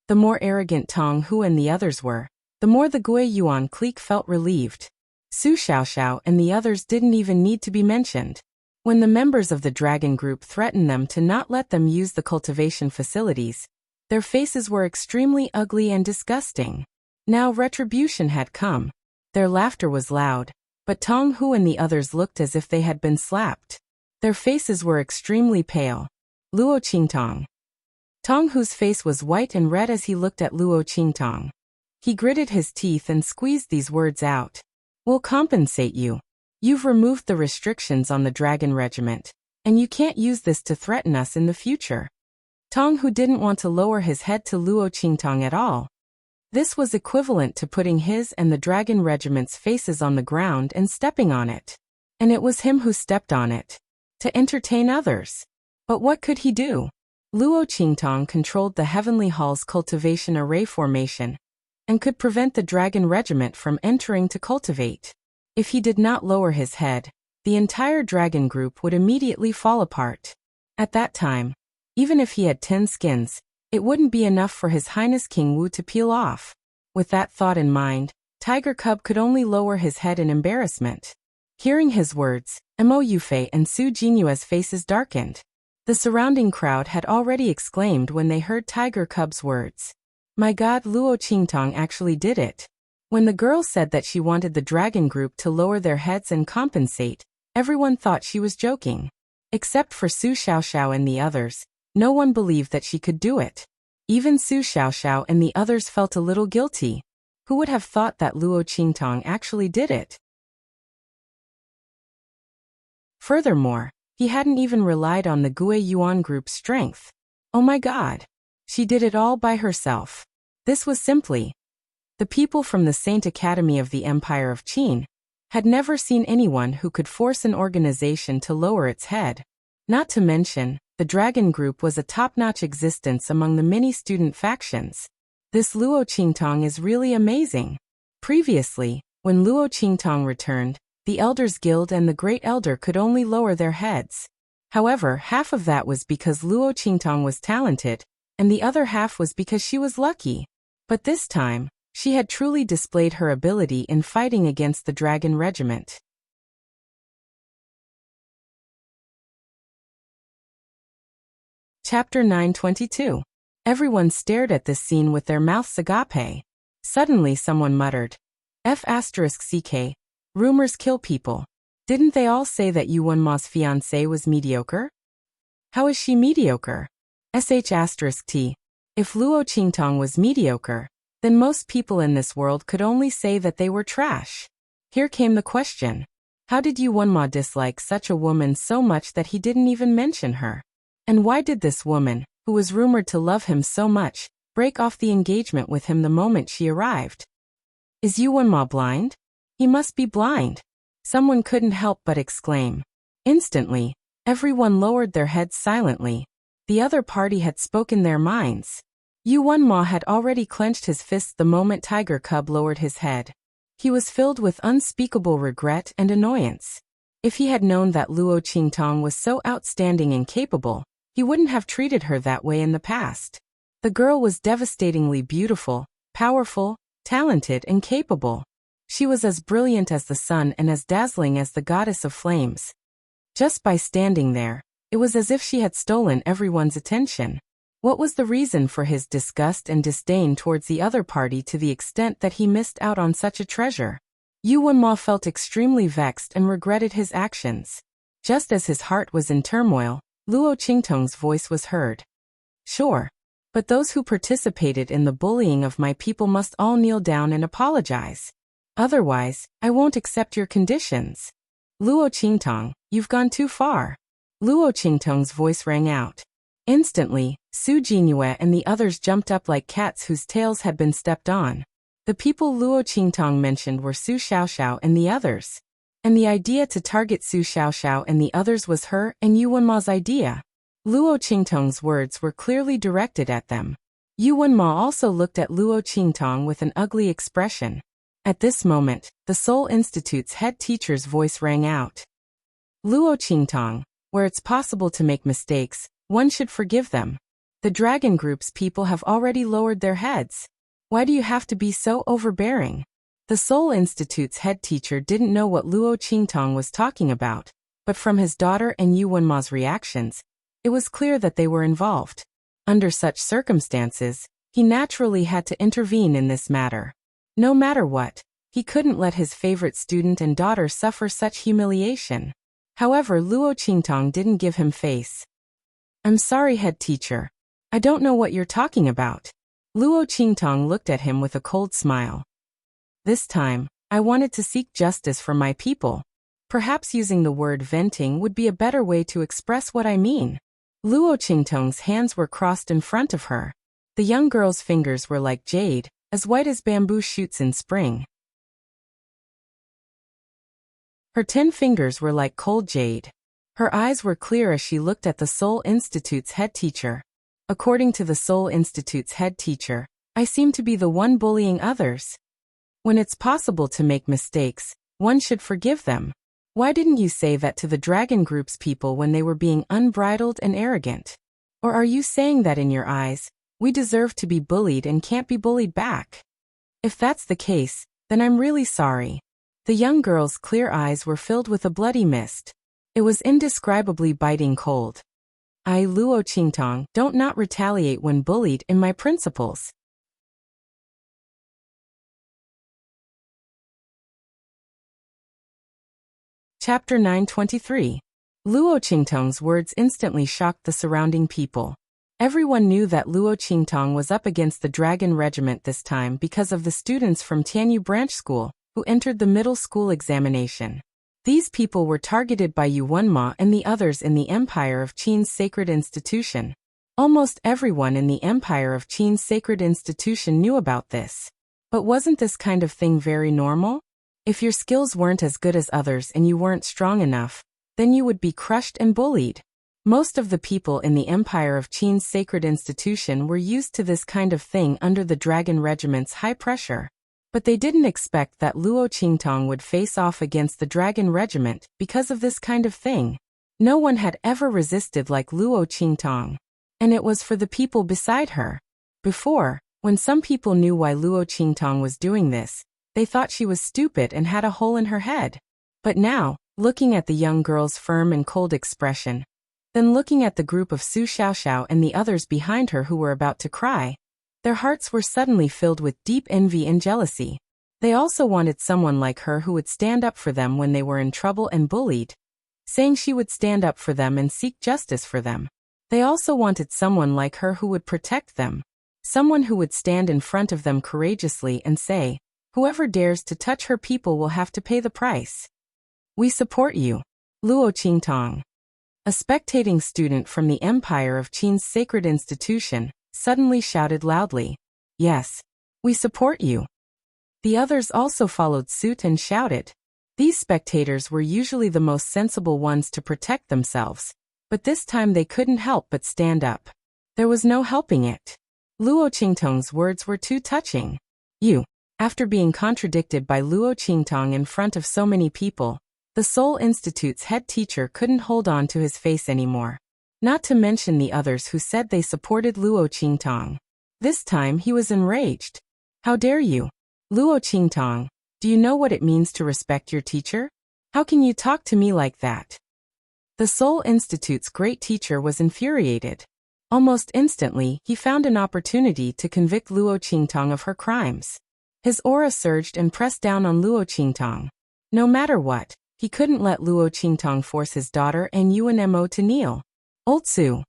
The more arrogant Tong Hu and the others were, the more the Gui Yuan clique felt relieved. Su Xiaoxiao and the others didn't even need to be mentioned. When the members of the dragon group threatened them to not let them use the cultivation facilities, their faces were extremely ugly and disgusting. Now retribution had come. Their laughter was loud, but Tong Hu and the others looked as if they had been slapped. Their faces were extremely pale. Luo Qingtong. Tong Hu's face was white and red as he looked at Luo Qingtong. He gritted his teeth and squeezed these words out. We'll compensate you. You've removed the restrictions on the dragon regiment, and you can't use this to threaten us in the future. Tong Hu didn't want to lower his head to Luo Qingtong at all. This was equivalent to putting his and the dragon regiment's faces on the ground and stepping on it. And it was him who stepped on it. To entertain others. But what could he do? Luo Qingtong controlled the Heavenly Hall's cultivation array formation, and could prevent the dragon regiment from entering to cultivate. If he did not lower his head, the entire dragon group would immediately fall apart. At that time, Even if he had 10 skins, it wouldn't be enough for His Highness King Wu to peel off. With that thought in mind, Tiger Cub could only lower his head in embarrassment. Hearing his words, Mo Yufei and Su Jinyue's faces darkened. The surrounding crowd had already exclaimed when they heard Tiger Cub's words. My god, Luo Qingtong actually did it. When the girl said that she wanted the dragon group to lower their heads and compensate, everyone thought she was joking. Except for Su Xiaoxiao and the others, no one believed that she could do it. Even Su Xiaoxiao and the others felt a little guilty. Who would have thought that Luo Qingtong actually did it? Furthermore, he hadn't even relied on the Gue Yuan group's strength. Oh my god! She did it all by herself. This was simply. The people from the Saint Academy of the Empire of Qin had never seen anyone who could force an organization to lower its head. Not to mention, the Dragon Group was a top-notch existence among the many student factions. This Luo Qingtong is really amazing. Previously, when Luo Qingtong returned, the Elders Guild and the Great Elder could only lower their heads. However, half of that was because Luo Qingtong was talented, and the other half was because she was lucky. But this time, she had truly displayed her ability in fighting against the Dragon Regiment. Chapter 922. Everyone stared at this scene with their mouths agape. Suddenly someone muttered, F***CK, rumors kill people. Didn't they all say that Yuan Ma's fiancé was mediocre? How is she mediocre? *T. If Luo Qingtong was mediocre, then most people in this world could only say that they were trash. Here came the question. How did Yuan Ma dislike such a woman so much that he didn't even mention her? And why did this woman, who was rumored to love him so much, break off the engagement with him the moment she arrived? Is Yuan Ma blind? He must be blind. Someone couldn't help but exclaim. Instantly, everyone lowered their heads silently. The other party had spoken their minds. Yuan Ma had already clenched his fists the moment Tiger Cub lowered his head. He was filled with unspeakable regret and annoyance. If he had known that Luo Qingtong was so outstanding and capable, he wouldn't have treated her that way in the past. The girl was devastatingly beautiful, powerful, talented, and capable. She was as brilliant as the sun and as dazzling as the goddess of flames. Just by standing there, it was as if she had stolen everyone's attention. What was the reason for his disgust and disdain towards the other party to the extent that he missed out on such a treasure? Yuan Ma felt extremely vexed and regretted his actions. Just as his heart was in turmoil, Luo Qingtong's voice was heard. Sure. But those who participated in the bullying of my people must all kneel down and apologize. Otherwise, I won't accept your conditions. Luo Qingtong, you've gone too far. Luo Qingtong's voice rang out. Instantly, Su Jinyue and the others jumped up like cats whose tails had been stepped on. The people Luo Qingtong mentioned were Su Xiaoxiao and the others. And the idea to target Su Xiaoxiao and the others was her and Yuan Ma's idea. Luo Qingtong's words were clearly directed at them. Yuan Ma also looked at Luo Qingtong with an ugly expression. At this moment, the Seoul Institute's head teacher's voice rang out. Luo Qingtong, where it's possible to make mistakes, one should forgive them. The Dragon Group's people have already lowered their heads. Why do you have to be so overbearing? The Seoul Institute's head teacher didn't know what Luo Qingtong was talking about, but from his daughter and Yuan Ma's reactions, it was clear that they were involved. Under such circumstances, he naturally had to intervene in this matter. No matter what, he couldn't let his favorite student and daughter suffer such humiliation. However, Luo Qingtong didn't give him face. I'm sorry, head teacher. I don't know what you're talking about. Luo Qingtong looked at him with a cold smile. This time, I wanted to seek justice for my people. Perhaps using the word venting would be a better way to express what I mean. Luo Qingtong's hands were crossed in front of her. The young girl's fingers were like jade, as white as bamboo shoots in spring. Her 10 fingers were like cold jade. Her eyes were clear as she looked at the Seoul Institute's head teacher. According to the Seoul Institute's head teacher, I seem to be the one bullying others. When it's possible to make mistakes, one should forgive them. Why didn't you say that to the Dragon Group's people when they were being unbridled and arrogant? Or are you saying that in your eyes, we deserve to be bullied and can't be bullied back? If that's the case, then I'm really sorry. The young girl's clear eyes were filled with a bloody mist. It was indescribably biting cold. I, Luo Qingtong, don't not retaliate when bullied in my principles. Chapter 923. Luo Qingtong's words instantly shocked the surrounding people. Everyone knew that Luo Qingtong was up against the Dragon Regiment this time because of the students from Tianyu Branch School, who entered the middle school examination. These people were targeted by Yuanma and the others in the Empire of Qin's sacred institution. Almost everyone in the Empire of Qin's sacred institution knew about this. But wasn't this kind of thing very normal? If your skills weren't as good as others and you weren't strong enough, then you would be crushed and bullied. Most of the people in the Empire of Qin's sacred institution were used to this kind of thing under the Dragon Regiment's high pressure. But they didn't expect that Luo Qingtong would face off against the Dragon Regiment because of this kind of thing. No one had ever resisted like Luo Qingtong. And it was for the people beside her. Before, when some people knew why Luo Qingtong was doing this, they thought she was stupid and had a hole in her head. But now, looking at the young girl's firm and cold expression, then looking at the group of Su Xiaoxiao and the others behind her who were about to cry, their hearts were suddenly filled with deep envy and jealousy. They also wanted someone like her who would stand up for them when they were in trouble and bullied, saying she would stand up for them and seek justice for them. They also wanted someone like her who would protect them, someone who would stand in front of them courageously and say, "Whoever dares to touch her people will have to pay the price. We support you, Luo Qingtong." A spectating student from the Empire of Qin's sacred institution suddenly shouted loudly, "Yes, we support you." The others also followed suit and shouted. These spectators were usually the most sensible ones to protect themselves, but this time they couldn't help but stand up. There was no helping it. Luo Qingtong's words were too touching. You. After being contradicted by Luo Qingtong in front of so many people, the Seoul Institute's head teacher couldn't hold on to his face anymore. Not to mention the others who said they supported Luo Qingtong. This time he was enraged. "How dare you? Luo Qingtong, do you know what it means to respect your teacher? How can you talk to me like that?" The Seoul Institute's great teacher was infuriated. Almost instantly, he found an opportunity to convict Luo Qingtong of her crimes. His aura surged and pressed down on Luo Qingtong. No matter what, he couldn't let Luo Qingtong force his daughter and Yuanmo to kneel. Old-Su.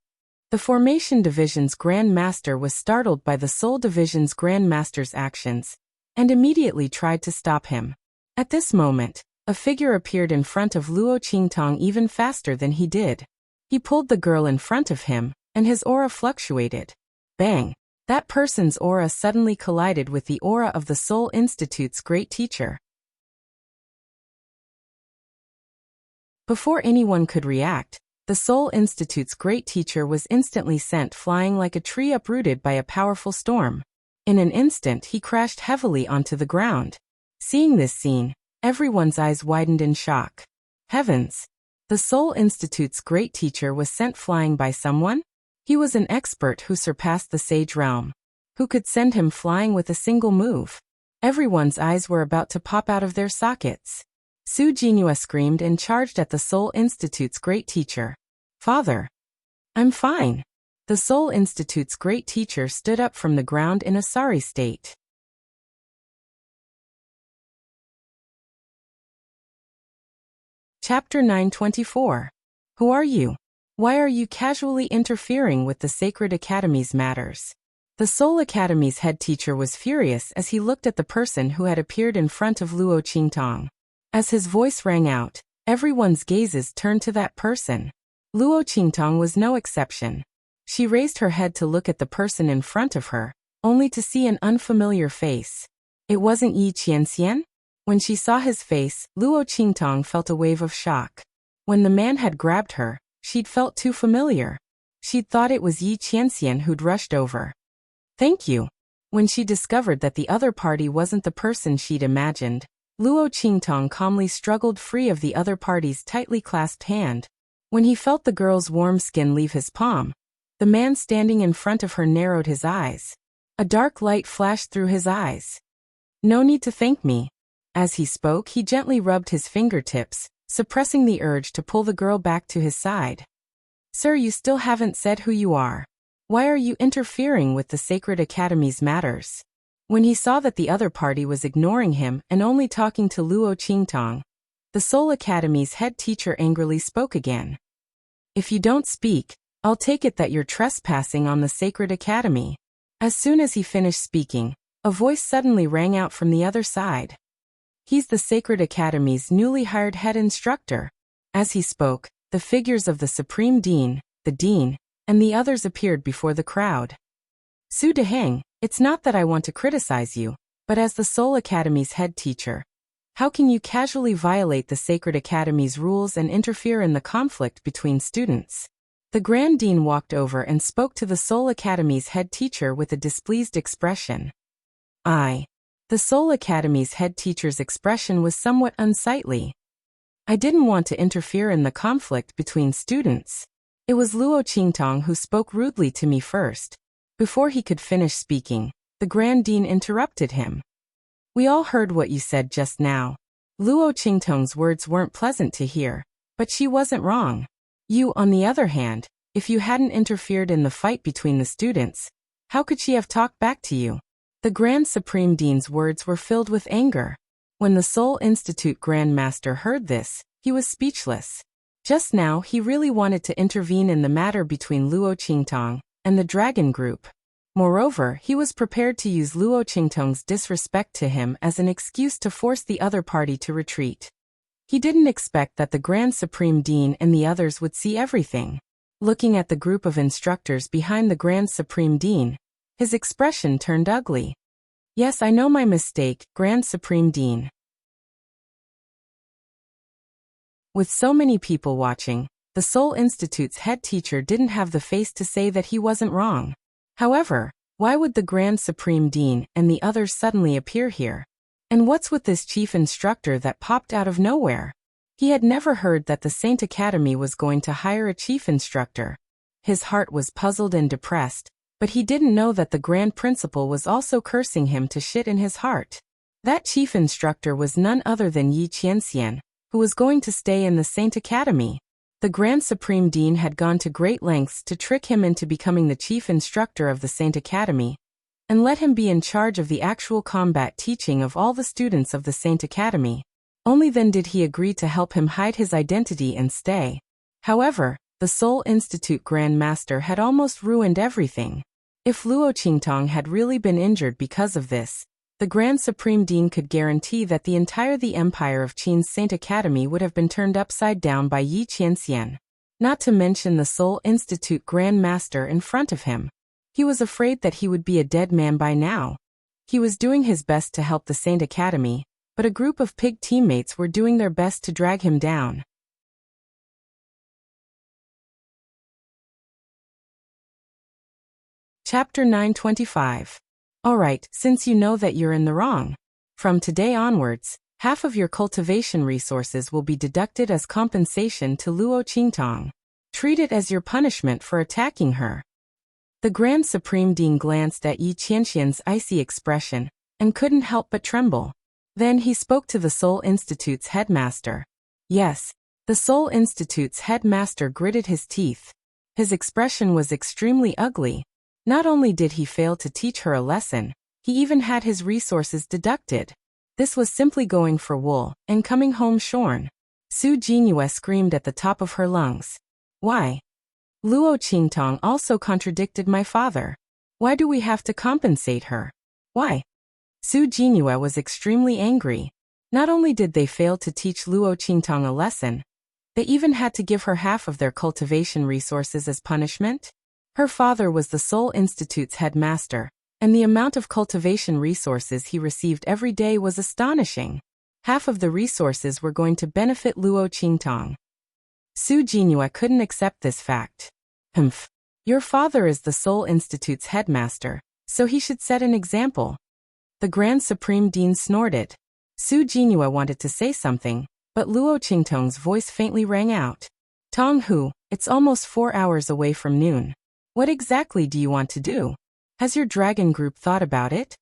The Formation Division's Grand Master was startled by the Seoul Division's Grand Master's actions, and immediately tried to stop him. At this moment, a figure appeared in front of Luo Qingtong even faster than he did. He pulled the girl in front of him, and his aura fluctuated. Bang! That person's aura suddenly collided with the aura of the Seoul Institute's great teacher. Before anyone could react, the Seoul Institute's great teacher was instantly sent flying like a tree uprooted by a powerful storm. In an instant he crashed heavily onto the ground. Seeing this scene, everyone's eyes widened in shock. Heavens! The Seoul Institute's great teacher was sent flying by someone? He was an expert who surpassed the sage realm. Who could send him flying with a single move? Everyone's eyes were about to pop out of their sockets. Su Jinhua screamed and charged at the Seoul Institute's great teacher. "Father! I'm fine." The Seoul Institute's great teacher stood up from the ground in a sorry state. Chapter 924. Who are you? Why are you casually interfering with the Sacred Academy's matters? The Seoul Academy's head teacher was furious as he looked at the person who had appeared in front of Luo Qingtong. As his voice rang out, everyone's gazes turned to that person. Luo Qingtong was no exception. She raised her head to look at the person in front of her, only to see an unfamiliar face. It wasn't Yi Qianxian? When she saw his face, Luo Qingtong felt a wave of shock. When the man had grabbed her, she'd felt too familiar. She'd thought it was Yi Qianxian who'd rushed over. "Thank you." When she discovered that the other party wasn't the person she'd imagined, Luo Qingtong calmly struggled free of the other party's tightly clasped hand. When he felt the girl's warm skin leave his palm, The man standing in front of her narrowed his eyes. A dark light flashed through his eyes. "No need to thank me." As he spoke, he gently rubbed his fingertips, suppressing the urge to pull the girl back to his side. "Sir, you still haven't said who you are. Why are you interfering with the Sacred Academy's matters?" When he saw that the other party was ignoring him and only talking to Luo Qingtong, the Soul Academy's head teacher angrily spoke again. "If you don't speak, I'll take it that you're trespassing on the Sacred Academy." As soon as he finished speaking, a voice suddenly rang out from the other side. "He's the Sacred Academy's newly hired head instructor." As he spoke, the figures of the Supreme Dean, the Dean, and the others appeared before the crowd. "Su Deheng, it's not that I want to criticize you, but as the Soul Academy's head teacher, how can you casually violate the Sacred Academy's rules and interfere in the conflict between students?" The Grand Dean walked over and spoke to the Soul Academy's head teacher with a displeased expression. The Soul Academy's head teacher's expression was somewhat unsightly. "I didn't want to interfere in the conflict between students. It was Luo Qingtong who spoke rudely to me first." Before he could finish speaking, the Grand Dean interrupted him. "We all heard what you said just now." Luo Qingtong's words weren't pleasant to hear, but she wasn't wrong. You, on the other hand, if you hadn't interfered in the fight between the students, how could she have talked back to you? The Grand Supreme Dean's words were filled with anger. When the Seoul Institute Grand Master heard this, he was speechless. Just now he really wanted to intervene in the matter between Luo Qingtong and the Dragon Group. Moreover, he was prepared to use Luo Qingtong's disrespect to him as an excuse to force the other party to retreat. He didn't expect that the Grand Supreme Dean and the others would see everything. Looking at the group of instructors behind the Grand Supreme Dean, his expression turned ugly. "Yes, I know my mistake, Grand Supreme Dean." With so many people watching, the Seoul Institute's head teacher didn't have the face to say that he wasn't wrong. However, why would the Grand Supreme Dean and the others suddenly appear here? And what's with this chief instructor that popped out of nowhere? He had never heard that the Saint Academy was going to hire a chief instructor. His heart was puzzled and depressed, but he didn't know that the Grand Principal was also cursing him to shit in his heart. That chief instructor was none other than Yi Qianxian, who was going to stay in the Saint Academy. The Grand Supreme Dean had gone to great lengths to trick him into becoming the chief instructor of the Saint Academy, and let him be in charge of the actual combat teaching of all the students of the Saint Academy. Only then did he agree to help him hide his identity and stay. However, the Seoul Institute Grand Master had almost ruined everything. If Luo Qingtong had really been injured because of this, the Grand Supreme Dean could guarantee that the Empire of Qin's Saint Academy would have been turned upside down by Yi Qianxian. Not to mention the Seoul Institute Grand Master in front of him. He was afraid that he would be a dead man by now. He was doing his best to help the Saint Academy, but a group of pig teammates were doing their best to drag him down. Chapter 925. Alright, since you know that you're in the wrong. From today onwards, half of your cultivation resources will be deducted as compensation to Luo Qingtong. Treat it as your punishment for attacking her. The Grand Supreme Dean glanced at Yi Qianxian's icy expression, and couldn't help but tremble. Then he spoke to the Seoul Institute's headmaster. Yes, the Seoul Institute's headmaster gritted his teeth. His expression was extremely ugly. Not only did he fail to teach her a lesson, he even had his resources deducted. This was simply going for wool and coming home shorn. Su Jinyue screamed at the top of her lungs. Why? Luo Qingtong also contradicted my father. Why do we have to compensate her? Why? Su Jinyue was extremely angry. Not only did they fail to teach Luo Qingtong a lesson, they even had to give her half of their cultivation resources as punishment. Her father was the Seoul Institute's headmaster, and the amount of cultivation resources he received every day was astonishing. Half of the resources were going to benefit Luo Qingtong. Su Jinyue couldn't accept this fact. Humph. Your father is the Seoul Institute's headmaster, so he should set an example. The Grand Supreme Dean snorted. Su Jinyue wanted to say something, but Luo Qingtong's voice faintly rang out. Tong Hu, it's almost 4 hours away from noon. What exactly do you want to do? Has your dragon group thought about it?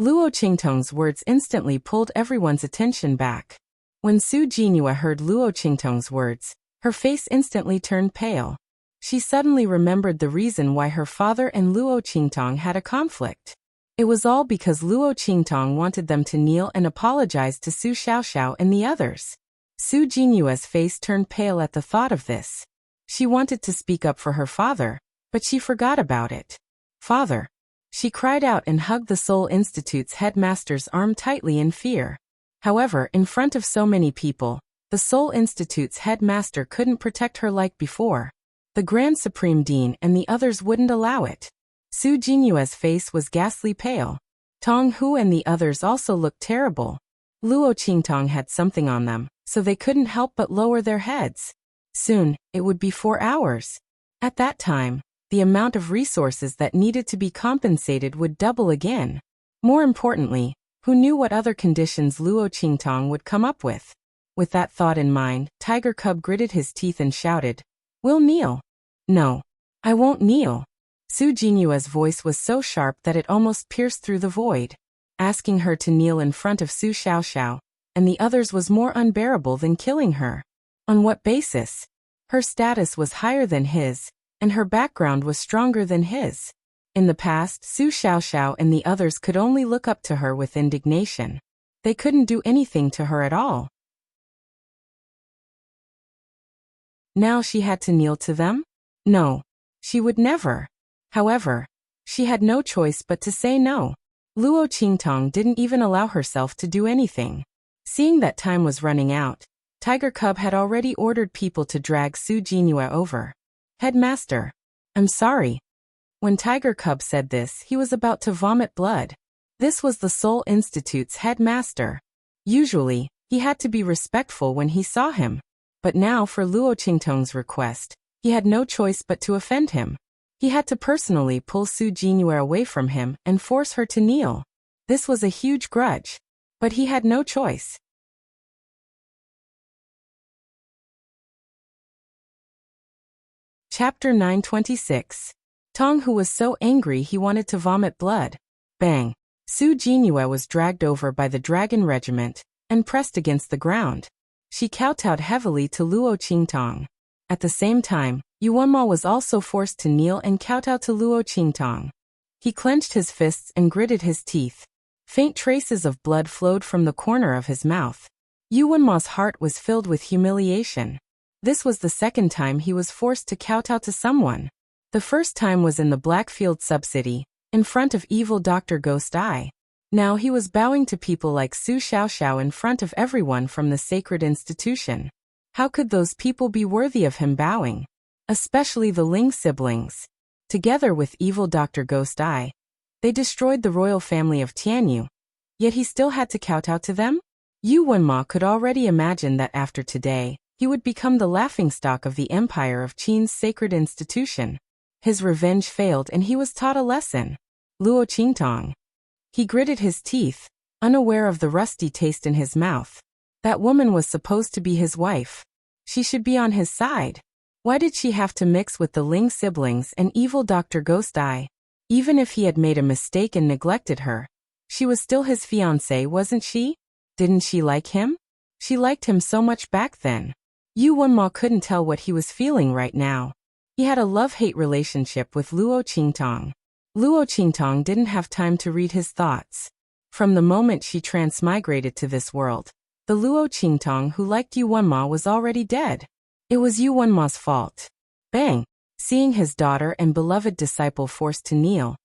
Luo Qingtong's words instantly pulled everyone's attention back. When Su Jinhua heard Luo Qingtong's words, her face instantly turned pale. She suddenly remembered the reason why her father and Luo Qingtong had a conflict. It was all because Luo Qingtong wanted them to kneel and apologize to Su Xiaoxiao and the others. Su Jinyua's face turned pale at the thought of this. She wanted to speak up for her father, but she forgot about it. Father! She cried out and hugged the Seoul Institute's headmaster's arm tightly in fear. However, in front of so many people, the Seoul Institute's headmaster couldn't protect her like before. The Grand Supreme Dean and the others wouldn't allow it. Su Jinyua's face was ghastly pale. Tong Hu and the others also looked terrible. Luo Qingtong had something on them, so they couldn't help but lower their heads. Soon, it would be 4 hours. At that time, the amount of resources that needed to be compensated would double again. More importantly, who knew what other conditions Luo Qingtong would come up with? With that thought in mind, Tiger Cub gritted his teeth and shouted, "We'll kneel." "No. I won't kneel." Su Jinyua's voice was so sharp that it almost pierced through the void. Asking her to kneel in front of Su Xiaoxiao and the others was more unbearable than killing her. On what basis? Her status was higher than his, and her background was stronger than his. In the past, Su Xiaoxiao and the others could only look up to her with indignation. They couldn't do anything to her at all. Now she had to kneel to them? No. She would never. However, she had no choice but to say no. Luo Qingtong didn't even allow herself to do anything. Seeing that time was running out, Tiger Cub had already ordered people to drag Su Jinyua over. "Headmaster, I'm sorry." When Tiger Cub said this, he was about to vomit blood. This was the Seoul Institute's headmaster. Usually, he had to be respectful when he saw him. But now for Luo Qingtong's request, he had no choice but to offend him. He had to personally pull Su Jinyua away from him and force her to kneel. This was a huge grudge. But he had no choice. Chapter 926. Tong Hu was so angry he wanted to vomit blood. Bang! Su Jinyua was dragged over by the dragon regiment and pressed against the ground. She kowtowed heavily to Luo Qingtong. At the same time, Yuanma was also forced to kneel and kowtow to Luo Qingtong. He clenched his fists and gritted his teeth. Faint traces of blood flowed from the corner of his mouth. Yuanma's heart was filled with humiliation. This was the second time he was forced to kowtow to someone. The first time was in the Blackfield subcity, in front of evil Dr. Ghost Eye. Now he was bowing to people like Su Xiaoxiao in front of everyone from the sacred institution. How could those people be worthy of him bowing? Especially the Ling siblings. Together with evil Dr. Ghost Eye, they destroyed the royal family of Tianyu. Yet he still had to kowtow to them? Yu Wenma could already imagine that after today, he would become the laughingstock of the empire of Qin's sacred institution. His revenge failed and he was taught a lesson. Luo Qingtong. He gritted his teeth, unaware of the rusty taste in his mouth. That woman was supposed to be his wife. She should be on his side. Why did she have to mix with the Ling siblings and evil Dr. Ghost Eye? Even if he had made a mistake and neglected her, she was still his fiancée, wasn't she? Didn't she like him? She liked him so much back then. Yu Wenma couldn't tell what he was feeling right now. He had a love-hate relationship with Luo Qingtong. Luo Qingtong didn't have time to read his thoughts. From the moment she transmigrated to this world, the Luo Qingtong who liked Yu Wenma was already dead. It was Yu Wenma's fault. Bang! Seeing his daughter and beloved disciple forced to kneel,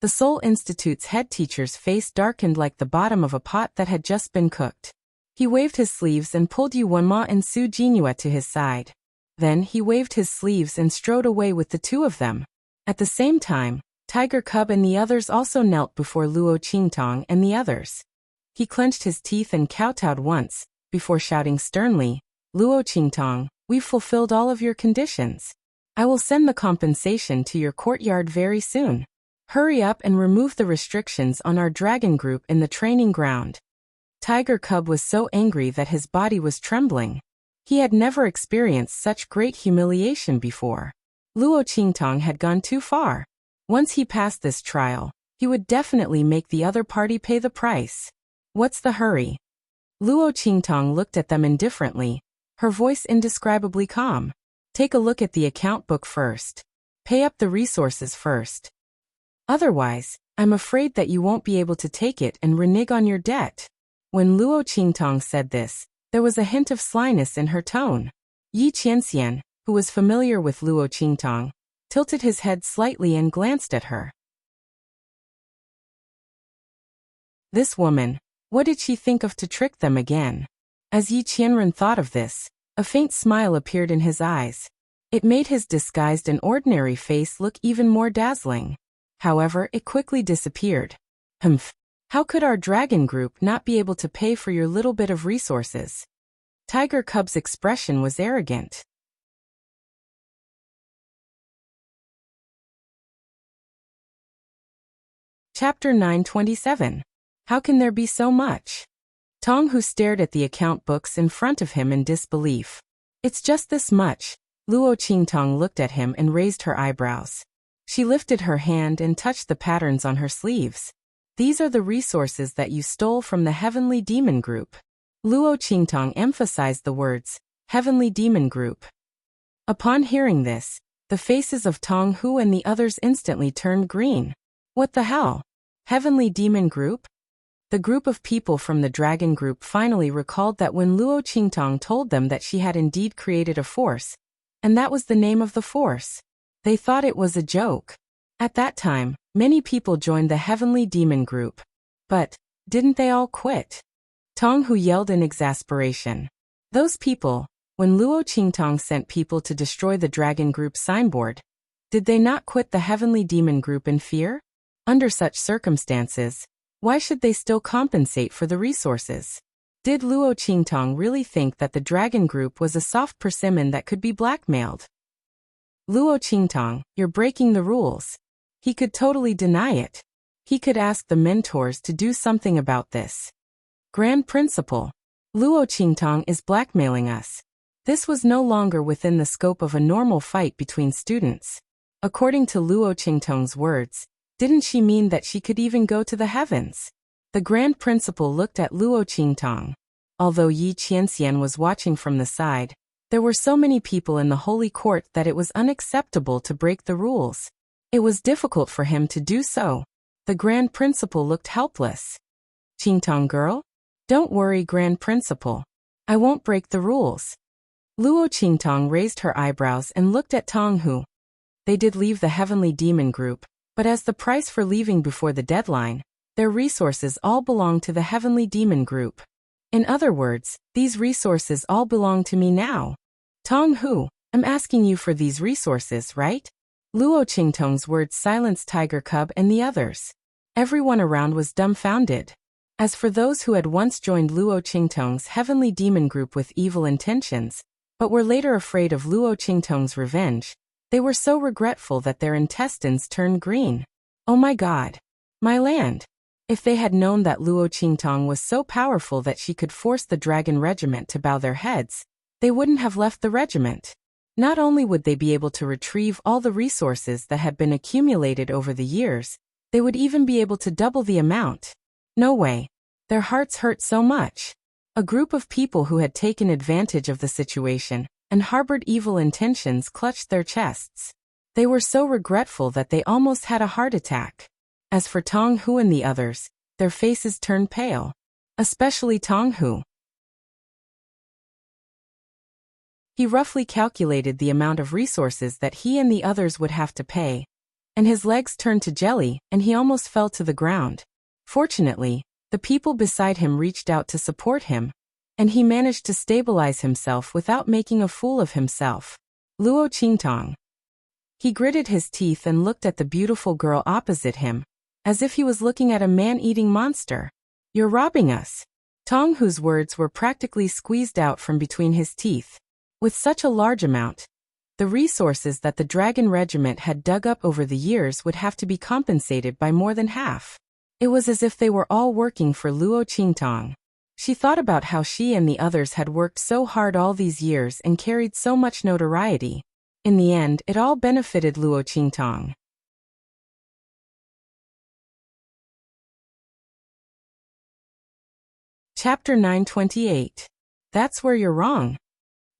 the Seoul Institute's head teacher's face darkened like the bottom of a pot that had just been cooked. He waved his sleeves and pulled Yu Wenma and Su Jinyua to his side. Then he waved his sleeves and strode away with the two of them. At the same time, Tiger Cub and the others also knelt before Luo Qingtong and the others. He clenched his teeth and kowtowed once, before shouting sternly, "Luo Qingtong, we've fulfilled all of your conditions. I will send the compensation to your courtyard very soon. Hurry up and remove the restrictions on our dragon group in the training ground." Tiger Cub was so angry that his body was trembling. He had never experienced such great humiliation before. Luo Qingtong had gone too far. Once he passed this trial, he would definitely make the other party pay the price. What's the hurry? Luo Qingtong looked at them indifferently, her voice indescribably calm. Take a look at the account book first. Pay up the resources first. Otherwise, I'm afraid that you won't be able to take it and renege on your debt. When Luo Qingtong said this, there was a hint of slyness in her tone. Yi Qianxian, who was familiar with Luo Qingtong, tilted his head slightly and glanced at her. This woman, what did she think of to trick them again? As Yi Qianren thought of this, a faint smile appeared in his eyes. It made his disguised and ordinary face look even more dazzling. However, it quickly disappeared. Humph. How could our dragon group not be able to pay for your little bit of resources? Tiger Cub's expression was arrogant. Chapter 927. How can there be so much? Tong Hu stared at the account books in front of him in disbelief. It's just this much. Luo Qingtong looked at him and raised her eyebrows. She lifted her hand and touched the patterns on her sleeves. These are the resources that you stole from the Heavenly Demon Group. Luo Qingtong emphasized the words, Heavenly Demon Group. Upon hearing this, the faces of Tong Hu and the others instantly turned green. What the hell? Heavenly Demon Group? The group of people from the Dragon Group finally recalled that when Luo Qingtong told them that she had indeed created a force, and that was the name of the force, they thought it was a joke. At that time, many people joined the Heavenly Demon Group. But, didn't they all quit? Tong Hu yelled in exasperation. Those people, when Luo Qingtong sent people to destroy the Dragon Group signboard, did they not quit the Heavenly Demon Group in fear? Under such circumstances, why should they still compensate for the resources? Did Luo Qingtong really think that the Dragon Group was a soft persimmon that could be blackmailed? Luo Qingtong, you're breaking the rules. He could totally deny it. He could ask the mentors to do something about this. Grand Principal, Luo Qingtong is blackmailing us. This was no longer within the scope of a normal fight between students. According to Luo Qingtong's words, didn't she mean that she could even go to the heavens? The Grand Principal looked at Luo Qingtong. Although Yi Qianxian was watching from the side, there were so many people in the holy court that it was unacceptable to break the rules. It was difficult for him to do so. The Grand Principal looked helpless. Qingtong girl? Don't worry, Grand Principal. I won't break the rules. Luo Qingtong raised her eyebrows and looked at Tong Hu. They did leave the Heavenly Demon Group, but as the price for leaving before the deadline, their resources all belong to the Heavenly Demon Group. In other words, these resources all belong to me now. Tong Hu, I'm asking you for these resources, right? Luo Qingtong's words silenced Tiger Cub and the others. Everyone around was dumbfounded. As for those who had once joined Luo Qingtong's Heavenly Demon Group with evil intentions, but were later afraid of Luo Qingtong's revenge, they were so regretful that their intestines turned green. Oh my God! My land! If they had known that Luo Qingtong was so powerful that she could force the Dragon Regiment to bow their heads, they wouldn't have left the regiment. Not only would they be able to retrieve all the resources that had been accumulated over the years, they would even be able to double the amount. No way. Their hearts hurt so much. A group of people who had taken advantage of the situation and harbored evil intentions clutched their chests. They were so regretful that they almost had a heart attack. As for Tong Hu and the others, their faces turned pale. Especially Tong Hu. He roughly calculated the amount of resources that he and the others would have to pay, and his legs turned to jelly and he almost fell to the ground. Fortunately, the people beside him reached out to support him, and he managed to stabilize himself without making a fool of himself. Luo Qingtong. He gritted his teeth and looked at the beautiful girl opposite him, as if he was looking at a man-eating monster. You're robbing us. Tong Hu's words were practically squeezed out from between his teeth. With such a large amount, the resources that the Dragon Regiment had dug up over the years would have to be compensated by more than half. It was as if they were all working for Luo Qingtong. She thought about how she and the others had worked so hard all these years and carried so much notoriety. In the end, it all benefited Luo Qingtong. Chapter 928. That's where you're wrong.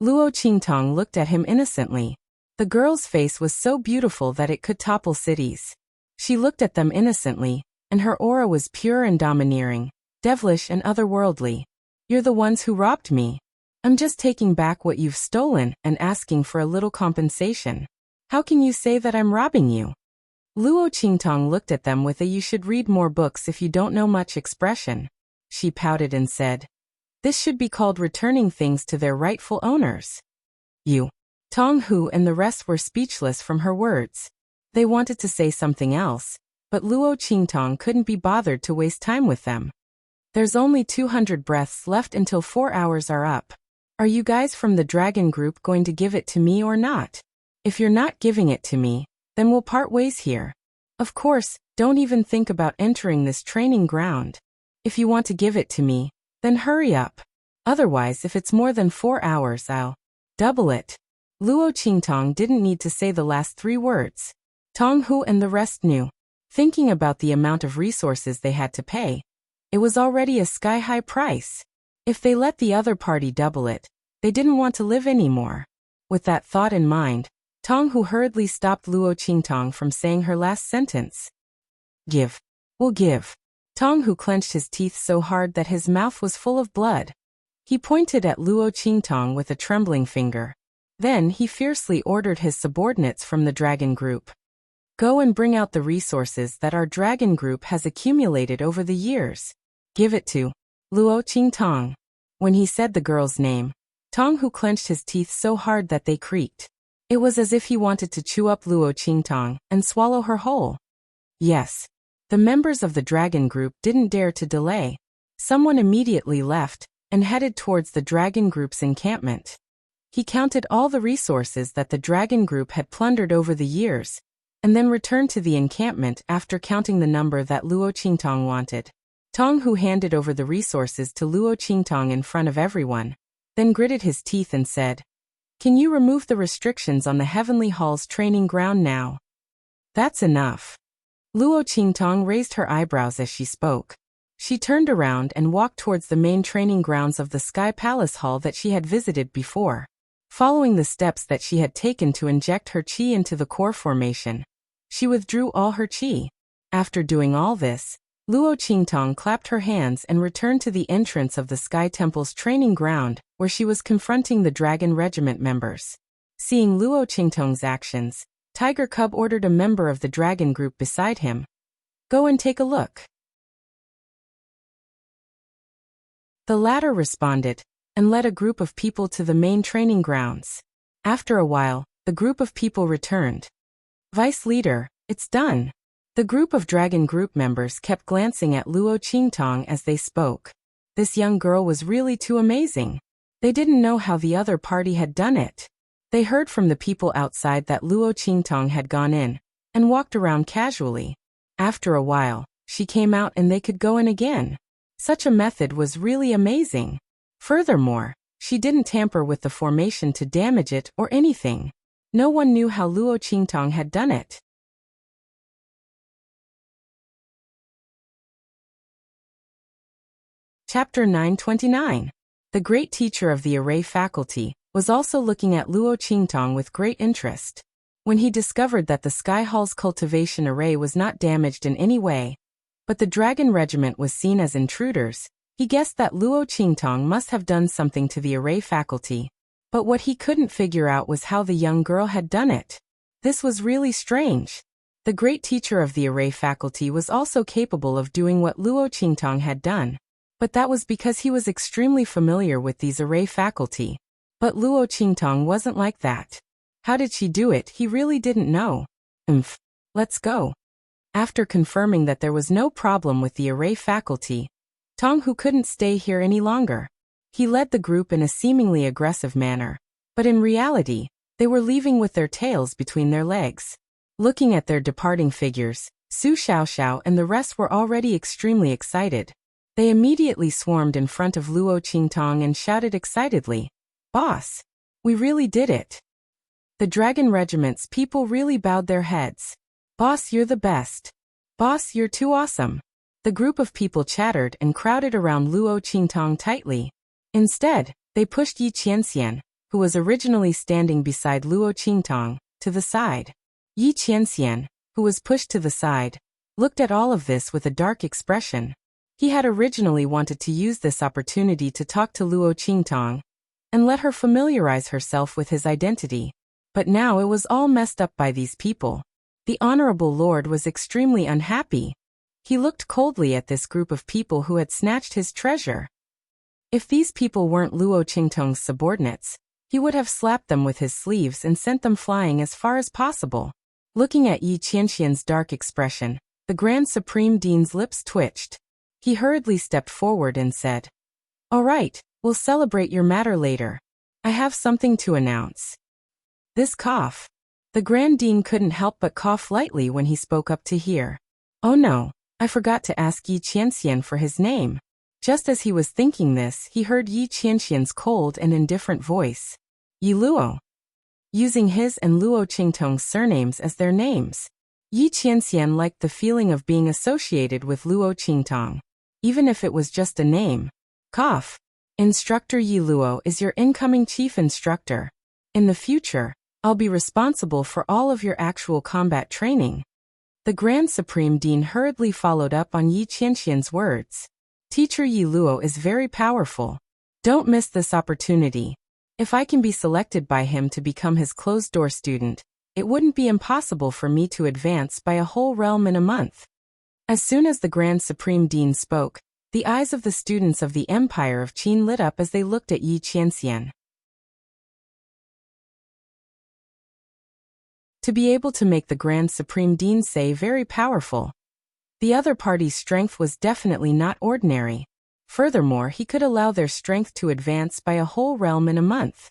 Luo Qingtong looked at him innocently. The girl's face was so beautiful that it could topple cities. She looked at them innocently, and her aura was pure and domineering, devilish and otherworldly. You're the ones who robbed me. I'm just taking back what you've stolen and asking for a little compensation. How can you say that I'm robbing you? Luo Qingtong looked at them with a "you should read more books if you don't know much" expression. She pouted and said, "This should be called returning things to their rightful owners." You. Tong Hu and the rest were speechless from her words. They wanted to say something else, but Luo Qingtong couldn't be bothered to waste time with them. There's only 200 breaths left until 4 hours are up. Are you guys from the dragon group going to give it to me or not? If you're not giving it to me, then we'll part ways here. Of course, don't even think about entering this training ground. If you want to give it to me, then hurry up. Otherwise, if it's more than 4 hours, I'll double it. Luo Qingtong didn't need to say the last 3 words. Tong Hu and the rest knew. Thinking about the amount of resources they had to pay, it was already a sky-high price. If they let the other party double it, they didn't want to live anymore. With that thought in mind, Tong Hu hurriedly stopped Luo Qingtong from saying her last sentence. Give. We'll give. Tong Hu clenched his teeth so hard that his mouth was full of blood. He pointed at Luo Qingtong with a trembling finger. Then he fiercely ordered his subordinates from the dragon group. Go and bring out the resources that our dragon group has accumulated over the years. Give it to Luo Qingtong. When he said the girl's name, Tong Hu clenched his teeth so hard that they creaked. It was as if he wanted to chew up Luo Qingtong and swallow her whole. Yes. The members of the dragon group didn't dare to delay. Someone immediately left and headed towards the dragon group's encampment. He counted all the resources that the dragon group had plundered over the years, and then returned to the encampment after counting the number that Luo Qingtong wanted. Tong Hu handed over the resources to Luo Qingtong in front of everyone, then gritted his teeth and said, "Can you remove the restrictions on the Heavenly Hall's training ground now?" "That's enough." Luo Qingtong raised her eyebrows as she spoke. She turned around and walked towards the main training grounds of the Sky Palace Hall that she had visited before. Following the steps that she had taken to inject her qi into the core formation, she withdrew all her qi. After doing all this, Luo Qingtong clapped her hands and returned to the entrance of the Sky Temple's training ground, where she was confronting the Dragon Regiment members. Seeing Luo Qingtong's actions, Tiger Cub ordered a member of the dragon group beside him. Go and take a look. The latter responded, and led a group of people to the main training grounds. After a while, the group of people returned. Vice Leader, it's done. The group of dragon group members kept glancing at Luo Qingtong as they spoke. This young girl was really too amazing. They didn't know how the other party had done it. They heard from the people outside that Luo Qingtong had gone in and walked around casually. After a while, she came out and they could go in again. Such a method was really amazing. Furthermore, she didn't tamper with the formation to damage it or anything. No one knew how Luo Qingtong had done it. Chapter 929. The great teacher of the array faculty was also looking at Luo Qingtong with great interest. When he discovered that the Sky Hall's cultivation array was not damaged in any way, but the Dragon Regiment was seen as intruders, he guessed that Luo Qingtong must have done something to the array faculty. But what he couldn't figure out was how the young girl had done it. This was really strange. The great teacher of the array faculty was also capable of doing what Luo Qingtong had done, but that was because he was extremely familiar with these array faculty. But Luo Qingtong wasn't like that. How did she do it? He really didn't know. Let's go. After confirming that there was no problem with the array faculty, Tong Hu couldn't stay here any longer. He led the group in a seemingly aggressive manner, but in reality, they were leaving with their tails between their legs. Looking at their departing figures, Su Xiaoxiao and the rest were already extremely excited. They immediately swarmed in front of Luo Qingtong and shouted excitedly, "Boss! We really did it!" The dragon regiment's people really bowed their heads. Boss, you're the best. Boss, you're too awesome. The group of people chattered and crowded around Luo Qingtong tightly. Instead, they pushed Yi Qianxian, who was originally standing beside Luo Qingtong, to the side. Yi Qianxian, who was pushed to the side, looked at all of this with a dark expression. He had originally wanted to use this opportunity to talk to Luo Qingtong and let her familiarize herself with his identity. But now it was all messed up by these people. The Honorable Lord was extremely unhappy. He looked coldly at this group of people who had snatched his treasure. If these people weren't Luo Qingtong's subordinates, he would have slapped them with his sleeves and sent them flying as far as possible. Looking at Yi Qianxian's dark expression, the Grand Supreme Dean's lips twitched. He hurriedly stepped forward and said, "All right, we'll celebrate your matter later. I have something to announce." This cough. The Grand Dean couldn't help but cough lightly when he spoke up to hear. "Oh no, I forgot to ask Yi Qianxian for his name." Just as he was thinking this, he heard Yi Qianxian's cold and indifferent voice. "Yi Luo." Using his and Luo Qingtong's surnames as their names. Yi Qianxian liked the feeling of being associated with Luo Qingtong, even if it was just a name. Cough. Instructor Yi Luo is your incoming chief instructor. In the future, I'll be responsible for all of your actual combat training. The Grand Supreme Dean hurriedly followed up on Yi Qianxian's words. Teacher Yi Luo is very powerful. Don't miss this opportunity. If I can be selected by him to become his closed-door student, it wouldn't be impossible for me to advance by a whole realm in a month. As soon as the Grand Supreme Dean spoke, the eyes of the students of the Empire of Qin lit up as they looked at Yi Qianxian. To be able to make the Grand Supreme Dean say very powerful. The other party's strength was definitely not ordinary. Furthermore, he could allow their strength to advance by a whole realm in a month.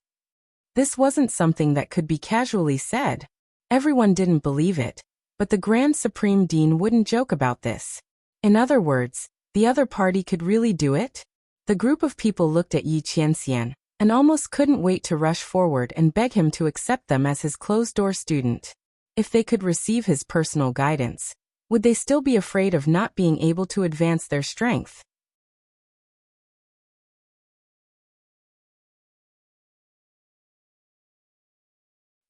This wasn't something that could be casually said. Everyone didn't believe it, but the Grand Supreme Dean wouldn't joke about this. In other words, the other party could really do it? The group of people looked at Yi Qianxian and almost couldn't wait to rush forward and beg him to accept them as his closed-door student. If they could receive his personal guidance, would they still be afraid of not being able to advance their strength?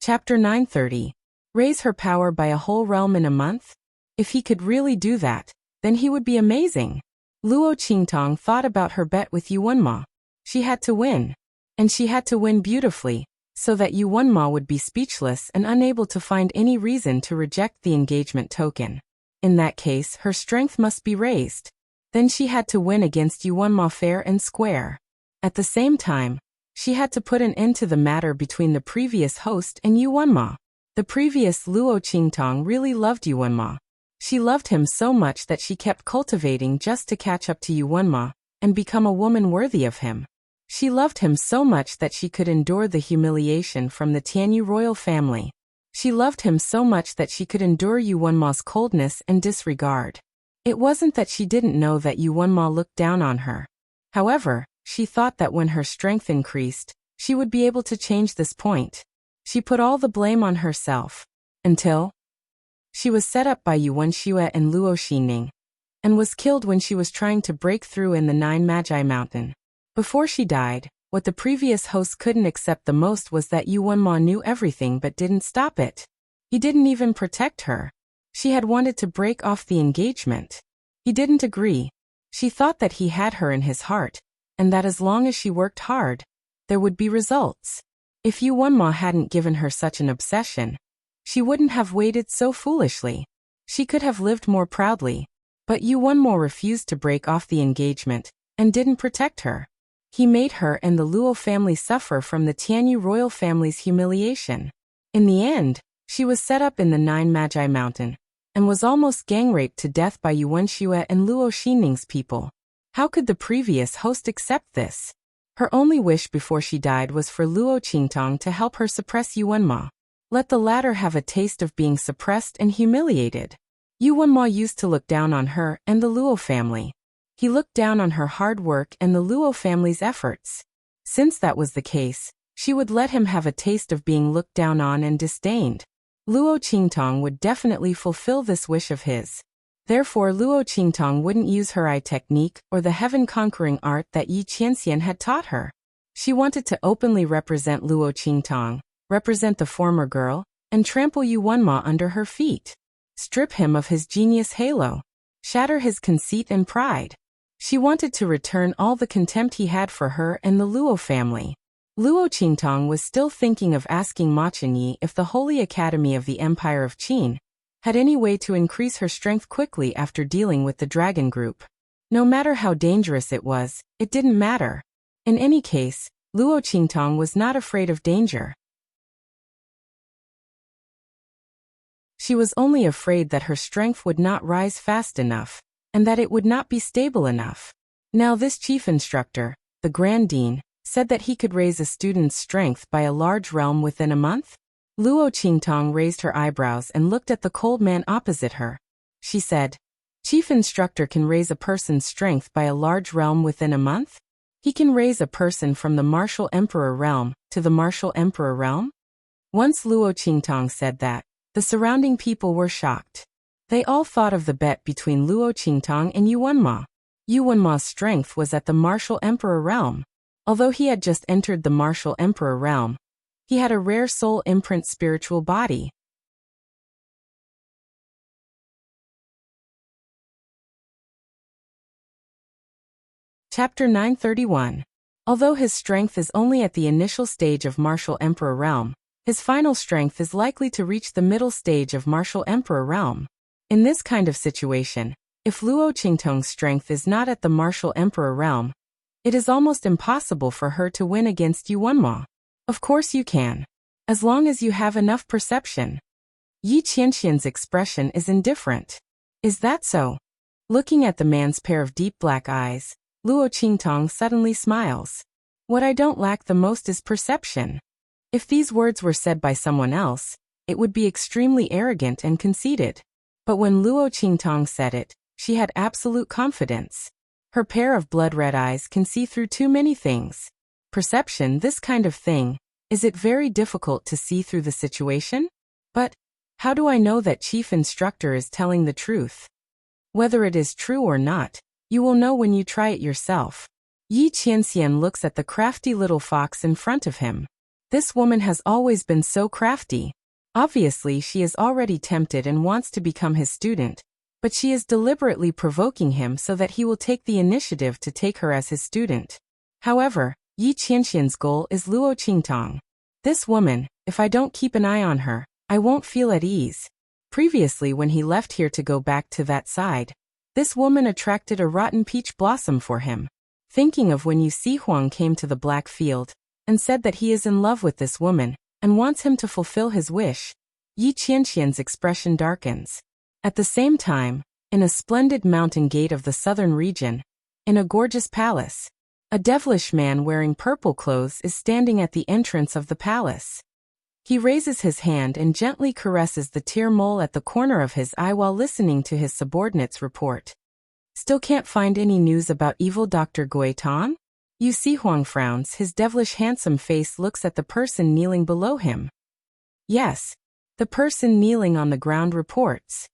Chapter 930. Raise her power by a whole realm in a month? If he could really do that, then he would be amazing. Luo Qingtong thought about her bet with Yuanma. She had to win. And she had to win beautifully, so that Yuanma would be speechless and unable to find any reason to reject the engagement token. In that case, her strength must be raised. Then she had to win against Yuanma fair and square. At the same time, she had to put an end to the matter between the previous host and Yuanma. The previous Luo Qingtong really loved Yuanma. She loved him so much that she kept cultivating just to catch up to Yuanma and become a woman worthy of him. She loved him so much that she could endure the humiliation from the Tianyu royal family. She loved him so much that she could endure Yuanma's coldness and disregard. It wasn't that she didn't know that Yuanma looked down on her. However, she thought that when her strength increased, she would be able to change this point. She put all the blame on herself. Until she was set up by Yuan Xue and Luo Xinning, and was killed when she was trying to break through in the Nine Magi Mountain. Before she died, what the previous host couldn't accept the most was that Yuanma knew everything but didn't stop it. He didn't even protect her. She had wanted to break off the engagement. He didn't agree. She thought that he had her in his heart, and that as long as she worked hard, there would be results. If Yuanma hadn't given her such an obsession, she wouldn't have waited so foolishly. She could have lived more proudly. But Yuanma refused to break off the engagement, and didn't protect her. He made her and the Luo family suffer from the Tianyu royal family's humiliation. In the end, she was set up in the Nine Magi Mountain, and was almost gang-raped to death by Yuan Xue and Luo Xinning's people. How could the previous host accept this? Her only wish before she died was for Luo Qingtong to help her suppress Yuanma. Let the latter have a taste of being suppressed and humiliated. Yuanma used to look down on her and the Luo family. He looked down on her hard work and the Luo family's efforts. Since that was the case, She would let him have a taste of being looked down on and disdained. Luo Qingtong would definitely fulfill this wish of his. Therefore Luo Qingtong wouldn't use her eye technique or the heaven-conquering art that Yi Qianxian had taught her. She wanted to openly represent Luo Qingtong, represent the former girl, and trample Yuanma under her feet. Strip him of his genius halo. Shatter his conceit and pride. She wanted to return all the contempt he had for her and the Luo family. Luo Qingtong was still thinking of asking Ma Chenyi if the Holy Academy of the Empire of Qin had any way to increase her strength quickly after dealing with the dragon group. No matter how dangerous it was, it didn't matter. In any case, Luo Qingtong was not afraid of danger. She was only afraid that her strength would not rise fast enough, and that it would not be stable enough. Now this chief instructor, the Grand Dean, said that he could raise a student's strength by a large realm within a month? Luo Qingtong raised her eyebrows and looked at the cold man opposite her. She said, "Chief instructor can raise a person's strength by a large realm within a month? He can raise a person from the martial emperor realm to the martial emperor realm?" Once Luo Qingtong said that, the surrounding people were shocked. They all thought of the bet between Luo Qingtong and Yuanma. Yuanma's strength was at the martial emperor realm. Although he had just entered the martial emperor realm, he had a rare soul imprint spiritual body. Chapter 931. Although his strength is only at the initial stage of martial emperor realm, his final strength is likely to reach the middle stage of martial emperor realm. In this kind of situation, if Luo Qingtong's strength is not at the martial emperor realm, it is almost impossible for her to win against Yuanma. Of course you can. As long as you have enough perception. Yi Qianxian's expression is indifferent. Is that so? Looking at the man's pair of deep black eyes, Luo Qingtong suddenly smiles. What I don't lack the most is perception. If these words were said by someone else, it would be extremely arrogant and conceited. But when Luo Qingtong said it, she had absolute confidence. Her pair of blood-red eyes can see through too many things. Perception, this kind of thing. Is it very difficult to see through the situation? But how do I know that chief instructor is telling the truth? Whether it is true or not, you will know when you try it yourself. Yi Qianxian looks at the crafty little fox in front of him. This woman has always been so crafty. Obviously she is already tempted and wants to become his student, but she is deliberately provoking him so that he will take the initiative to take her as his student. However, Yi Qianxian's goal is Luo Qingtong. This woman, if I don't keep an eye on her, I won't feel at ease. Previously when he left here to go back to that side, this woman attracted a rotten peach blossom for him. Thinking of when Yu Huang came to the Black Field, and said that he is in love with this woman, and wants him to fulfill his wish, Yi Qianxian's expression darkens. At the same time, in a splendid mountain gate of the southern region, in a gorgeous palace, a devilish man wearing purple clothes is standing at the entrance of the palace. He raises his hand and gently caresses the tear mole at the corner of his eye while listening to his subordinate's report. Still can't find any news about evil Dr. Gui Tan? Yu Huang frowns, his devilish handsome face looks at the person kneeling below him. Yes. The person kneeling on the ground reports.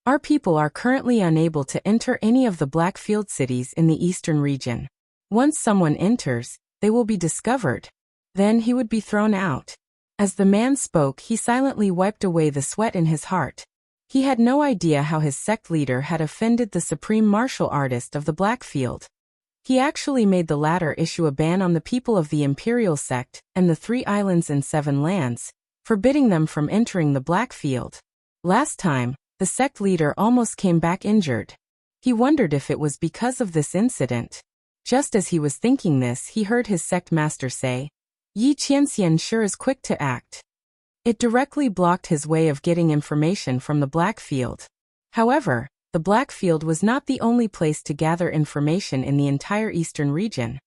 Our people are currently unable to enter any of the Blackfield cities in the eastern region. Once someone enters, they will be discovered. Then he would be thrown out. As the man spoke, he silently wiped away the sweat in his heart. He had no idea how his sect leader had offended the supreme martial artist of the Blackfield. He actually made the latter issue a ban on the people of the Imperial sect and the 3 islands and 7 lands, forbidding them from entering the Blackfield. Last time, the sect leader almost came back injured. He wondered if it was because of this incident. Just as he was thinking this, he heard his sect master say, "Yi Qianxian sure is quick to act." It directly blocked his way of getting information from the Blackfield. However, the Blackfield was not the only place to gather information in the entire eastern region.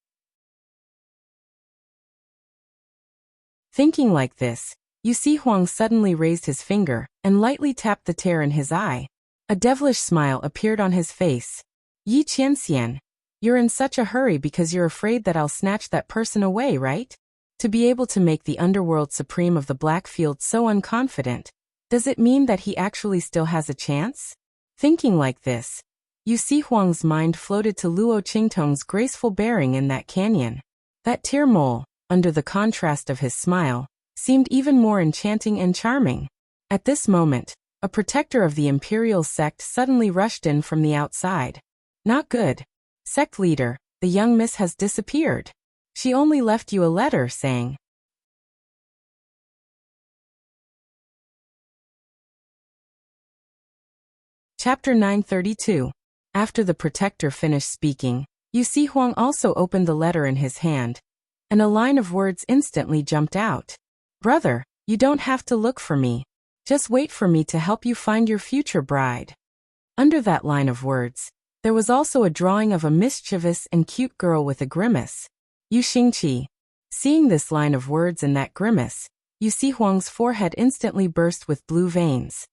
Thinking like this, Yu Huang suddenly raised his finger and lightly tapped the tear in his eye. A devilish smile appeared on his face. "Yi Qianxian, you're in such a hurry because you're afraid that I'll snatch that person away, right? To be able to make the underworld supreme of the Blackfield so unconfident, does it mean that he actually still has a chance? Thinking like this, Yu Huang's mind floated to Luo Qingtong's graceful bearing in that canyon. That tear mole, under the contrast of his smile, seemed even more enchanting and charming. At this moment, a protector of the imperial sect suddenly rushed in from the outside. Not good. Sect leader, the young miss has disappeared. She only left you a letter saying. Chapter 932. After the protector finished speaking, Yu Huang also opened the letter in his hand, and a line of words instantly jumped out. Brother, you don't have to look for me. Just wait for me to help you find your future bride. Under that line of words, there was also a drawing of a mischievous and cute girl with a grimace. Yu Xingqi. Seeing this line of words and that grimace, Yu Huang's forehead instantly burst with blue veins.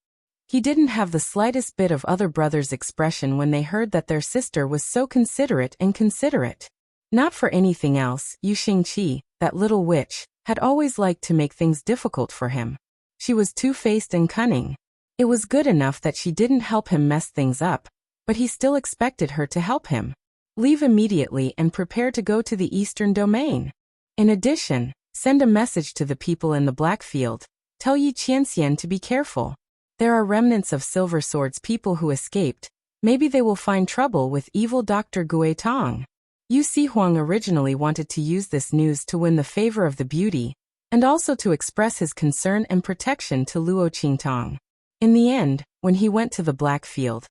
He didn't have the slightest bit of other brothers' expression when they heard that their sister was so considerate and considerate. Not for anything else, Yu Xingqi, that little witch, had always liked to make things difficult for him. She was two-faced and cunning. It was good enough that she didn't help him mess things up, but he still expected her to help him. Leave immediately and prepare to go to the Eastern Domain. In addition, send a message to the people in the Blackfield. Tell Yi Qianxian to be careful. There are remnants of Silver Sword's people who escaped. Maybe they will find trouble with evil Dr. Gui Tong. Yu Huang originally wanted to use this news to win the favor of the beauty, and also to express his concern and protection to Luo Qingtong. In the end, when he went to the Blackfield,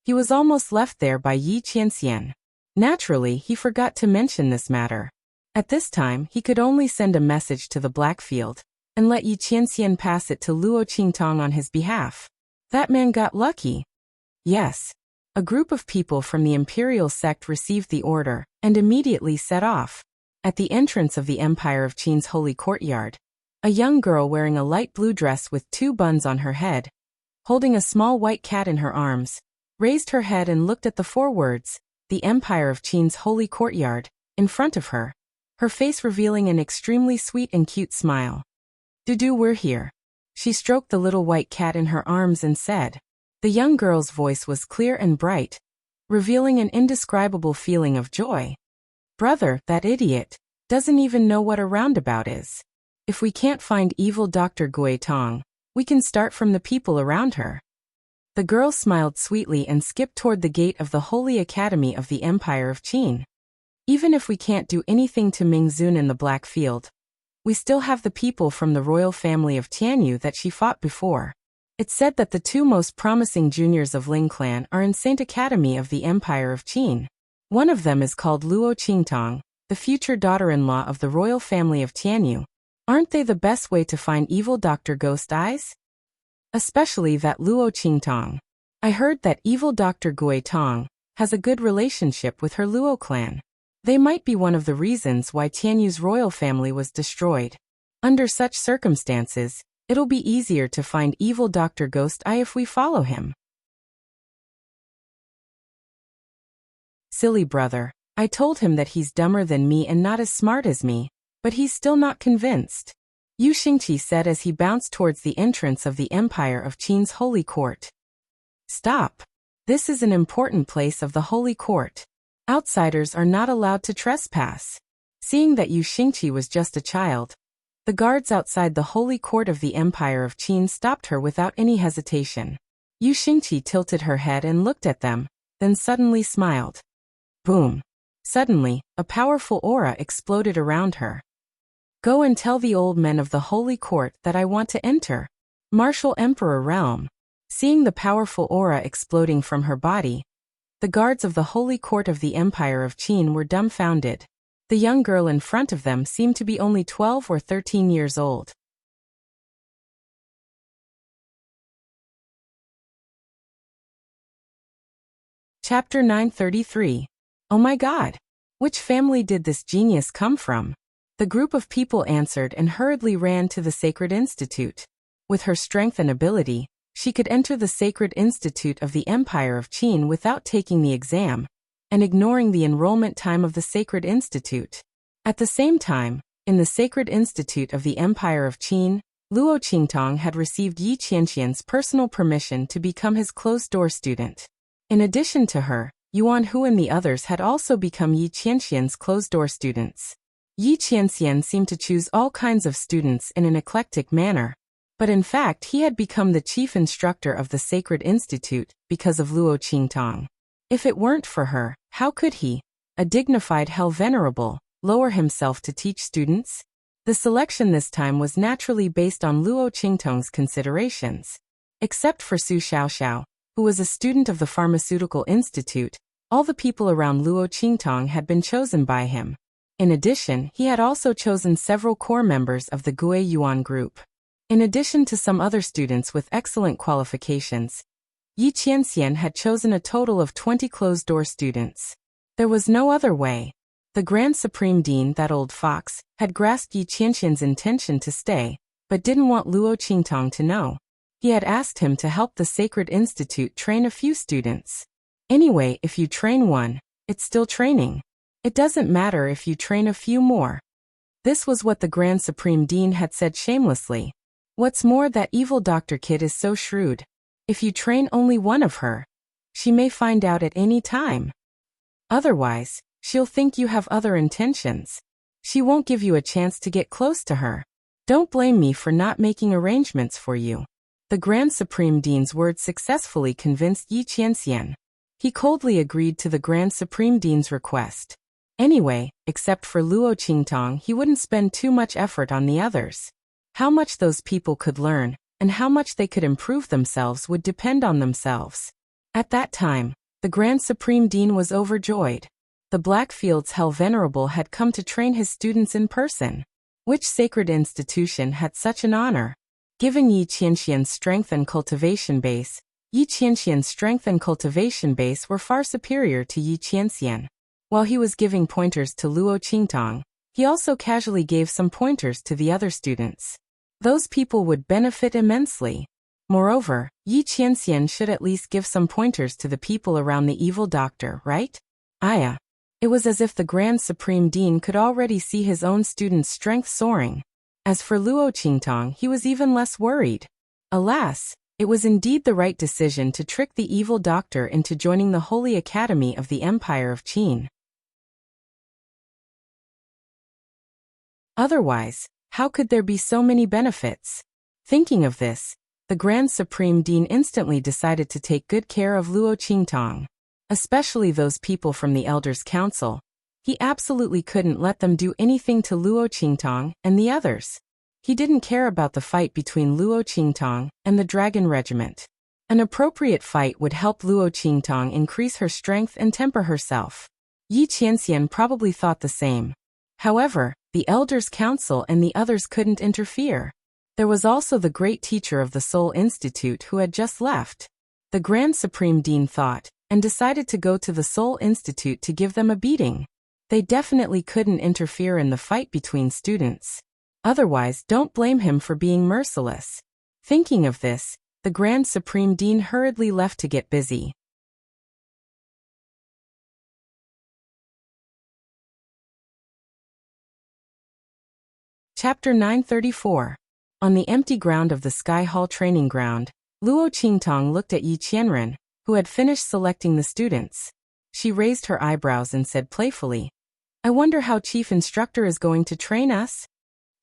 he was almost left there by Yi Qianxian. Naturally, he forgot to mention this matter. At this time, he could only send a message to the Blackfield, and let Yi Qianxian pass it to Luo Qingtong on his behalf. That man got lucky. Yes. A group of people from the imperial sect received the order, and immediately set off. At the entrance of the Empire of Qin's holy courtyard, a young girl wearing a light blue dress with 2 buns on her head, holding a small white cat in her arms, raised her head and looked at the 4 words, the Empire of Qin's holy courtyard, in front of her, her face revealing an extremely sweet and cute smile. Dudu, we're here. She stroked the little white cat in her arms and said. The young girl's voice was clear and bright, revealing an indescribable feeling of joy. Brother, that idiot, doesn't even know what a roundabout is. If we can't find evil Dr. Gui Tong, we can start from the people around her. The girl smiled sweetly and skipped toward the gate of the Holy Academy of the Empire of Qin. Even if we can't do anything to Ming Zun in the Blackfield, we still have the people from the royal family of Tianyu that she fought before. It's said that the 2 most promising juniors of Ling clan are in Saint Academy of the Empire of Qin. One of them is called Luo Qingtong, the future daughter-in-law of the royal family of Tianyu. Aren't they the best way to find evil Dr. Ghost Eyes? Especially that Luo Qingtong. I heard that evil Dr. Gui Tong has a good relationship with her Luo clan. They might be one of the reasons why Tianyu's royal family was destroyed. Under such circumstances, it'll be easier to find evil Dr. Ghost Eye if we follow him. Silly brother. I told him that he's dumber than me and not as smart as me, but he's still not convinced. Yu Xingqi said as he bounced towards the entrance of the Empire of Qin's holy court. Stop. This is an important place of the holy court. Outsiders are not allowed to trespass. Seeing that Yu Xingqi was just a child, the guards outside the holy court of the Empire of Qin stopped her without any hesitation. Yu Xingqi tilted her head and looked at them, then suddenly smiled. Boom. Suddenly, a powerful aura exploded around her. Go and tell the old men of the holy court that I want to enter. Martial Emperor Realm. Seeing the powerful aura exploding from her body, the guards of the holy court of the Empire of Qin were dumbfounded. The young girl in front of them seemed to be only 12 or 13 years old. Chapter 933. Oh my God! Which family did this genius come from? The group of people answered and hurriedly ran to the Sacred Institute. With her strength and ability, she could enter the Sacred Institute of the Empire of Qin without taking the exam, and ignoring the enrollment time of the Sacred Institute. At the same time, In the Sacred Institute of the Empire of Qin, Luo Qingtong had received Yi Qianxian's personal permission to become his closed-door student. In addition to her, Yuan Hu and the others had also become Yi Qianxian's closed-door students. Yi Qianxian seemed to choose all kinds of students in an eclectic manner, but in fact he had become the chief instructor of the Sacred Institute because of Luo Qingtong. If it weren't for her, how could he, a dignified Hell Venerable, lower himself to teach students? The selection this time was naturally based on Luo Qingtong's considerations. Except for Su Xiaoxiao, who was a student of the Pharmaceutical Institute, all the people around Luo Qingtong had been chosen by him. In addition, he had also chosen several core members of the Gui Yuan group. In addition to some other students with excellent qualifications, Yi Qianxian had chosen a total of 20 closed-door students. There was no other way. The Grand Supreme Dean, that old fox, had grasped Yi Qianxian's intention to stay, but didn't want Luo Qingtong to know. He had asked him to help the Sacred Institute train a few students. Anyway, if you train one, it's still training. It doesn't matter if you train a few more. This was what the Grand Supreme Dean had said shamelessly. What's more, that evil Dr. Kid is so shrewd. If you train only one of her, she may find out at any time. Otherwise, she'll think you have other intentions. She won't give you a chance to get close to her. Don't blame me for not making arrangements for you. The Grand Supreme Dean's words successfully convinced Yi Qianxian. He coldly agreed to the Grand Supreme Dean's request. Anyway, except for Luo Qingtong, he wouldn't spend too much effort on the others. How much those people could learn, and how much they could improve themselves would depend on themselves. At that time, the Grand Supreme Dean was overjoyed. The Blackfield's Hell Venerable had come to train his students in person. Which sacred institution had such an honor? Given Yi Qianxian's strength and cultivation base, Yi Qianxian's strength and cultivation base were far superior to Yi Qianxian. While he was giving pointers to Luo Qingtong, he also casually gave some pointers to the other students. Those people would benefit immensely. Moreover, Yi Qianxian should at least give some pointers to the people around the evil doctor, right? Aya. It was as if the Grand Supreme Dean could already see his own students' strength soaring. As for Luo Qingtong, he was even less worried. Alas, it was indeed the right decision to trick the evil doctor into joining the Holy Academy of the Empire of Qin. Otherwise, how could there be so many benefits? Thinking of this, the Grand Supreme Dean instantly decided to take good care of Luo Qingtong, especially those people from the Elders' Council. He absolutely couldn't let them do anything to Luo Qingtong and the others. He didn't care about the fight between Luo Qingtong and the Dragon Regiment. An appropriate fight would help Luo Qingtong increase her strength and temper herself. Yi Qianxian probably thought the same. However, the Elders' Council and the others couldn't interfere. There was also the great teacher of the Soul Institute who had just left. The Grand Supreme Dean thought, and decided to go to the Soul Institute to give them a beating. They definitely couldn't interfere in the fight between students. Otherwise, don't blame him for being merciless. Thinking of this, the Grand Supreme Dean hurriedly left to get busy. Chapter 934. On the empty ground of the Sky Hall training ground, Luo Qingtong looked at Yi Qianren, who had finished selecting the students. She raised her eyebrows and said playfully, "I wonder how Chief Instructor is going to train us?"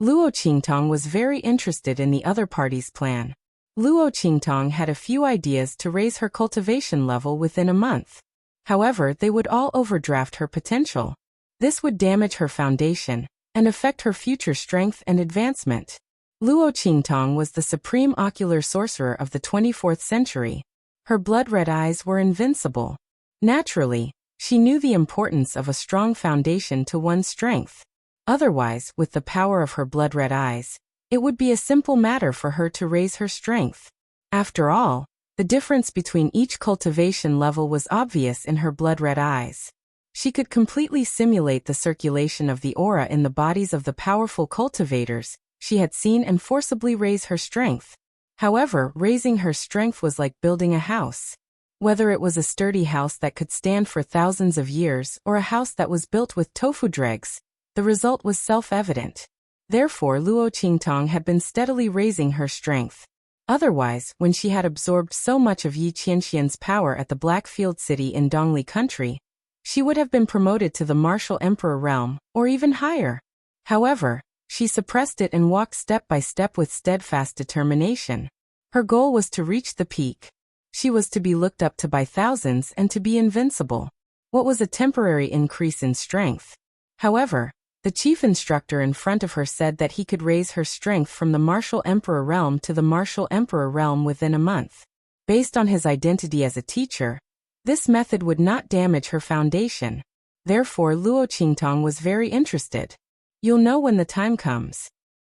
Luo Qingtong was very interested in the other party's plan. Luo Qingtong had a few ideas to raise her cultivation level within a month. However, they would all overdraft her potential. This would damage her foundation and affect her future strength and advancement. Luo Qingtong was the supreme ocular sorcerer of the 24th century. Her blood-red eyes were invincible. Naturally, she knew the importance of a strong foundation to one's strength. Otherwise, with the power of her blood-red eyes, it would be a simple matter for her to raise her strength. After all, the difference between each cultivation level was obvious in her blood-red eyes. She could completely simulate the circulation of the aura in the bodies of the powerful cultivators she had seen and forcibly raise her strength. However, raising her strength was like building a house. Whether it was a sturdy house that could stand for thousands of years or a house that was built with tofu dregs, the result was self-evident. Therefore Luo Qingtong had been steadily raising her strength. Otherwise, when she had absorbed so much of Yi Qianxian's power at the Blackfield City in Dongli country, she would have been promoted to the martial emperor realm, or even higher. However, she suppressed it and walked step by step with steadfast determination. Her goal was to reach the peak. She was to be looked up to by thousands and to be invincible. What was a temporary increase in strength? However, the chief instructor in front of her said that he could raise her strength from the martial emperor realm to the martial emperor realm within a month. Based on his identity as a teacher, this method would not damage her foundation. Therefore Luo Qingtong was very interested. You'll know when the time comes.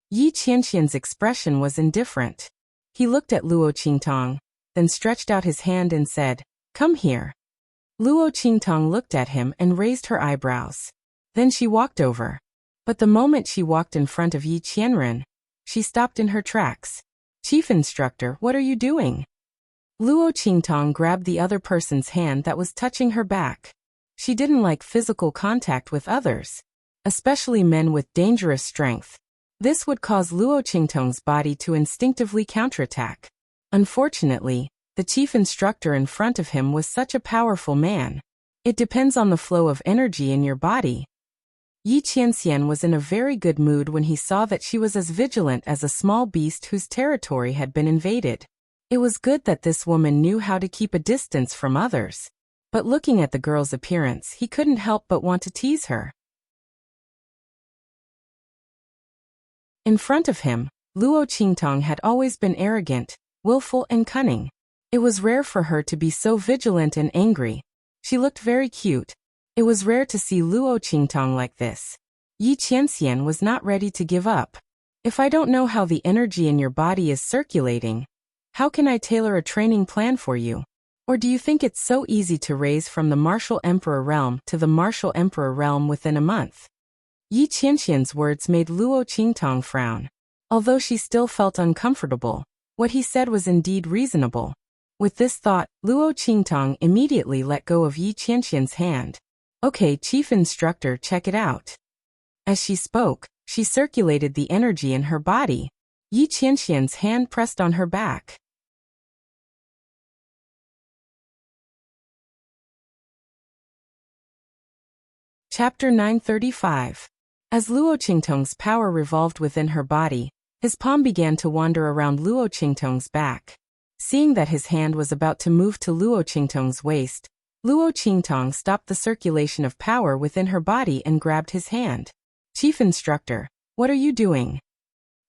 Yi Qianxian's expression was indifferent. He looked at Luo Qingtong, then stretched out his hand and said, "Come here." Luo Qingtong looked at him and raised her eyebrows. Then she walked over. But the moment she walked in front of Yi Qianren, she stopped in her tracks. "Chief instructor, what are you doing?" Luo Qingtong grabbed the other person's hand that was touching her back. She didn't like physical contact with others, especially men with dangerous strength. This would cause Luo Qingtong's body to instinctively counterattack. Unfortunately, the chief instructor in front of him was such a powerful man. It depends on the flow of energy in your body. Yi Qianxian was in a very good mood when he saw that she was as vigilant as a small beast whose territory had been invaded. It was good that this woman knew how to keep a distance from others. But looking at the girl's appearance, he couldn't help but want to tease her. In front of him, Luo Qingtong had always been arrogant, willful and cunning. It was rare for her to be so vigilant and angry. She looked very cute. It was rare to see Luo Qingtong like this. Yi Qianxian was not ready to give up. If I don't know how the energy in your body is circulating, how can I tailor a training plan for you? Or do you think it's so easy to raise from the martial emperor realm to the martial emperor realm within a month? Yi Qianxian's words made Luo Qingtong frown. Although she still felt uncomfortable, what he said was indeed reasonable. With this thought, Luo Qingtong immediately let go of Yi Qianxian's hand. "Okay, chief instructor, check it out." As she spoke, she circulated the energy in her body. Yi Qianxian's hand pressed on her back. Chapter 935. As Luo Qingtong's power revolved within her body, his palm began to wander around Luo Qingtong's back. Seeing that his hand was about to move to Luo Qingtong's waist, Luo Qingtong stopped the circulation of power within her body and grabbed his hand. "Chief instructor, what are you doing?"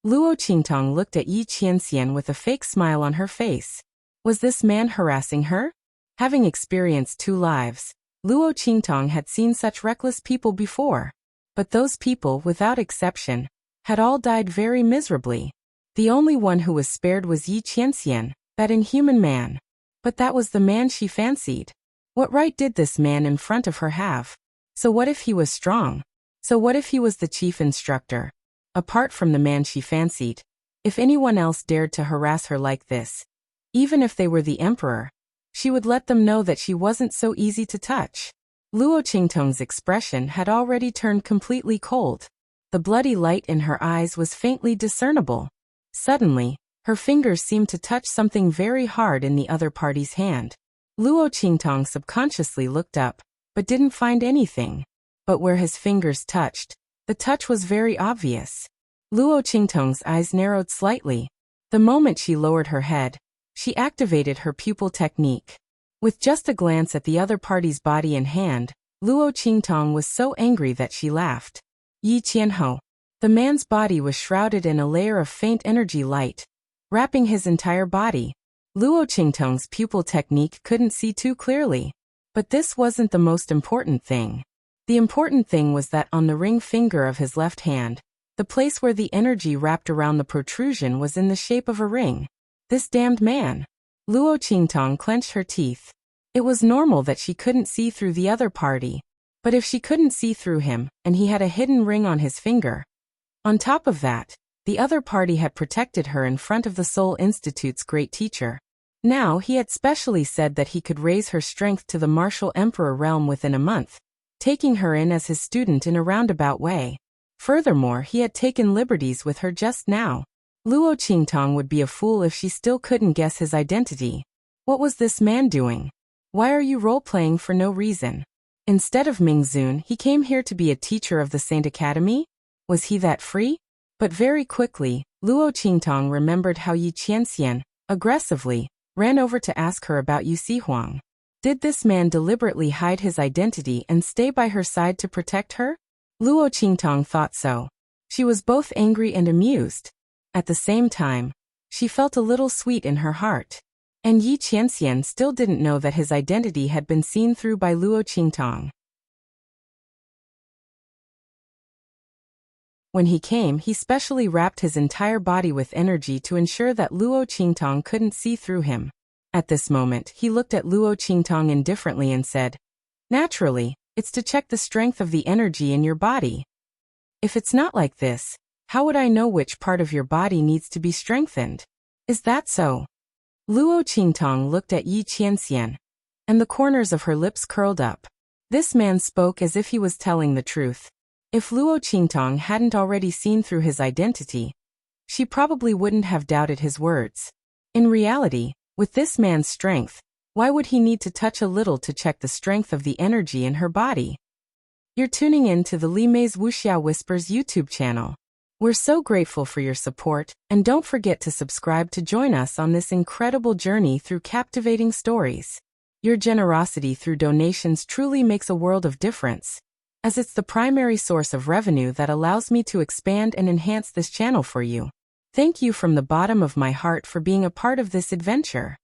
Luo Qingtong looked at Yi Qianxian with a fake smile on her face. Was this man harassing her? Having experienced 2 lives, Luo Qingtong had seen such reckless people before. But those people, without exception, had all died very miserably. The only one who was spared was Yi Qianxian, that inhuman man. But that was the man she fancied. What right did this man in front of her have? So what if he was strong? So what if he was the chief instructor? Apart from the man she fancied, if anyone else dared to harass her like this, even if they were the emperor, she would let them know that she wasn't so easy to touch. Luo Qingtong's expression had already turned completely cold. The bloody light in her eyes was faintly discernible. Suddenly, her fingers seemed to touch something very hard in the other party's hand. Luo Qingtong subconsciously looked up, but didn't find anything. But where his fingers touched, the touch was very obvious. Luo Qingtong's eyes narrowed slightly. The moment she lowered her head, she activated her pupil technique. With just a glance at the other party's body and hand, Luo Qingtong was so angry that she laughed. "Yi Qianhou." The man's body was shrouded in a layer of faint energy light, wrapping his entire body. Luo Qingtong's pupil technique couldn't see too clearly. But this wasn't the most important thing. The important thing was that on the ring finger of his left hand, the place where the energy wrapped around the protrusion was in the shape of a ring. This damned man. Luo Qingtong clenched her teeth. It was normal that she couldn't see through the other party. But if she couldn't see through him, and he had a hidden ring on his finger. On top of that, the other party had protected her in front of the Seoul Institute's great teacher. Now he had specially said that he could raise her strength to the martial emperor realm within a month, taking her in as his student in a roundabout way. Furthermore, he had taken liberties with her just now. Luo Qingtong would be a fool if she still couldn't guess his identity. What was this man doing? Why are you role-playing for no reason? Instead of Mingzun, he came here to be a teacher of the Saint Academy? Was he that free? But very quickly, Luo Qingtong remembered how Yi Qianxian, aggressively, ran over to ask her about Yu Xihuang. Did this man deliberately hide his identity and stay by her side to protect her? Luo Qingtong thought so. She was both angry and amused. At the same time, she felt a little sweet in her heart. And Yi Qianxian still didn't know that his identity had been seen through by Luo Qingtong. When he came, he specially wrapped his entire body with energy to ensure that Luo Qingtong couldn't see through him. At this moment, he looked at Luo Qingtong indifferently and said, "Naturally, it's to check the strength of the energy in your body. If it's not like this, how would I know which part of your body needs to be strengthened? Is that so?" Luo Qingtong looked at Yi Qianxian, and the corners of her lips curled up. This man spoke as if he was telling the truth. If Luo Qingtong hadn't already seen through his identity, she probably wouldn't have doubted his words. In reality, with this man's strength, why would he need to touch a little to check the strength of the energy in her body? You're tuning in to the Li Mei's Wuxia Whispers YouTube channel. We're so grateful for your support, and don't forget to subscribe to join us on this incredible journey through captivating stories. Your generosity through donations truly makes a world of difference, as it's the primary source of revenue that allows me to expand and enhance this channel for you. Thank you from the bottom of my heart for being a part of this adventure.